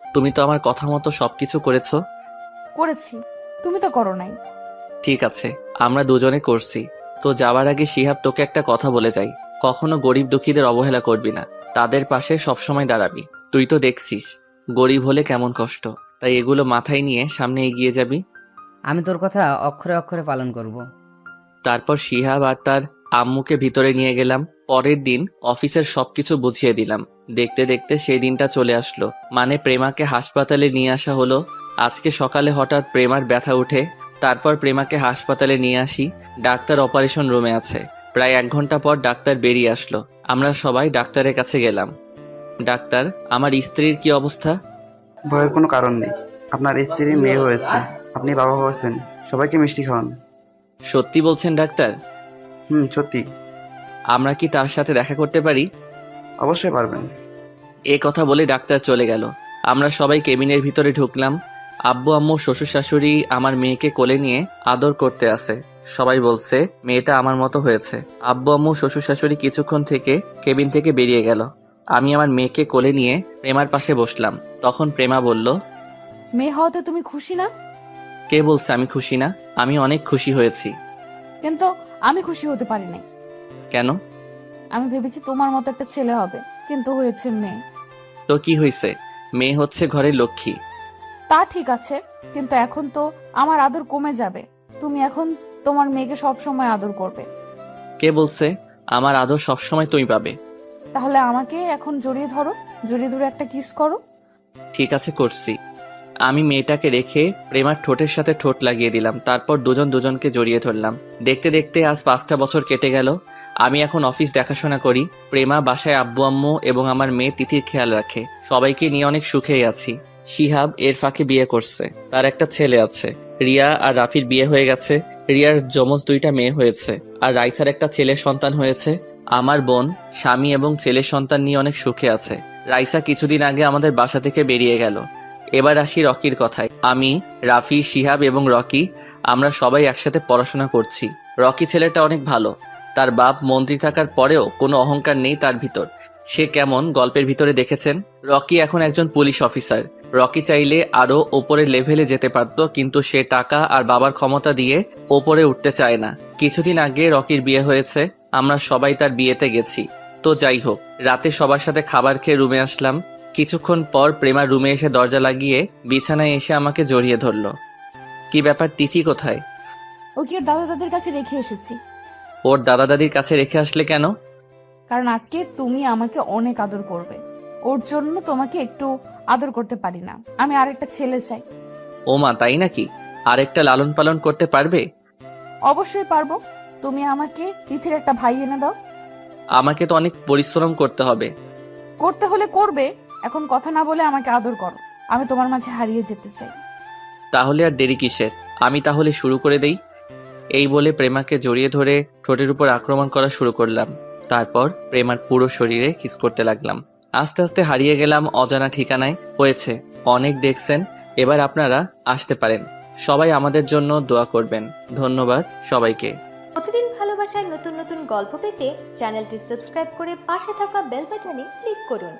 তুমি তো আমার কথা মতো সবকিছু করেছো। করেছি, তুমি তো করো নাই। ঠিক আছে, আমরা দুজনে করছি। তো যাওয়ার আগে শিহাব তোকে একটা কথা বলে যাই, কখনো গরিব দুঃখীদের অবহেলা করবি না, তাদের পাশে সবসময় দাঁড়াবি। তুই তো দেখছিস গরিব হলে কেমন কষ্ট, তাই এগুলো মাথায় নিয়ে সামনে এগিয়ে যাবি। আমি তোর কথা অক্ষরে অক্ষরে পালন করব। তারপর শিহাব আর তার আম্মুকে ভিতরে নিয়ে গেলাম। পরের দিন অফিসের সবকিছু বুঝিয়ে দিলাম। দেখতে দেখতে সেই দিনটা চলে আসলো, মানে প্রেমাকে হাসপাতালে নিয়ে আসা হলো। আজকে সকালে হঠাৎ প্রেমার ব্যথা উঠে। তারপর প্রেমাকে হাসপাতালে নিয়ে আসি। ডাক্তার অপারেশন রুমে আছে। প্রায় 1 ঘন্টা পর ডাক্তার বেরিয়ে আসলো। আমরা সবাই ডাক্তারের কাছে গেলাম। ডাক্তার, আমার স্ত্রীর কি অবস্থা? ভয়ের কোনো কারণ নেই, আপনার স্ত্রীর মেয়ে হয়েছে, আপনি বাবা হয়েছেন। সবাইকে মিষ্টি খাওয়ান। সত্যি বলছেন ডাক্তার? সত্যি। আমরা কি তার সাথে দেখা করতে পারি? অবশ্যই পারবেন। এ কথা বলে ডাক্তার চলে গেল। আমরা সবাই কেবিনের ভিতরে ঢুকলাম। আব্বু আম্মু শ্বশুর শাশুড়ি আমার মেয়েকে কোলে নিয়ে আদর করতে আসে। সবাই বলছে মেয়েটা আমার মতো হয়েছে। আব্বু আম্মু শ্বশুর শাশুড়ি কিছুক্ষণ থেকে কেবিন থেকে বেরিয়ে গেল। আমি আমার মেয়েকে কোলে নিয়ে প্রেমার পাশে বসলাম। তখন প্রেমা বলল, মেয়ে হওয়াতে তুমি খুশি না? কে বলছে আমি খুশি না? আমি অনেক খুশি হয়েছি। কিন্তু আমি খুশি হতে পারি নাই। কেন? আমি ভেবেছি তোমার মতো একটা ছেলে হবে, কিন্তু হয়েছে মেয়ে। তো কি হয়েছে? মেয়ে হচ্ছে ঘরের লক্ষ্মী। তা ঠিক আছে, কিন্তু এখন তো আমার আদর কমে যাবে। তুমি এখন তোমার মেয়েকে সব সময় আদর করবে। কে বলছে আমার আদর সবসময় তুমি পাবে? তাহলে আমাকে এখন জড়িয়ে ধরো, জড়িয়ে ধরে একটা কিস করো। ঠিক আছে, করছি। আমি মেয়েটাকে রেখে প্রেমার ঠোঁটের সাথে ঠোঁট লাগিয়ে দিলাম, তারপর দুজন দুজনকে জড়িয়ে ধরলাম। দেখতে দেখতে আজ 5টা বছর কেটে গেল। আমি এখন অফিস দেখাশোনা করি, প্রেমা বাসায় আব্বু আম্মু এবং আমার মেয়ে তিথির খেয়াল রাখে। সবাইকে নিয়ে অনেক সুখেই আছি। শিহাব এর ফাঁকে বিয়ে করছে, তার একটা ছেলে আছে। রিয়া আর রাফির বিয়ে হয়ে গেছে। রিয়ার যমজ 2টা মেয়ে হয়েছে, আর রাইসার একটা ছেলের সন্তান হয়েছে। আমার বোন স্বামী এবং ছেলের সন্তান নিয়ে অনেক সুখে আছে। রাইসা কিছুদিন আগে আমাদের বাসা থেকে বেরিয়ে গেল। এবার আসি রকির কথায়। আমি, রাফি, শিহাব এবং রকি আমরা সবাই একসাথে পড়াশোনা করছি। রকি ছেলেটা অনেক ভালো। তার বাপ মন্ত্রী থাকার পরেও কোনো অহংকার নেই তার ভিতর। সে কেমন গল্পের ভিতরে দেখেছেন। রকি এখন একজন পুলিশ অফিসার। রকি চাইলে আরো ওপরের লেভেলে যেতে পারত, কিন্তু সে টাকা আর বাবার ক্ষমতা দিয়ে ওপরে উঠতে চায় না। কিছুদিন আগে রকির বিয়ে হয়েছে, আমরা সবাই তার বিয়েতে গেছি। তো যাই হোক, রাতে সবার সাথে খাবার খেয়ে রুমে আসলাম। কিছুক্ষণ পর প্রেমা রুমে এসে দরজা লাগিয়ে বিছানায় এসে আমাকে জড়িয়ে ধরলো। কি ব্যাপার, তিথি কোথায়? ওকে ওর দাদা দাদির কাছে রেখে এসেছি। ওর দাদা দাদির কাছে রেখে আসলে কেন? কারণ আজকে তুমি আমাকে অনেক আদর করবে। ওর জন্য তোমাকে একটু আদর করতে পারি না। আমি আরেকটা ছেলে চাই। ও মা, তাই নাকি? আরেকটা লালন পালন করতে পারবে? অবশ্যই পারবো। তুমি আমাকে তিথির একটা ভাই এনে দাও। আমাকে তো অনেক পরিশ্রম করতে হবে। করতে হলে করবে, এখন কথা না বলে আমাকে আদর করো। আমি তোমার মাঝে হারিয়ে যেতে চাই। তাহলে আর দেরি কিসের? আমি তাহলে শুরু করে দেই। এই বলে প্রেমাকে জড়িয়ে ধরে ঠোঁটের উপর আক্রমণ করা শুরু করলাম। তারপর প্রেমার পুরো শরীরে কিস করতে লাগলাম। আস্তে আস্তে হারিয়ে গেলাম অজানা ঠিকানায়। হয়েছে, অনেক দেখছেন, এবার আপনারা আসতে পারেন। সবাই আমাদের জন্য দোয়া করবেন। ধন্যবাদ সবাইকে। প্রতিদিন ভালোবাসার নতুন নতুন গল্প পেতে চ্যানেলটি সাবস্ক্রাইব করে পাশে থাকা বেল বাটনে ক্লিক করুন।